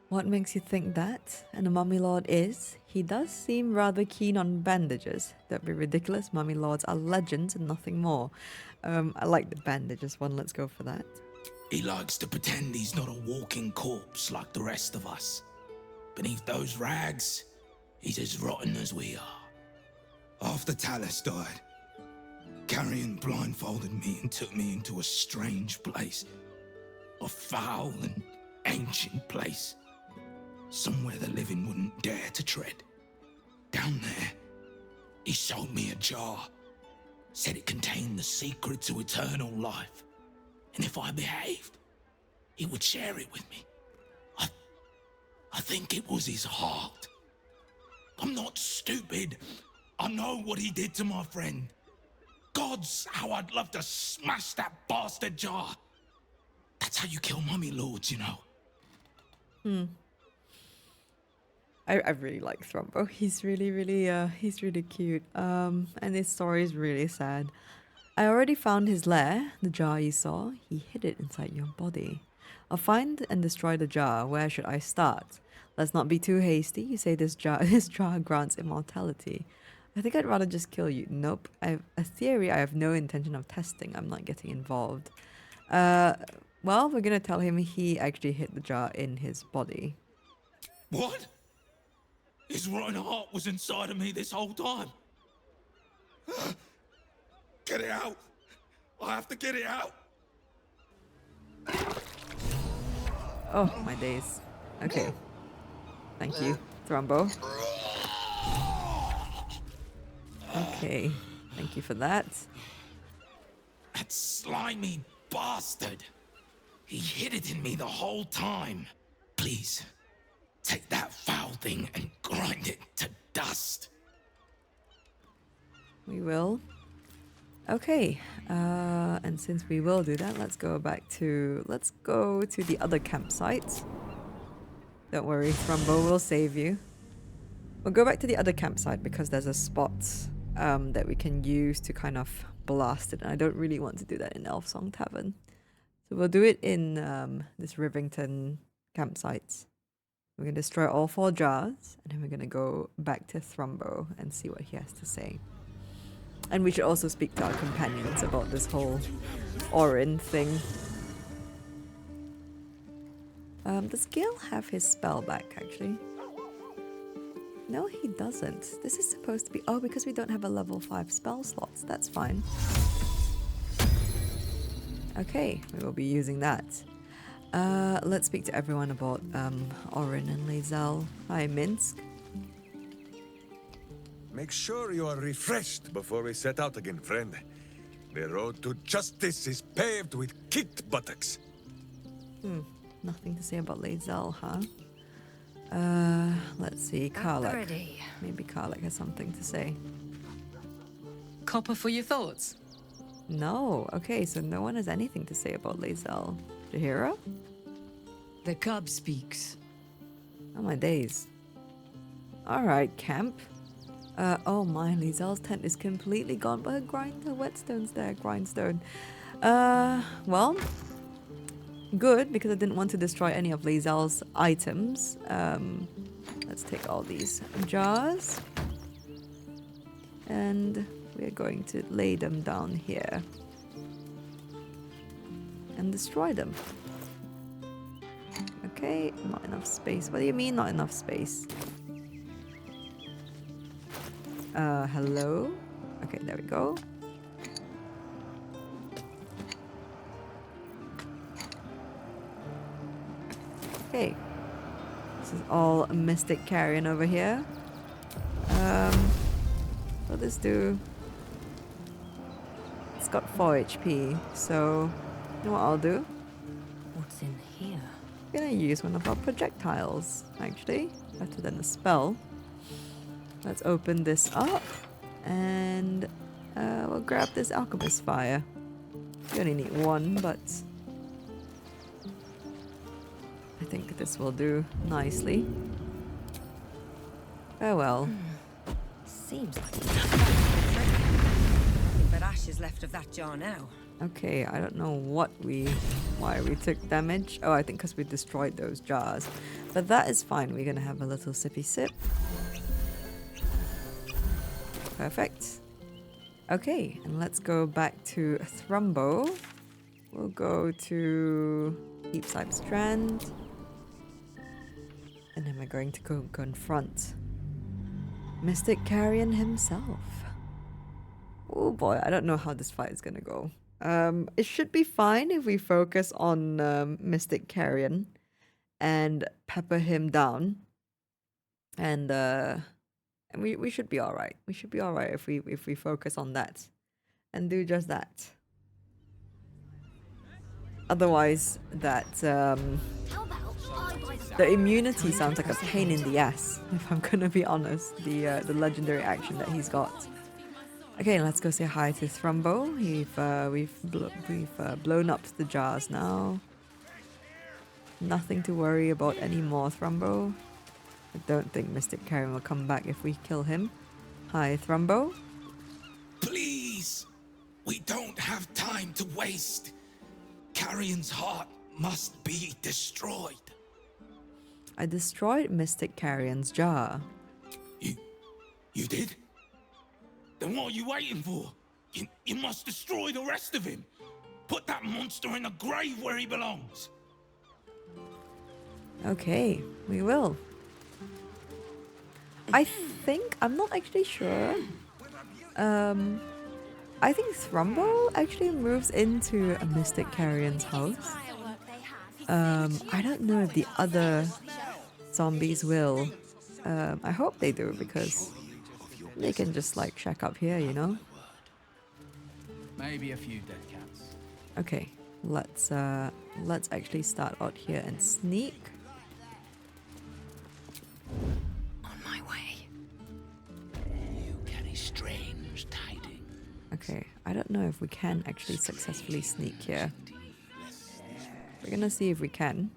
What makes you think that? And a mummy lord is? He does seem rather keen on bandages. That'd be ridiculous. Mummy lords are legends and nothing more. I like the bandages one. Let's go for that. He likes to pretend he's not a walking corpse like the rest of us. Beneath those rags, he's as rotten as we are. After Talus died, Carrion blindfolded me and took me into a strange place. A foul and ancient place. Somewhere the living wouldn't dare to tread. Down there, he showed me a jar. Said it contained the secret to eternal life. And if I behaved, he would share it with me. I think it was his heart. I'm not stupid. I know what he did to my friend. Gods, how I'd love to smash that bastard jar. That's how you kill mummy lords, you know. I really like Thrumbo. He's really cute. And his story is really sad. I already found his lair, the jar you saw. He hid it inside your body. I'll find and destroy the jar. Where should I start? Let's not be too hasty. You say this jar grants immortality. I think I'd rather just kill you. Nope. I have a theory I have no intention of testing. I'm not getting involved. Well, we're gonna tell him he actually hid the jar in his body. What? His rotten heart was inside of me this whole time. Get it out. I have to get it out. Oh, my days. Okay. Thank you, Thrumbo. Okay. Thank you for that. That slimy bastard. He hid it in me the whole time. Please, take that foul thing and grind it to dust. We will. Okay, and since we will do that, let's go to the other campsite. Don't worry, Thrumbo will save you. We'll go back to the other campsite because there's a spot that we can use to kind of blast it, and I don't really want to do that in Elfsong Tavern. So we'll do it in this Rivington campsite. We're going to destroy all 4 jars, and then we're going to go back to Thrumbo and see what he has to say. And we should also speak to our companions about this whole Orin thing. Does Gil have his spell back, actually? No, he doesn't. This is supposed to be... Oh, because we don't have a level 5 spell slots. That's fine. Okay, we will be using that. Let's speak to everyone about Orin and Lae'zel. Hi, Minsk. Make sure you are refreshed before we set out again, friend. The road to justice is paved with kicked buttocks. Nothing to say about Lae'zel, huh? Let's see, Karlek. Ready. Maybe Karlek has something to say. Copper for your thoughts? No. Okay, so no one has anything to say about Lae'zel. Jahira? The cub speaks. Oh my days. Alright, camp. Oh my, Lae'zel's tent is completely gone, but her whetstone's there, grindstone. Well, good, because I didn't want to destroy any of Lae'zel's items. Let's take all these jars. And we're going to lay them down here. And destroy them. Okay, not enough space. What do you mean not enough space? Hello? Okay, there we go. Okay. This is all Mystic Carrion over here. What'll this do? It's got 4 HP, so you know what I'll do? What's in here? I'm gonna use one of our projectiles, actually, better than a spell. Let's open this up, and we'll grab this alchemist fire. You only need one, but I think this will do nicely. Oh well. Seems like nothing but ashes left of that jar now. Okay, I don't know why we took damage. Oh, I think because we destroyed those jars. But that is fine. We're gonna have a little sippy sip. Perfect. Okay, and let's go back to Thrumbo. We'll go to Deepside Strand. And then we're going to go confront Mystic Carrion himself. Oh boy, I don't know how this fight is gonna go. It should be fine if we focus on Mystic Carrion and pepper him down. And we should be alright. We should be alright if we focus on that and do just that. Otherwise, the immunity sounds like a pain in the ass, if I'm gonna be honest. The legendary action that he's got. Okay, let's go say hi to Thrumbo. We've blown up the jars now. Nothing to worry about anymore, Thrumbo. I don't think Mystic Carrion will come back if we kill him. Hi, Thrumbo. Please! We don't have time to waste. Carrion's heart must be destroyed. I destroyed Mystic Carrion's jar. You did? Then what are you waiting for? You must destroy the rest of him. Put that monster in the grave where he belongs. Okay, we will. I think, I'm not actually sure. I think Thrumbo actually moves into a Mystic Carrion's house. I don't know if the other zombies will. I hope they do, because they can just like shack up here, you know? Maybe a few dead cats. Okay, let's actually start out here and sneak. On my way. You carry strange tidings. Okay, I don't know if we can actually successfully sneak here. We're gonna see if we can.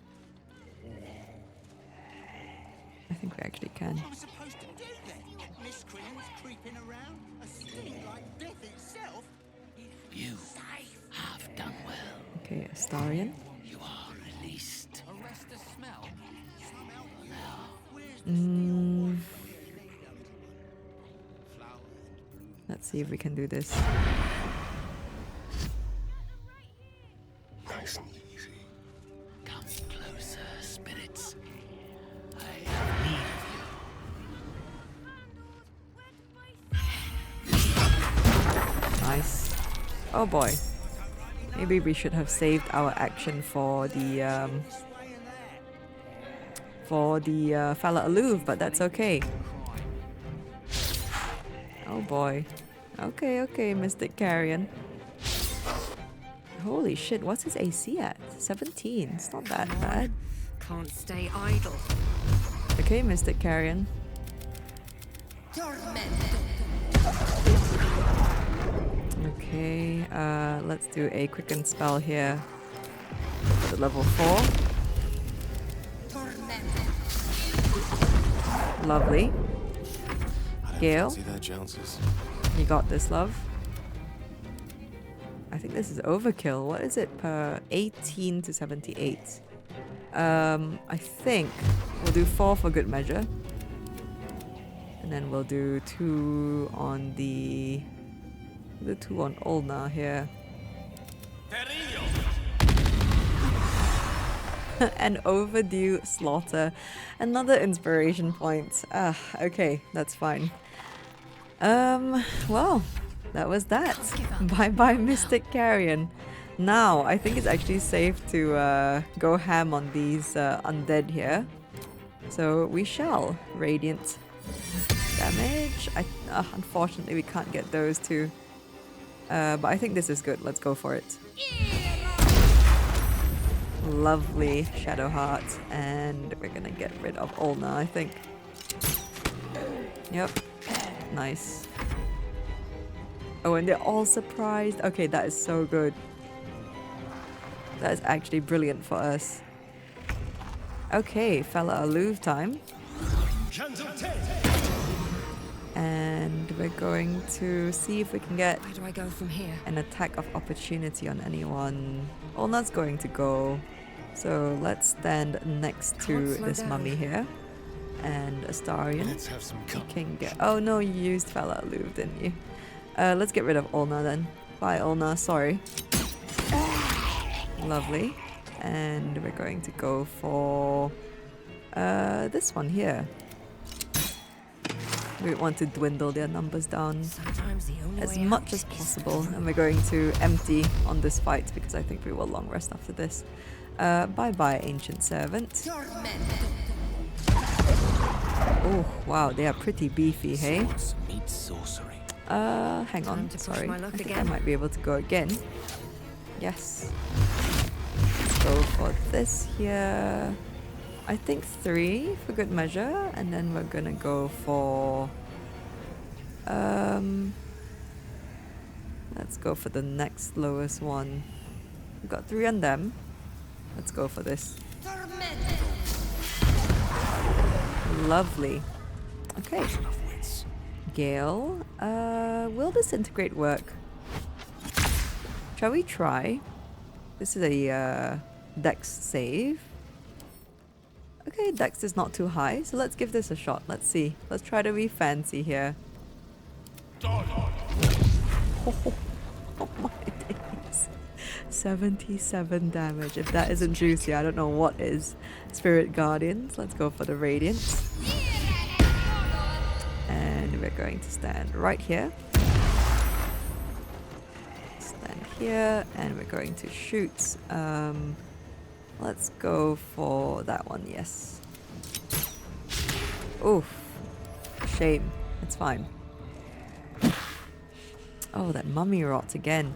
I think we actually can. You have done well. Okay, Astarion. You are released. Arrest the smell. Let's see if we can do this. Nice and easy. Come closer, spirits. I have need of you. Nice. Oh boy. Maybe we should have saved our action for the Fala Aloof, but that's okay. Oh boy. Okay, okay, Mystic Carrion. Holy shit, what's his AC at? 17. It's not that bad. Can't stay idle. Okay, Mystic Carrion. Okay, let's do a quicken spell here. At level 4. Lovely. Gale, you got this, love. I think this is overkill. What is it per 18 to 78? I think we'll do 4 for good measure. And then we'll do 2 on the 2 on Ulna here. An overdue slaughter. Another inspiration point. Ah, okay, that's fine. Well, that was that. Bye-bye, Mystic Carrion. Now, I think it's actually safe to go ham on these undead here. So we shall. Radiant damage. Unfortunately, we can't get those two. But I think this is good. Let's go for it. Lovely Shadow Heart. And we're gonna get rid of Ulna, I think. Yep. Nice. Oh, and they're all surprised. Okay, that is so good. That is actually brilliant for us. Okay, fella aloof time. And we're going to see if we can get Where do I go from here? an attack of opportunity on anyone. Ulna's going to go. So let's stand next to this mummy here. And Astarion. Let's have some You can get. Oh no, you used fella aloof, didn't you? Let's get rid of Ulna then. Bye, Ulna. Sorry. Lovely. And we're going to go for this one here. We want to dwindle their numbers down as much as possible, and we're going to empty on this fight because I think we will long rest after this. Bye-bye, Ancient Servant. Oh, wow, they are pretty beefy, hey? Hang on, sorry. I think I might be able to go again. Yes. Let's go for this here. I think 3 for good measure, and then we're gonna go for let's go for the next lowest one. We've got 3 on them. Let's go for this. Lovely. Okay. Gale, will disintegrate work? Shall we try? This is a dex save. Okay, dex is not too high, so let's give this a shot. Let's see. Let's try to be fancy here. Oh my days. 77 damage. If that isn't juicy, I don't know what is. Spirit Guardians. Let's go for the Radiance. And we're going to stand right here. Stand here, and we're going to shoot. Let's go for that one, yes. Oof. Shame. It's fine. Oh, that mummy rot again.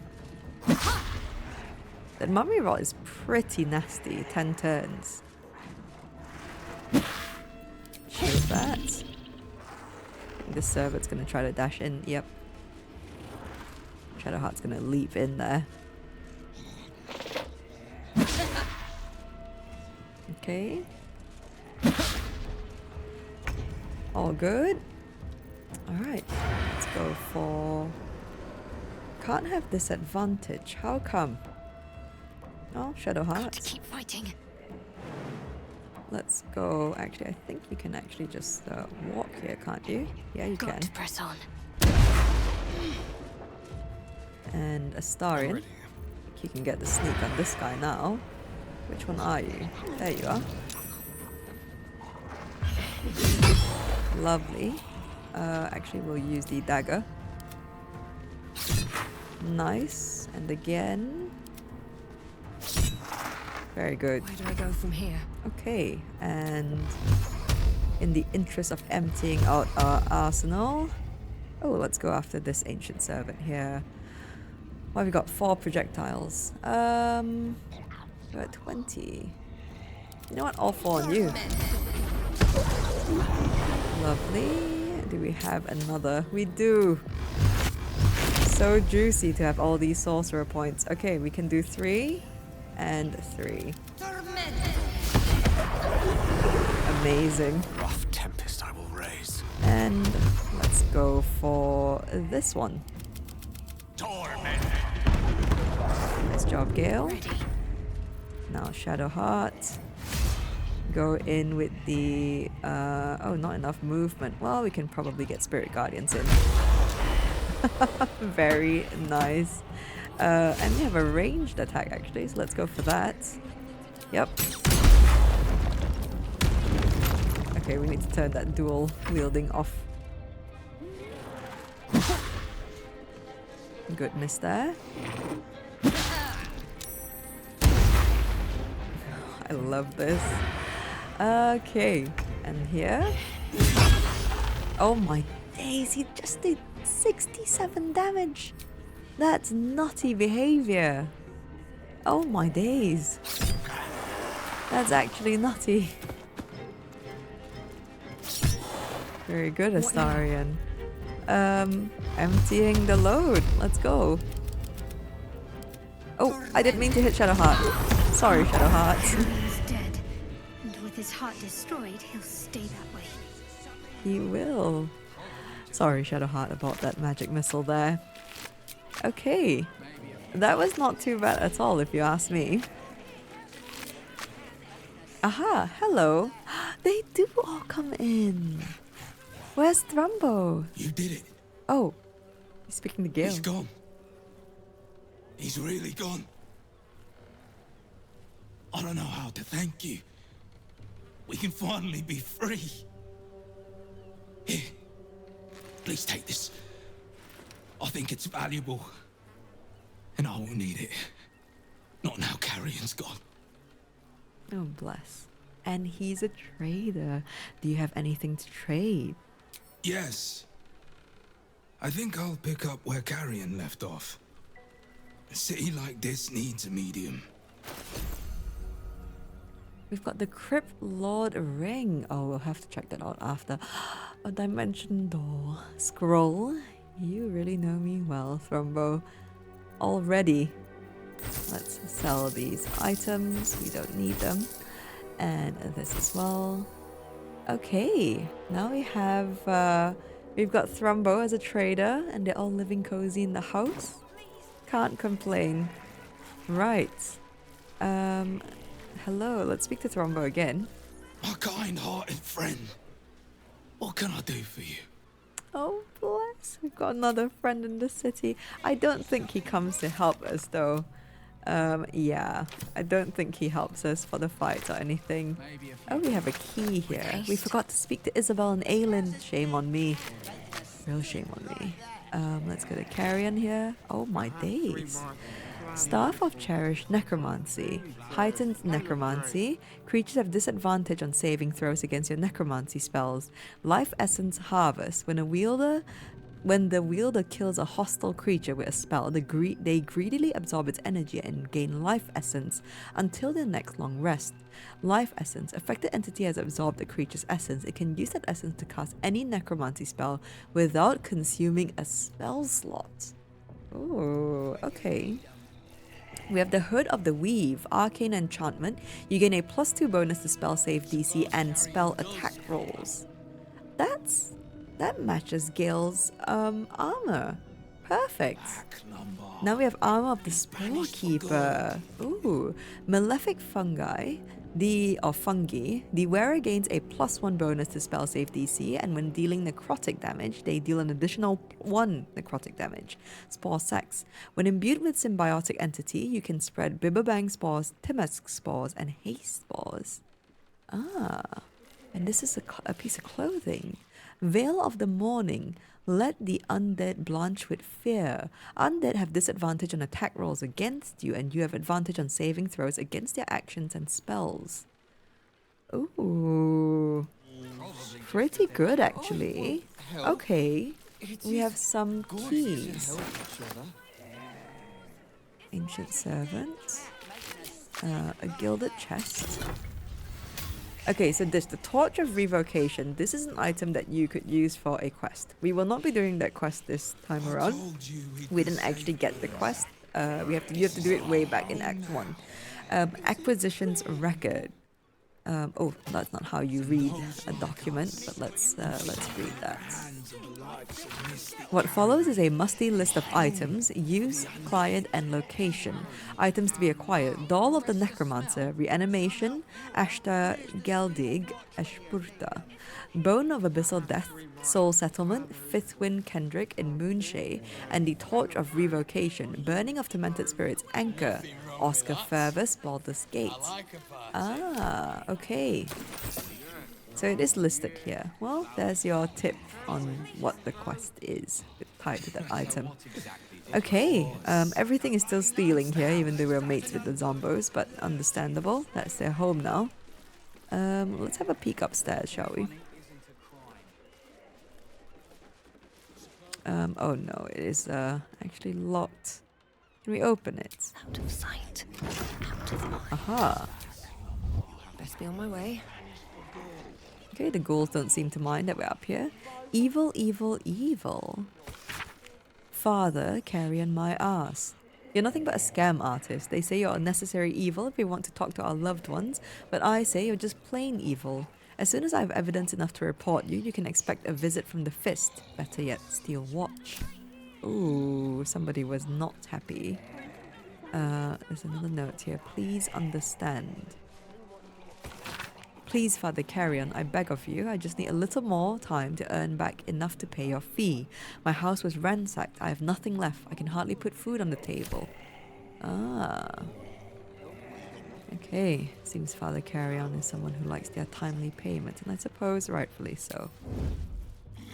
That mummy rot is pretty nasty. 10 turns. Shows that. I think this servant's gonna try to dash in. Yep. Shadowheart's gonna leap in there. Okay. All good. Alright. Let's go for... Can't have disadvantage. How come? Oh, Shadowheart. Keep fighting. Let's go. Actually, I think you can actually just walk here, can't you? Yeah, you can. To press on. And Astarion. You can get the sneak on this guy now. Which one are you? There you are. Lovely. Actually, we'll use the dagger. Nice. And again. Very good. Where do I go from here? Okay. And in the interest of emptying out our arsenal, Oh, let's go after this ancient servant here. Well, we've got 4 projectiles. We're at 20. You know what? All 4 on you. Lovely. Do we have another? We do. So juicy to have all these sorcerer points. Okay, we can do 3 and 3. Amazing. Rough tempest I will raise. And let's go for this one. Nice job, Gale. Now Shadow Heart. Go in with the oh, not enough movement. Well, we can probably get Spirit Guardians in. Very nice. And we have a ranged attack actually, so let's go for that. Yep. Okay, we need to turn that dual wielding off. Good miss there. I love this. Okay, and here. Oh my days, he just did 67 damage. That's nutty behavior. Oh my days. That's actually nutty. Very good, Astarion. Emptying the load. Let's go. Oh, I didn't mean to hit Shadowheart. Sorry, Shadowheart. He's dead. And with his heart destroyed, he'll stay that way. He will. Sorry, Shadowheart, about that magic missile there. Okay. That was not too bad at all, if you ask me. Aha, hello. They do all come in. Where's Thrumbo? You did it. Oh, he's speaking to Gale. He's gone. He's really gone. I don't know how to thank you. We can finally be free. Here, please take this. I think it's valuable. And I will need it. Not now Carrion's gone. Oh, bless. And he's a trader. Do you have anything to trade? Yes. I think I'll pick up where Carrion left off. A city like this needs a medium. We've got the Crypt Lord ring. Oh, we'll have to check that out after. A dimension door. Scroll. You really know me well, Thrumbo. Already. Let's sell these items. We don't need them. And this as well. Okay. Now we have... we've got Thrumbo as a trader. And they're all living cozy in the house. Can't complain. Right. Hello. Let's speak to Thrumbo again. My kind-hearted friend. What can I do for you? Oh, bless. We've got another friend in the city. I don't think he comes to help us, though. Yeah. I don't think he helps us for the fight or anything. Oh, we have a key here. We forgot to speak to Isabel and Aylin. Shame on me. Real shame on me. Let's go to Carrion here. Oh, my days. Staff of Cherished Necromancy. Heightened Necromancy. Creatures have disadvantage on saving throws against your necromancy spells. Life Essence Harvest. When the wielder kills a hostile creature with a spell, they greedily absorb its energy and gain life essence until their next long rest. Life essence. Affected entity has absorbed the creature's essence. It can use that essence to cast any necromancy spell without consuming a spell slot. Oh, okay. We have the Hood of the Weave, Arcane Enchantment. You gain a +2 bonus to spell save DC and spell attack rolls. That matches Gale's armor. Perfect. Now we have Armor of the Sporekeeper. Ooh, Malefic Fungi. Fungi. The wearer gains a +1 bonus to spell save DC, and when dealing necrotic damage, they deal an additional 1 necrotic damage. Spore Sex. When imbued with symbiotic entity, you can spread Bibberbang spores, Timesk spores, and Haste spores. Ah, and this is a piece of clothing. Veil of the Morning. Let the undead blanch with fear. Undead have disadvantage on attack rolls against you, and you have advantage on saving throws against their actions and spells. Ooh. Pretty good, actually. Okay. We have some keys. Ancient servant. A gilded chest. Okay, so this, the Torch of Revocation. This is an item that you could use for a quest. We will not be doing that quest this time around. We didn't actually get the quest. You have to do it way back in Act 1. Acquisitions record. Oh, that's not how you read a document, but let's read that. What follows is a musty list of items, use, client, and location. Items to be acquired: Doll of the Necromancer, Reanimation, Ashta Geldig, Ashpurta, Bone of Abyssal Death, Soul Settlement, Fifth Wind Kendrick in Moonshay, and the Torch of Revocation, Burning of Tormented Spirits, Anchor, Oscar Fervus, Baldur's Gate. Ah, okay. So it is listed here. Well, there's your tip on what the quest is tied to that item. Okay, everything is still stealing here, even though we're mates with the zombos, but understandable. That's their home now. Let's have a peek upstairs, shall we? Oh no, it is actually locked. Can we open it? Out of sight. Out of mind. Aha. Best be on my way. Okay, the ghouls don't seem to mind that we're up here. Evil, evil, evil. Father, Carrion my ass. You're nothing but a scam artist. They say you're unnecessary evil if we want to talk to our loved ones, but I say you're just plain evil. As soon as I have evidence enough to report you, you can expect a visit from the fist. Better yet, steel watch. Ooh, somebody was not happy. There's another note here. Please understand. Please, Father Carrion, I beg of you, I just need a little more time to earn back enough to pay your fee. My house was ransacked. I have nothing left. I can hardly put food on the table. Ah. Okay, seems Father Carrion is someone who likes their timely payment, and I suppose rightfully so.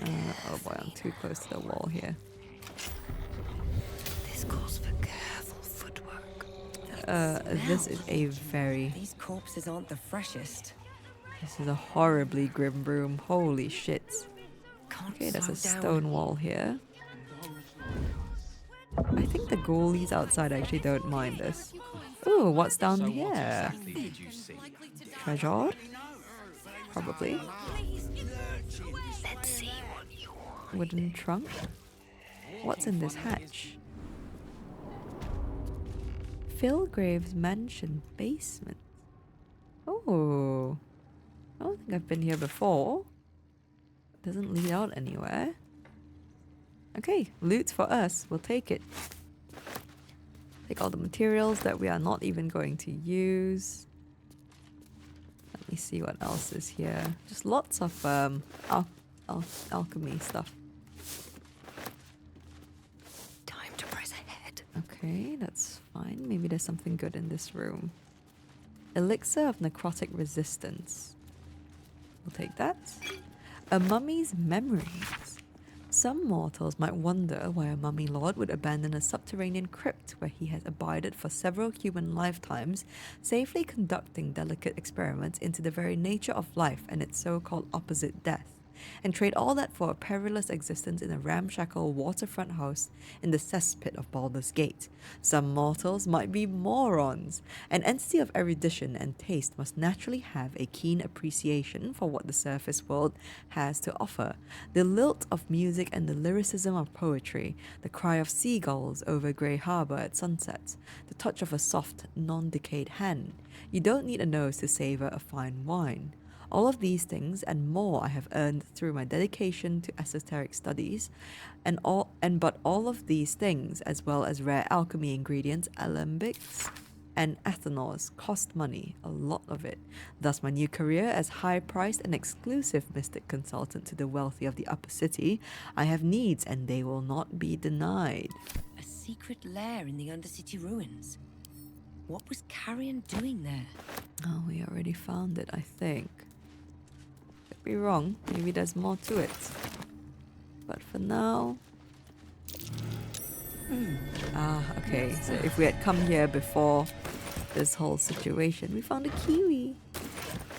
Oh boy, I'm too close to the wall here. This calls for careful footwork. This is a very... These corpses aren't the freshest. This is a horribly grim room. Holy shit. Okay, there's a stone wall here. I think the ghoulies outside actually don't mind us. Ooh, what's down here? Treasure? Probably. Let's see what you want. Wooden trunk? What's in this hatch? Philgrave's mansion basement. Oh. I don't think I've been here before. Doesn't lead out anywhere. Okay, loot for us. We'll take it. Take all the materials that we are not even going to use. Let me see what else is here. Just lots of alchemy stuff. Time to press ahead. Okay, that's fine. Maybe there's something good in this room. Elixir of necrotic resistance. We'll take that. A mummy's memories. Some mortals might wonder why a mummy lord would abandon a subterranean crypt where he has abided for several human lifetimes, safely conducting delicate experiments into the very nature of life and its so-called opposite, death, and trade all that for a perilous existence in a ramshackle waterfront house in the cesspit of Baldur's Gate. Some mortals might be morons. An entity of erudition and taste must naturally have a keen appreciation for what the surface world has to offer. The lilt of music and the lyricism of poetry, the cry of seagulls over Grey Harbour at sunset, the touch of a soft, non-decayed hand. You don't need a nose to savour a fine wine. All of these things and more I have earned through my dedication to esoteric studies, but all of these things, as well as rare alchemy ingredients, alembics, and athanors, cost money, a lot of it. Thus my new career as high-priced and exclusive mystic consultant to the wealthy of the upper city, I have needs and they will not be denied. A secret lair in the Undercity ruins. What was Carrion doing there? Oh, we already found it, I think. Could be wrong. Maybe there's more to it. But for now... Ah, okay. So if we had come here before this whole situation, we found a kiwi.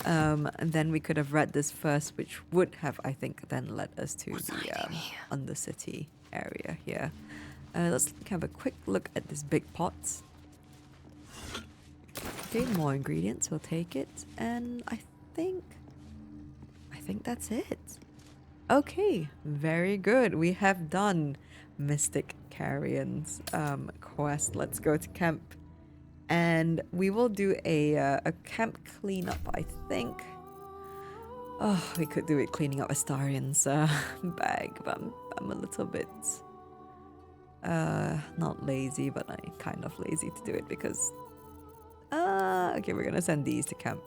And then we could have read this first, which would have, I think, then led us to the Undercity area here. Let's have a quick look at this big pots. Okay, more ingredients, we'll take it. And I think that's it. Okay, very good. We have done Mystic Carrion's quest. Let's go to camp. And we will do a camp cleanup, I think. Oh, we could do it cleaning up Astarion's bag, but I'm a little bit not lazy, but I'm kind of lazy to do it because okay, we're gonna send these to camp.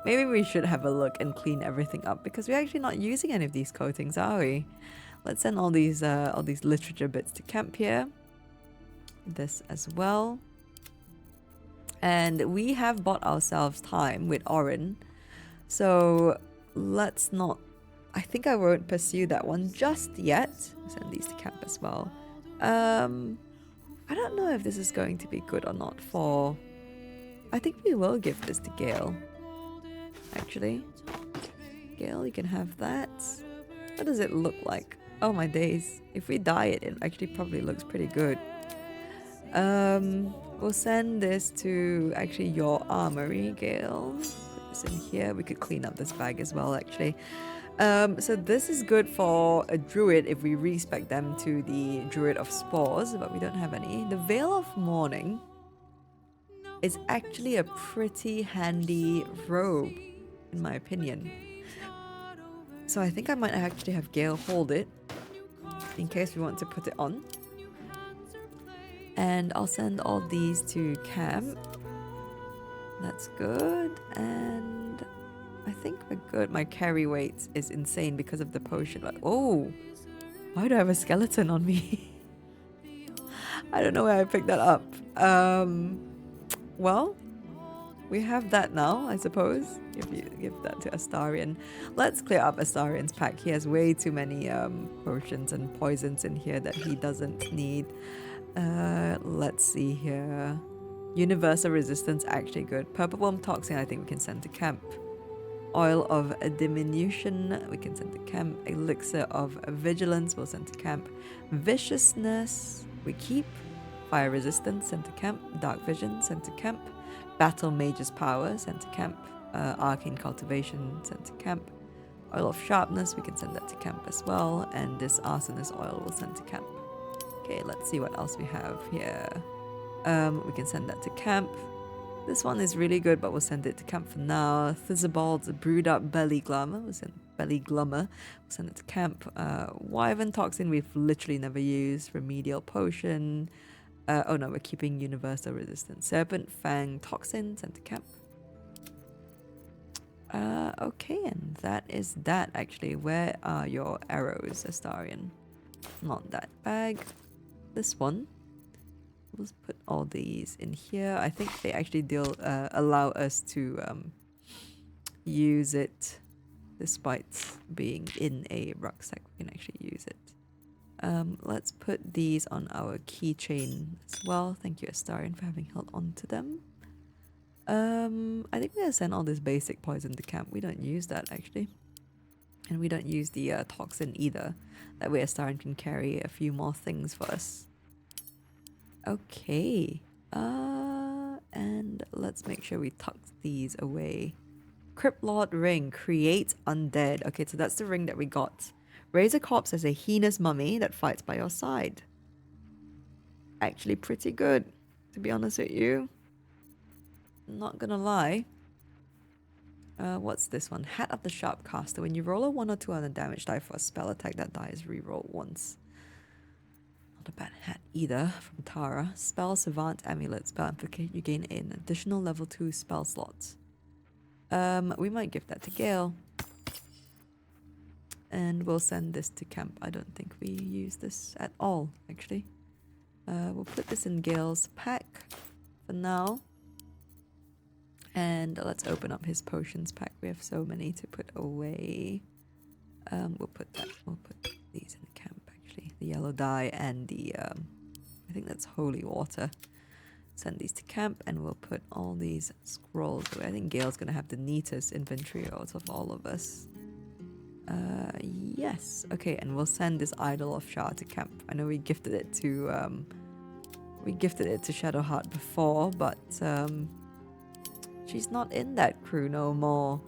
Maybe we should have a look and clean everything up because we're actually not using any of these coatings, are we? Let's send all these literature bits to camp here. This as well. And we have bought ourselves time with Orin. So let's not... I think I won't pursue that one just yet. Send these to camp as well. I don't know if this is going to be good or not for... I think we will give this to Gale. Actually. Gale, you can have that. What does it look like? Oh my days. If we dye it, it actually probably looks pretty good. We'll send this to actually your armory, Gale. Put this in here. We could clean up this bag as well, actually. So this is good for a druid if we respec them to the Druid of Spores, but we don't have any. The Veil of Mourning is actually a pretty handy robe, in my opinion. So I think I might actually have Gale hold it in case we want to put it on. And I'll send all these to camp. That's good. And I think we're good. My carry weight is insane because of the potion. But oh, why do I have a skeleton on me? I don't know where I picked that up. Well, we have that now, I suppose. If you give that to Astarion. Let's clear up Astarion's pack. He has way too many potions and poisons in here that he doesn't need. Let's see here. Universal resistance, actually good. Purple worm toxin, I think we can send to camp. Oil of diminution, we can send to camp. Elixir of vigilance, we'll send to camp. Viciousness, we keep. Fire resistance, sent to camp. Dark vision, sent to camp. Battle mage's power, sent to camp. Arcane cultivation, sent to camp. Oil of sharpness, we can send that to camp as well. And this arsonist oil will send to camp. Okay, let's see what else we have here. We can send that to camp. This one is really good, but we'll send it to camp for now. Thizabald's brewed up belly glummer. We'll send We'll send it to camp. Wyvern toxin we've literally never used. Remedial potion. Oh no, we're keeping universal resistance. Serpent fang toxin sent to camp. Okay, and that is that actually. Where are your arrows, Astarion? Not that bag. This one. Let's put all these in here. I think they actually allow us to use it despite being in a rucksack. We can actually use it. Let's put these on our keychain as well. Thank you, Astarion, for having held on to them. I think we're gonna send all this basic poison to camp. We don't use that actually. And we don't use the toxin either. That way Astarion can carry a few more things for us. Okay. And let's make sure we tuck these away. Crypt Lord ring. Create undead. Okay, so that's the ring that we got. Raise a corpse as a heinous mummy that fights by your side. Actually pretty good, to be honest with you. Not gonna lie. What's this one? Hat of the Sharpcaster. When you roll a 1 or 2 on a damage die for a spell attack, that die is rerolled once. Not a bad hat either. From Tara. Spell Savant Amulet. Spell Amplification. You gain an additional level 2 spell slots. We might give that to Gale. And we'll send this to camp. I don't think we use this at all, actually. We'll put this in Gale's pack for now. And let's open up his potions pack. We have so many to put away. We'll put these in camp, actually. The yellow dye and the, I think that's holy water. send these to camp, and we'll put all these scrolls away. I think Gale's gonna have the neatest inventory out of all of us. Yes. Okay, and we'll send this Idol of Shah to camp. I know we gifted it to Shadowheart before, but she's not in that crew no more.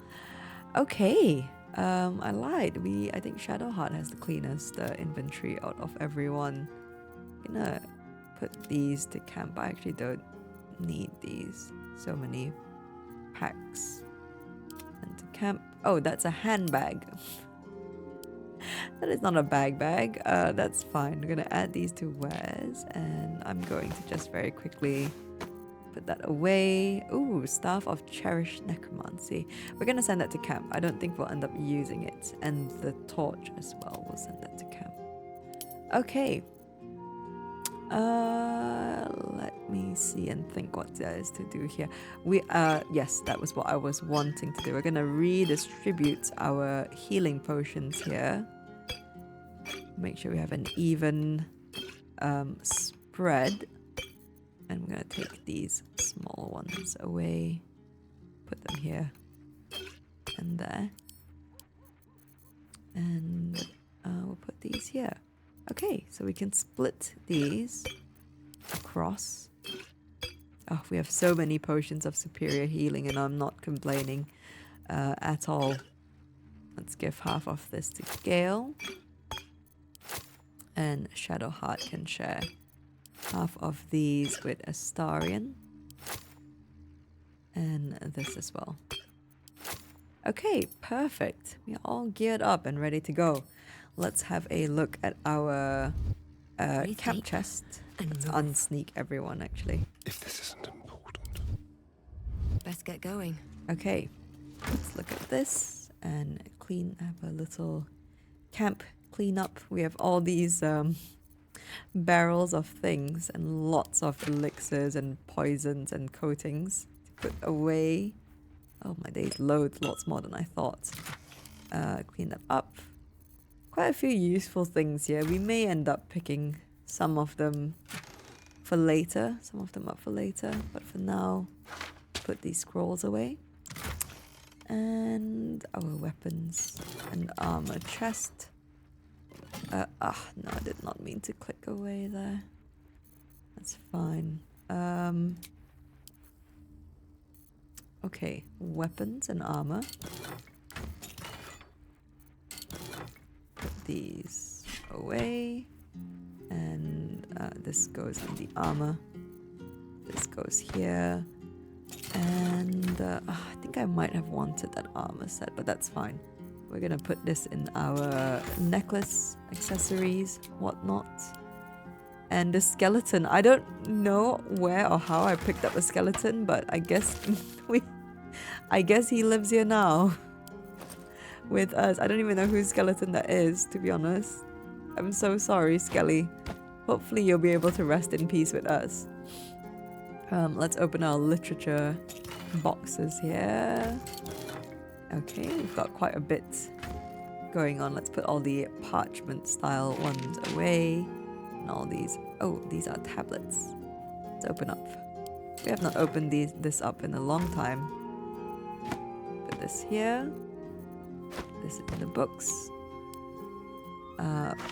Okay. I lied. I think Shadowheart has the cleanest inventory out of everyone. I'm gonna put these to camp. I actually don't need these. So many packs. And to camp. Oh, that's a handbag. That is not a bag. That's fine. We're gonna add these to wares, and I'm going to just very quickly put that away. Ooh, Staff of Cherished Necromancy. We're gonna send that to camp. I don't think we'll end up using it. And the torch as well. We'll send that to camp. Okay. Let me see and think what there is to do here. Yes, that was what I was wanting to do. We're gonna redistribute our healing potions here. Make sure we have an even spread. And we're gonna take these small ones away. Put them here and there. And we'll put these here. Okay, so we can split these across. Oh, we have so many potions of superior healing, and I'm not complaining at all. Let's give half of this to Gale. And Shadowheart can share half of these with Astarion. And this as well. Okay, perfect. We are all geared up and ready to go. Let's have a look at our camp chest. Let's unsneak everyone, actually. If this isn't important. Let's get going. Okay, let's look at this and have a little camp cleanup. We have all these barrels of things and lots of elixirs and poisons and coatings to put away. Oh my days, lots more than I thought. Clean that up. Quite a few useful things here. We may end up picking some of them for later, but for now, put these scrolls away. And our weapons and armor chest. No, I did not mean to click away there. That's fine. Okay, weapons and armor. Put these away. And this goes in the armor. This goes here. And I think I might have wanted that armor set, but that's fine. We're gonna put this in our necklace, accessories, whatnot. And the skeleton. I don't know where or how I picked up a skeleton, but I guess I guess he lives here now with us. I don't even know whose skeleton that is, to be honest. I'm so sorry, Skelly. Hopefully you'll be able to rest in peace with us. Let's open our literature boxes here. Okay, we've got quite a bit going on. Let's put all the parchment style ones away. And all these. Oh, these are tablets. Let's open up. We have not opened this up in a long time. Put this here. This in the books.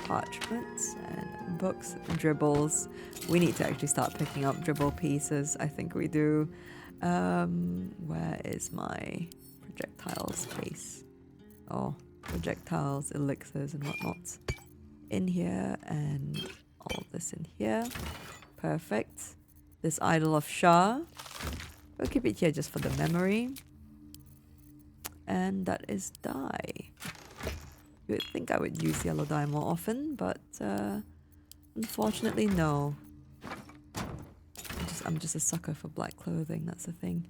Parchments and books, dribbles. We need to actually start picking up dribble pieces. I think we do. Where is my projectiles case? Oh, projectiles, elixirs, and whatnot. In here, and all of this in here. Perfect. This Idol of Shah. We'll keep it here just for the memory. And that is dye. You would think I would use yellow dye more often, but unfortunately, no. I'm just a sucker for black clothing, that's the thing.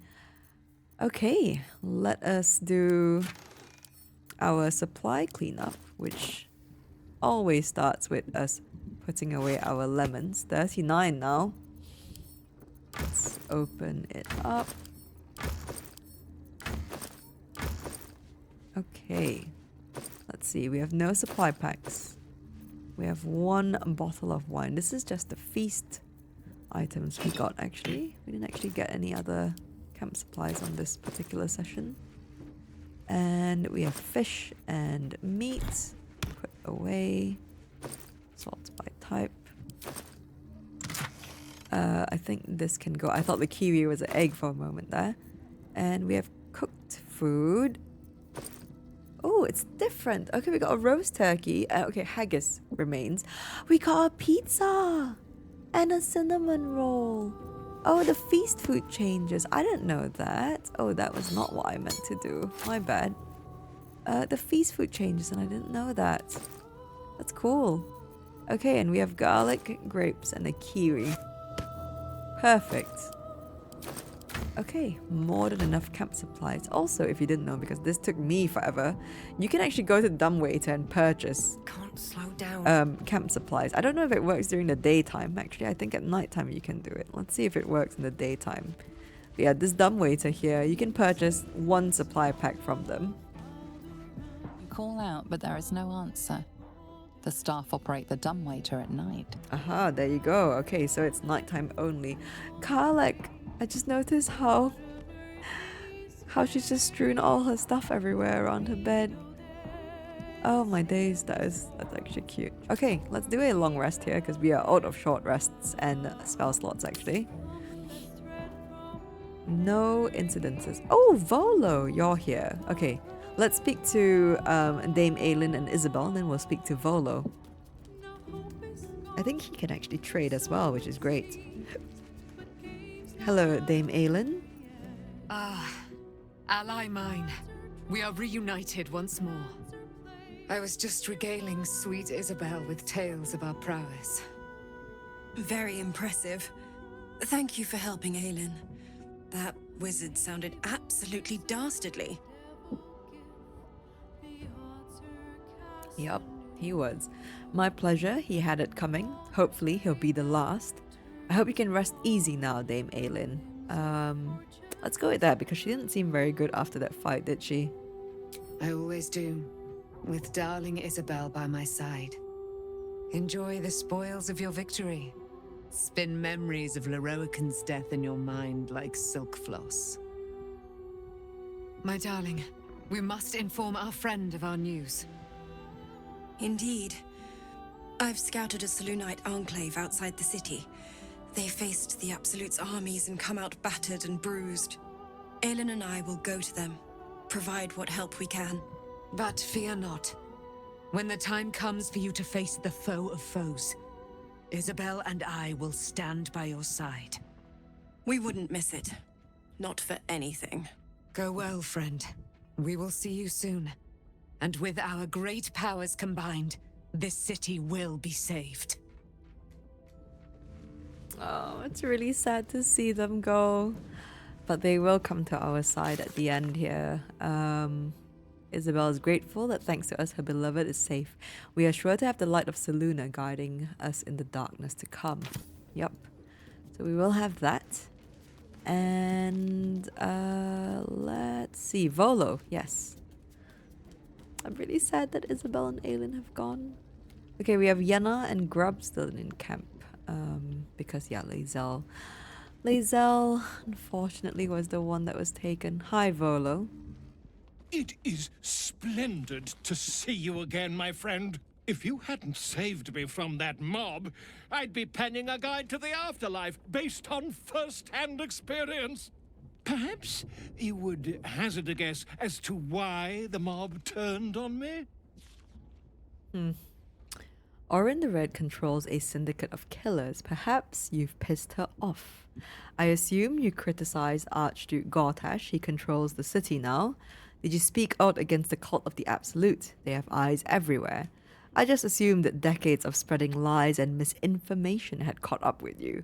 Okay, let us do our supply cleanup, which always starts with us putting away our lemons. 39 now. Let's open it up. Okay. Let's see, we have no supply packs. We have one bottle of wine. This is just a feast. items we got actually. We didn't actually get any other camp supplies on this particular session. And we have fish and meat. Put away. Sorts by type. I think this can go. I thought the kiwi was an egg for a moment there. And we have cooked food. Oh, it's different. Okay, we got a roast turkey. Okay, haggis remains. We got a pizza and a cinnamon roll. Oh, the feast food changes. I didn't know that. Oh, that was not what I meant to do. My bad. The feast food changes and I didn't know that. That's cool. Okay, and we have garlic, grapes, and a kiwi. Perfect. Okay, more than enough camp supplies. Also, if you didn't know, because this took me forever, you can actually go to Dumbwaiter and purchase camp supplies. I don't know if it works during the daytime. Actually, I think at nighttime you can do it. Let's see if it works in the daytime. But yeah, this Dumbwaiter here, you can purchase 1 supply pack from them. You call out, but there is no answer. The staff operate the dumbwaiter at night. Aha, there you go. Okay, so it's nighttime only. Karlek, I just noticed how she's just strewn all her stuff everywhere around her bed. Oh my days, that's actually cute. Okay, let's do a long rest here because we are out of short rests and spell slots actually. No incidences. Oh, Volo, you're here. Okay, let's speak to Dame Aylin and Isabel, and then we'll speak to Volo. I think he can actually trade as well, which is great. Hello, Dame Aylin. Ah, ally mine. We are reunited once more. I was just regaling sweet Isabel with tales of our prowess. Very impressive. Thank you for helping Aylin. That wizard sounded absolutely dastardly. Yup, he was. My pleasure, he had it coming. Hopefully he'll be the last. I hope you can rest easy now, Dame Aylin. Let's go with that because she didn't seem very good after that fight, did she? I always do, with darling Isabel by my side. Enjoy the spoils of your victory. Spin memories of Lorroakan's death in your mind like silk floss. My darling, we must inform our friend of our news. Indeed. I've scouted a Selûnite enclave outside the city. They faced the Absolute's armies and come out battered and bruised. Aylin and I will go to them, provide what help we can. But fear not. When the time comes for you to face the foe of foes, Isabel and I will stand by your side. We wouldn't miss it. Not for anything. Go well, friend. We will see you soon. And with our great powers combined, this city will be saved. Oh, it's really sad to see them go. But they will come to our side at the end here. Isabel is grateful that thanks to us, her beloved is safe. We are sure to have the light of Selûne guiding us in the darkness to come. Yep. So we will have that. And let's see. Volo, yes. I'm really sad that Isabel and Aylin have gone. Okay, we have Yenna and Grub still in camp. Because, yeah, Lae'zel, unfortunately, was the one that was taken. Hi, Volo. It is splendid to see you again, my friend. If you hadn't saved me from that mob, I'd be penning a guide to the afterlife based on first-hand experience. Perhaps you would hazard a guess as to why the mob turned on me? Orin the Red controls a syndicate of killers. Perhaps you've pissed her off. I assume you criticized Archduke Gortash. He controls the city now. Did you speak out against the cult of the Absolute? They have eyes everywhere. I just assumed that decades of spreading lies and misinformation had caught up with you.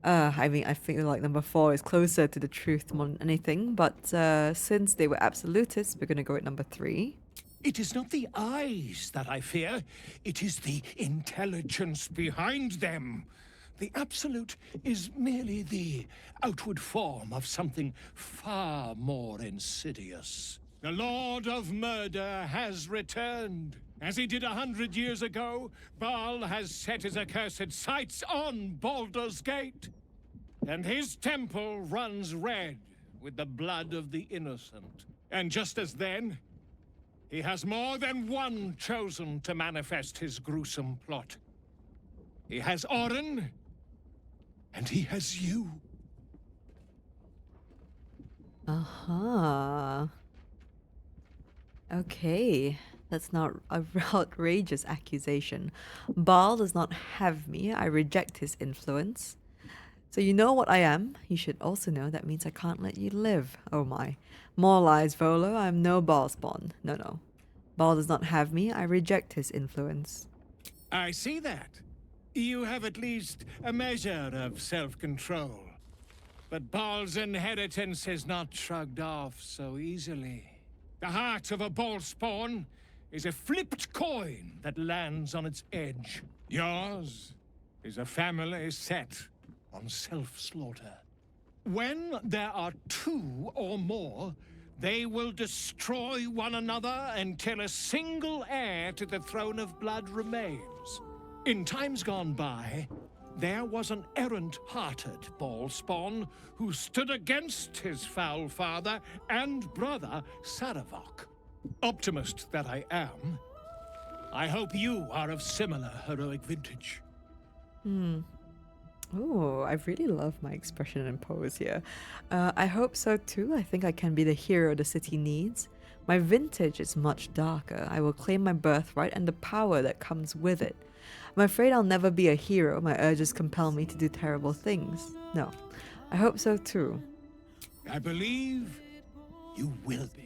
I mean, I feel like number 4 is closer to the truth more than anything, but since they were absolutists, we're going to go with number 3. It is not the eyes that I fear. It is the intelligence behind them. The Absolute is merely the outward form of something far more insidious. The Lord of Murder has returned. As he did 100 years ago, Baal has set his accursed sights on Baldur's Gate. And his temple runs red with the blood of the innocent. And just as then, he has more than one chosen to manifest his gruesome plot. He has Orin, and he has you. Uh-huh. Okay. That's not an outrageous accusation. Baal does not have me. I reject his influence. So you know what I am. You should also know that means I can't let you live. Oh my. More lies, Volo. I am no Baal spawn. No. Baal does not have me. I reject his influence. I see that. You have at least a measure of self-control. But Baal's inheritance is not shrugged off so easily. The heart of a Baal spawn is a flipped coin that lands on its edge. Yours is a family set on self-slaughter. When there are two or more, they will destroy one another until a single heir to the throne of blood remains. In times gone by, there was an errant-hearted Baal spawn who stood against his foul father and brother, Saravok. Optimist that I am, I hope you are of similar heroic vintage. Oh, I really love my expression and pose here. I hope so too. I think I can be the hero the city needs. My vintage is much darker. I will claim my birthright and the power that comes with it. I'm afraid I'll never be a hero. My urges compel me to do terrible things. No, I hope so too. I believe you will be.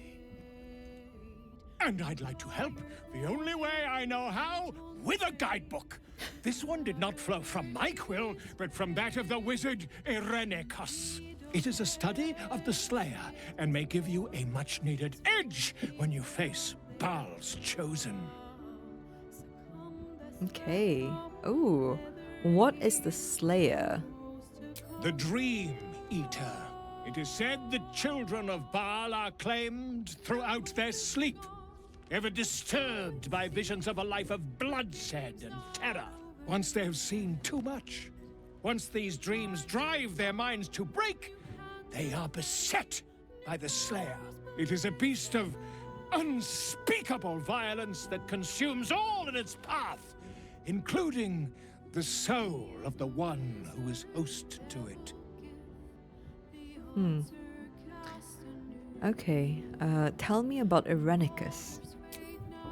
And I'd like to help, the only way I know how, with a guidebook. This one did not flow from my quill, but from that of the wizard Irenicus. It is a study of the Slayer, and may give you a much-needed edge when you face Baal's chosen. Okay. Ooh, what is the Slayer? The Dream Eater. It is said the children of Baal are claimed throughout their sleep, ever disturbed by visions of a life of bloodshed and terror. Once they have seen too much, once these dreams drive their minds to break, they are beset by the Slayer. It is a beast of unspeakable violence that consumes all in its path, including the soul of the one who is host to it. Okay, tell me about Irenicus.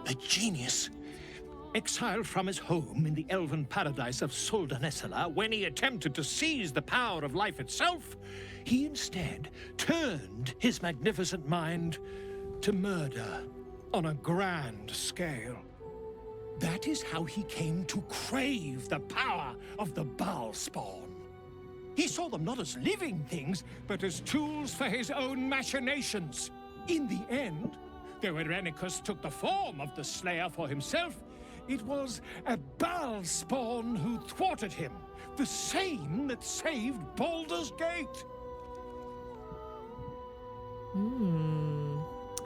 A genius, exiled from his home in the elven paradise of Soldanessala when he attempted to seize the power of life itself, he instead turned his magnificent mind to murder on a grand scale. That is how he came to crave the power of the Baal spawn. He saw them not as living things, but as tools for his own machinations. In the end, though Irenicus took the form of the Slayer for himself, it was a Baal spawn who thwarted him, the same that saved Baldur's Gate.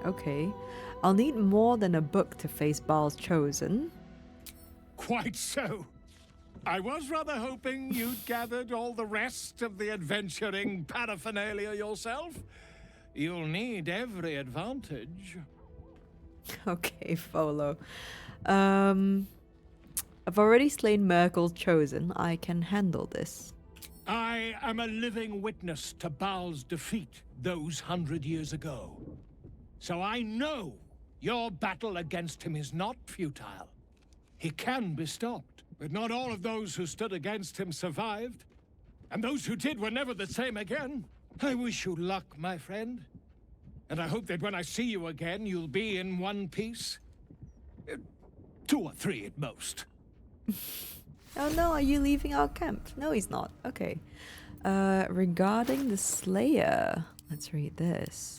Okay. I'll need more than a book to face Baal's chosen. Quite so. I was rather hoping you'd gathered all the rest of the adventuring paraphernalia yourself. You'll need every advantage. Okay, Volo. I've already slain Merkel's chosen. I can handle this. I am a living witness to Baal's defeat those 100 years ago. So I know your battle against him is not futile. He can be stopped, but not all of those who stood against him survived. And those who did were never the same again. I wish you luck, my friend. And I hope that when I see you again, you'll be in one piece. 2 or 3 at most. Oh no, are you leaving our camp? No, he's not. Okay. Regarding the Slayer, let's read this.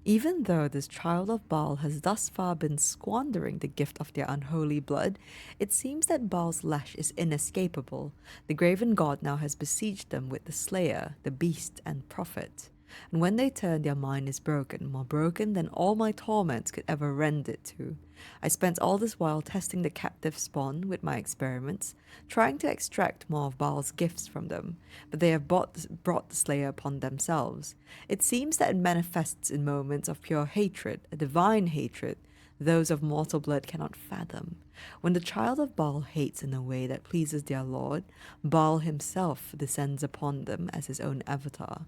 Even though this child of Baal has thus far been squandering the gift of their unholy blood, it seems that Baal's lash is inescapable. The graven god now has besieged them with the Slayer, the beast and prophet. And when they turn, their mind is broken, more broken than all my torments could ever rend it to. I spent all this while testing the captive spawn with my experiments, trying to extract more of Baal's gifts from them, but they have brought the Slayer upon themselves. It seems that it manifests in moments of pure hatred, a divine hatred, those of mortal blood cannot fathom. When the child of Baal hates in a way that pleases their lord, Baal himself descends upon them as his own avatar.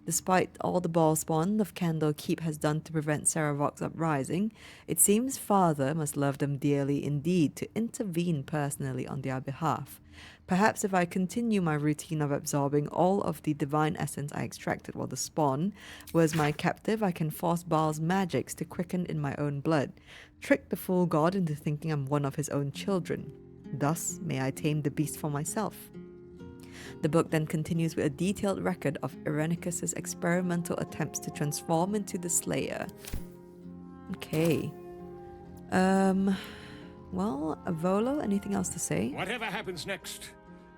Despite all the Baal spawn of Candlekeep has done to prevent Saravok's uprising, it seems Father must love them dearly indeed to intervene personally on their behalf. Perhaps if I continue my routine of absorbing all of the divine essence I extracted while the spawn was my captive, I can force Baal's magics to quicken in my own blood, trick the fool god into thinking I'm one of his own children. Thus may I tame the beast for myself. The book then continues with a detailed record of Irenicus's experimental attempts to transform into the Slayer. Okay. Well, Volo, anything else to say? Whatever happens next,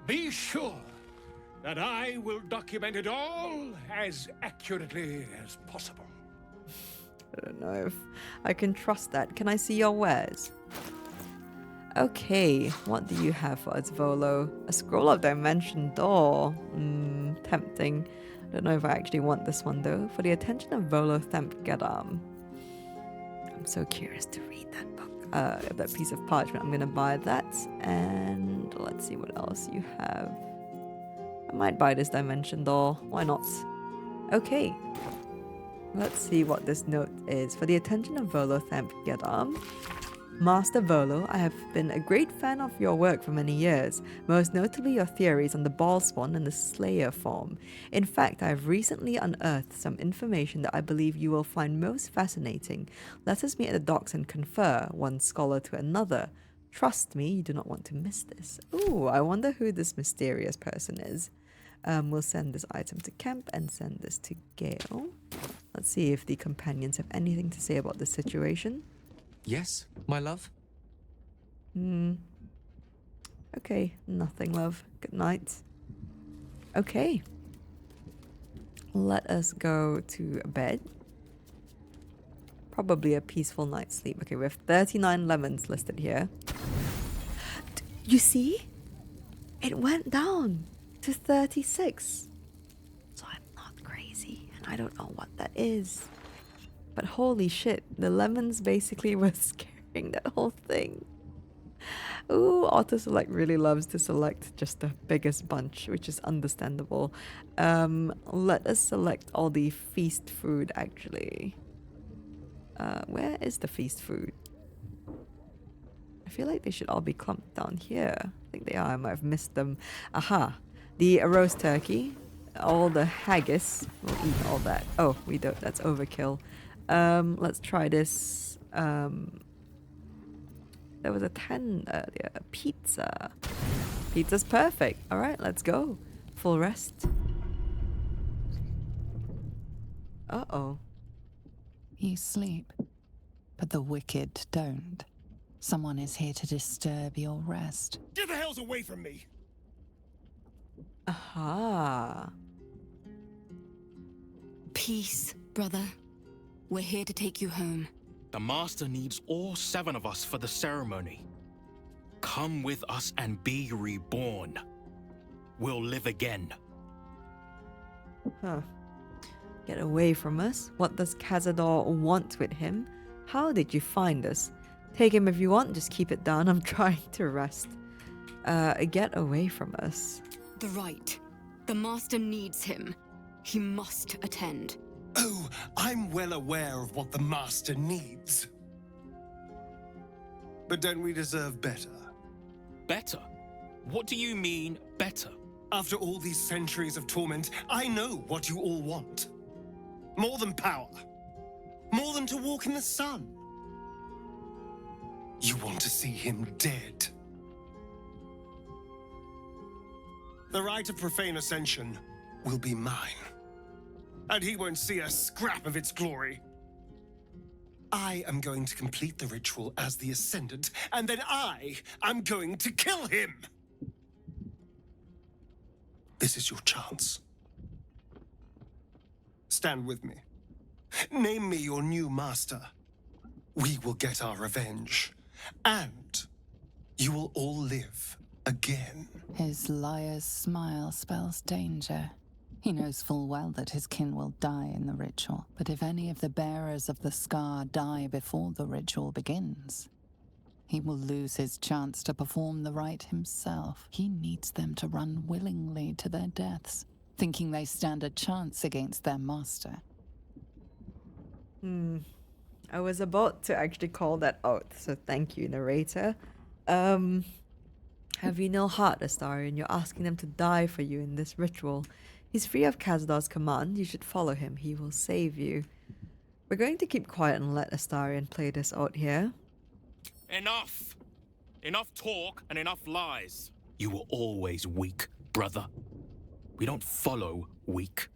be sure that I will document it all as accurately as possible. I don't know if I can trust that. Can I see your wares? Okay, what do you have for us, Volo? A scroll of dimension door. Tempting. Don't know if I actually want this one though. For the attention of Volo Themp Gadam. I'm so curious to read that book. That piece of parchment. I'm gonna buy that. And let's see what else you have. I might buy this dimension door. Why not? Okay. Let's see what this note is. For the attention of Volo Themp Gadam. Master Volo, I have been a great fan of your work for many years, most notably your theories on the Baal spawn and the Slayer form. In fact, I have recently unearthed some information that I believe you will find most fascinating. Let us meet at the docks and confer, one scholar to another. Trust me, you do not want to miss this. Ooh, I wonder who this mysterious person is. We'll send this item to Kemp and send this to Gale. Let's see if the companions have anything to say about this situation. Yes, my love? Okay, nothing, love. Good night. Okay. Let us go to bed. Probably a peaceful night's sleep. Okay, we have 39 lemons listed here. You see? It went down to 36. So I'm not crazy, and I don't know what that is. But holy shit, the lemons basically were scaring that whole thing. Ooh, auto-select really loves to select just the biggest bunch, which is understandable. Let us select all the feast food, actually. Where is the feast food? I feel like they should all be clumped down here. I think they are. I might have missed them. Aha! The roast turkey. All the haggis. We'll eat all that. Oh, we don't. That's overkill. Let's try this. There was a 10 earlier. Pizza. Pizza's perfect. Alright, let's go. Full rest. Uh-oh. You sleep, but the wicked don't. Someone is here to disturb your rest. Get the hells away from me! Aha. Peace, brother. We're here to take you home. The Master needs all 7 of us for the ceremony. Come with us and be reborn. We'll live again. Huh. Get away from us? What does Cazador want with him? How did you find us? Take him if you want, just keep it down. I'm trying to rest. Get away from us. The right. The Master needs him. He must attend. Oh, I'm well aware of what the Master needs. But don't we deserve better? Better? What do you mean, better? After all these centuries of torment, I know what you all want. More than power. More than to walk in the sun. You want to see him dead. The right of profane ascension will be mine. And he won't see a scrap of its glory. I am going to complete the ritual as the Ascendant, and then I am going to kill him! This is your chance. stand with me. Name me your new master. We will get our revenge. And you will all live again. His liar's smile spells danger. He knows full well that his kin will die in the ritual, but if any of the bearers of the scar die before the ritual begins, he will lose his chance to perform the rite himself. He needs them to run willingly to their deaths, thinking they stand a chance against their master. I was about to actually call that out, so thank you, narrator. Have you no heart, Astarion? You're asking them to die for you in this ritual. He's free of Khazdar's command. You should follow him. He will save you. We're going to keep quiet and let Astarion play this out here. Enough! Enough talk and enough lies. You were always weak, brother. We don't follow weak.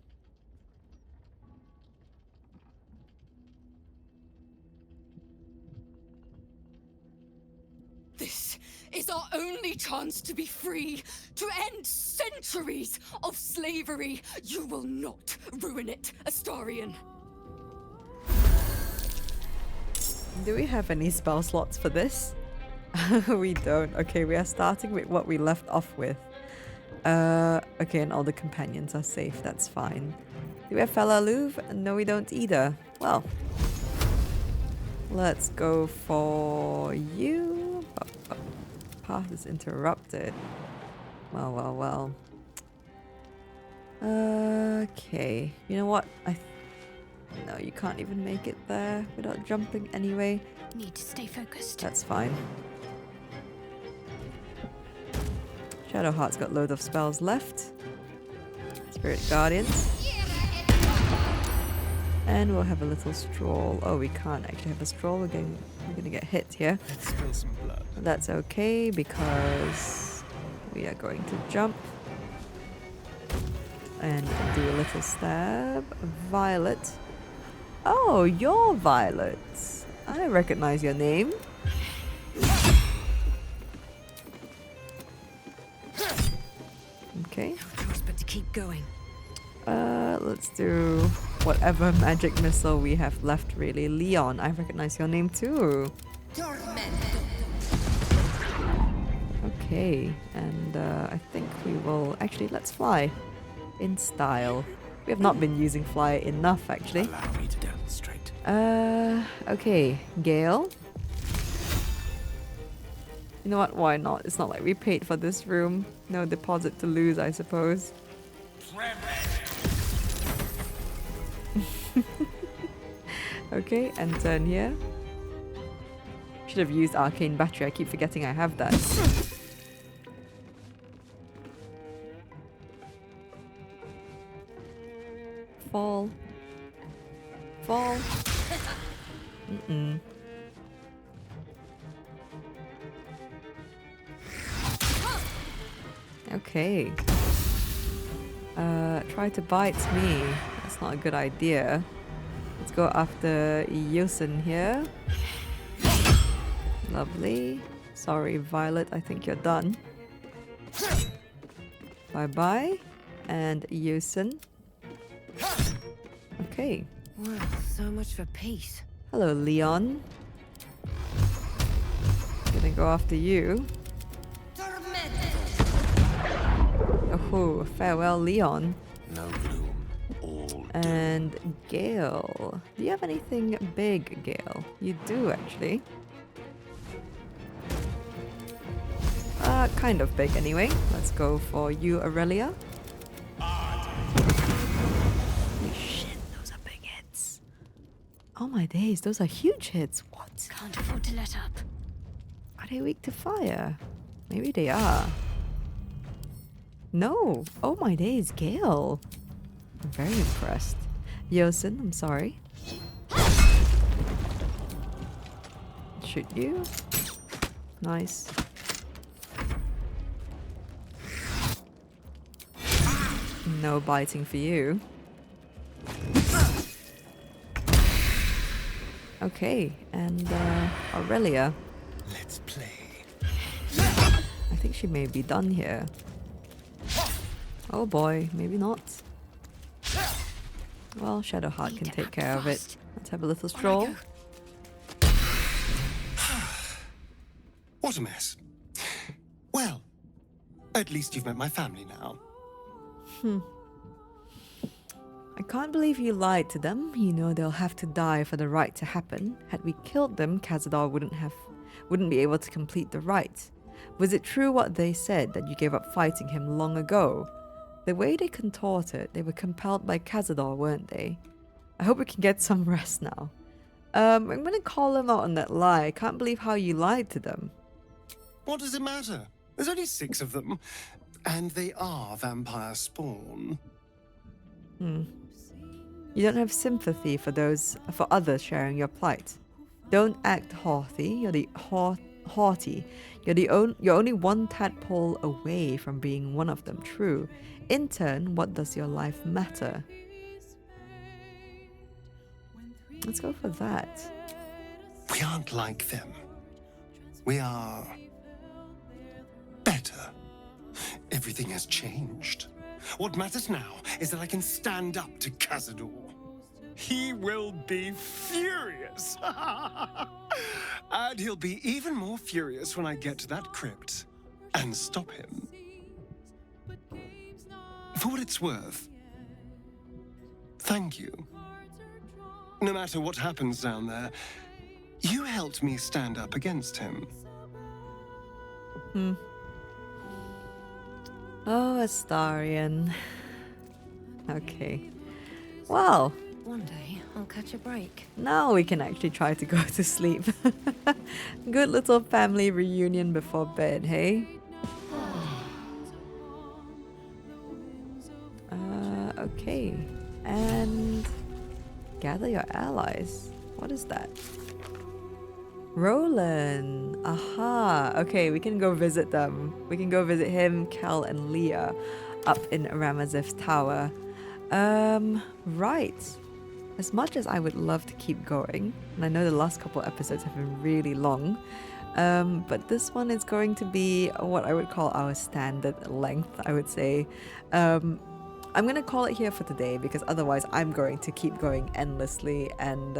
This is our only chance to be free, to end centuries of slavery. You will not ruin it, Astarion. Do we have any spell slots for this? We don't. Okay, we are starting with what we left off with. Okay, and all the companions are safe. That's fine. Do we have Fella Louvre? No, we don't either. Well, let's go for you. Path is interrupted. Well. Okay. You know what? No, you can't even make it there without jumping anyway. Need to stay focused. That's fine. Shadowheart's got loads of spells left. Spirit Guardians. And we'll have a little stroll. Oh, we can't actually have a stroll. We're gonna get hit here. Let's spill some blood. That's okay because we are going to jump and do a little stab. Violet. Oh, you're Violet. I recognize your name. Okay. No choice but to keep going. Let's do whatever magic missile we have left, really. Leon, I recognize your name too. Okay, and I think we will actually let's fly in style. We have not been using fly enough, actually. Allow me to demonstrate. Okay, Gale. You know what? Why not? It's not like we paid for this room. No deposit to lose, I suppose. Okay, and turn here. Should have used arcane battery. I keep forgetting I have that. Fall. Fall. Okay. Try to bite me. That's not a good idea. Let's go after Yosin here. Lovely. Sorry, Violet. I think you're done. Bye-bye. And Yosin. Okay. Well, so much for peace. Hello, Leon. Gonna go after you. Oh, farewell, Leon. No gloom, all And Gale. Do you have anything big, Gale? You do, actually. Kind of big, anyway. Let's go for you, Aurelia. Holy shit, those are big hits. Oh my days, those are huge hits. What? Can't afford to let up. Are they weak to fire? Maybe they are. No. Oh my days, Gale. I'm very impressed. Yosin, I'm sorry. Shoot you. Nice. No biting for you. Okay, and Aurelia. Let's play. I think she may be done here. Oh boy, maybe not. Well, Shadowheart can take care of it. Let's have a little stroll. What a mess. Well, at least you've met my family now. I can't believe you lied to them. You know they'll have to die for the rite to happen. Had we killed them, Cazador wouldn't be able to complete the rite. Was it true what they said, that you gave up fighting him long ago? The way they contorted, they were compelled by Cazador, weren't they? I hope we can get some rest now. I'm gonna call them out on that lie. I can't believe how you lied to them. What does it matter? There's only 6 of them, and they are vampire spawn. You don't have sympathy for others sharing your plight. Don't act haughty. Haughty. You're only one tadpole away from being one of them. True. In turn, what does your life matter? Let's go for that. We aren't like them. We are better. Everything has changed. What matters now is that I can stand up to Cazador. He will be furious. And he'll be even more furious when I get to that crypt and stop him. For what it's worth, thank you. No matter what happens down there, you helped me stand up against him. Oh, Astarion. Okay. Well, one day I'll catch a break. Now we can actually try to go to sleep. Good little family reunion before bed, hey? Okay. And gather your allies. What is that? Roland. Aha. Okay, we can go visit them. We can go visit him, Kel, and Leah up in Ramazith's tower. Right. As much as I would love to keep going, and I know the last couple episodes have been really long, but this one is going to be what I would call our standard length, I would say. I'm going to call it here for today because otherwise I'm going to keep going endlessly and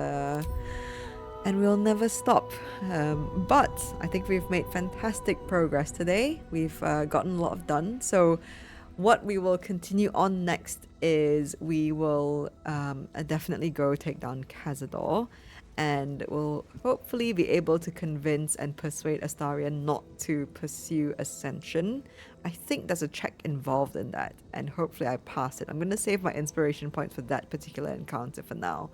we'll never stop. But I think we've made fantastic progress today. We've gotten a lot done. So what we will continue on next is we will definitely go take down Cazador, and we'll hopefully be able to convince and persuade Astarion not to pursue Ascension. I think there's a check involved in that, and hopefully I pass it. I'm going to save my inspiration points for that particular encounter for now.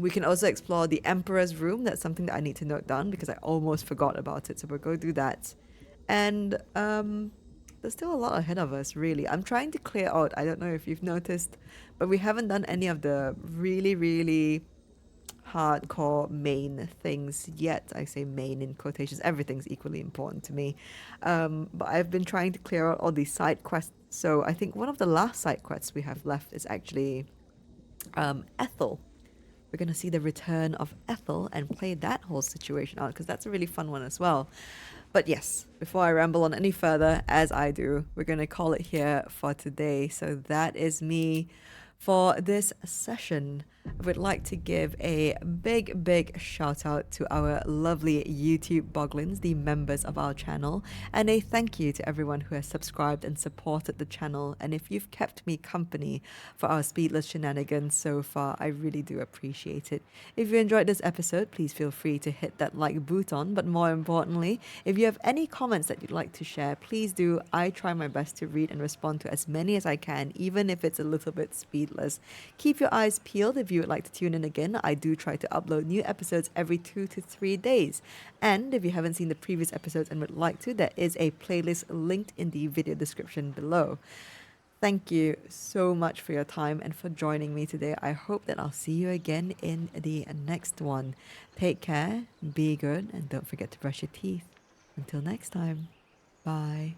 We can also explore the Emperor's room. That's something that I need to note down because I almost forgot about it, so we'll go do that. And there's still a lot ahead of us, really. I'm trying to clear out, I don't know if you've noticed, but we haven't done any of the really, really hardcore main things yet. I say main in quotations. Everything's equally important to me. But I've been trying to clear out all these side quests. So I think one of the last side quests we have left is actually Ethel. We're going to see the return of Ethel and play that whole situation out because that's a really fun one as well. But yes, before I ramble on any further, as I do, we're going to call it here for today. So that is me for this session. I would like to give a big shout out to our lovely YouTube boglins, the members of our channel, and a thank you to everyone who has subscribed and supported the channel. And if you've kept me company for our Speedless shenanigans so far, I really do appreciate it. If you enjoyed this episode, please feel free to hit that like button, but more importantly, if you have any comments that you'd like to share, please do. I try my best to read and respond to as many as I can, even if it's a little bit speedless. Keep your eyes peeled if you would like to tune in again. I do try to upload new episodes every 2 to 3 days. And if you haven't seen the previous episodes and would like to, there is a playlist linked in the video description below. Thank you so much for your time and for joining me today. I hope that I'll see you again in the next one. Take care, be good, and don't forget to brush your teeth. Until next time, bye.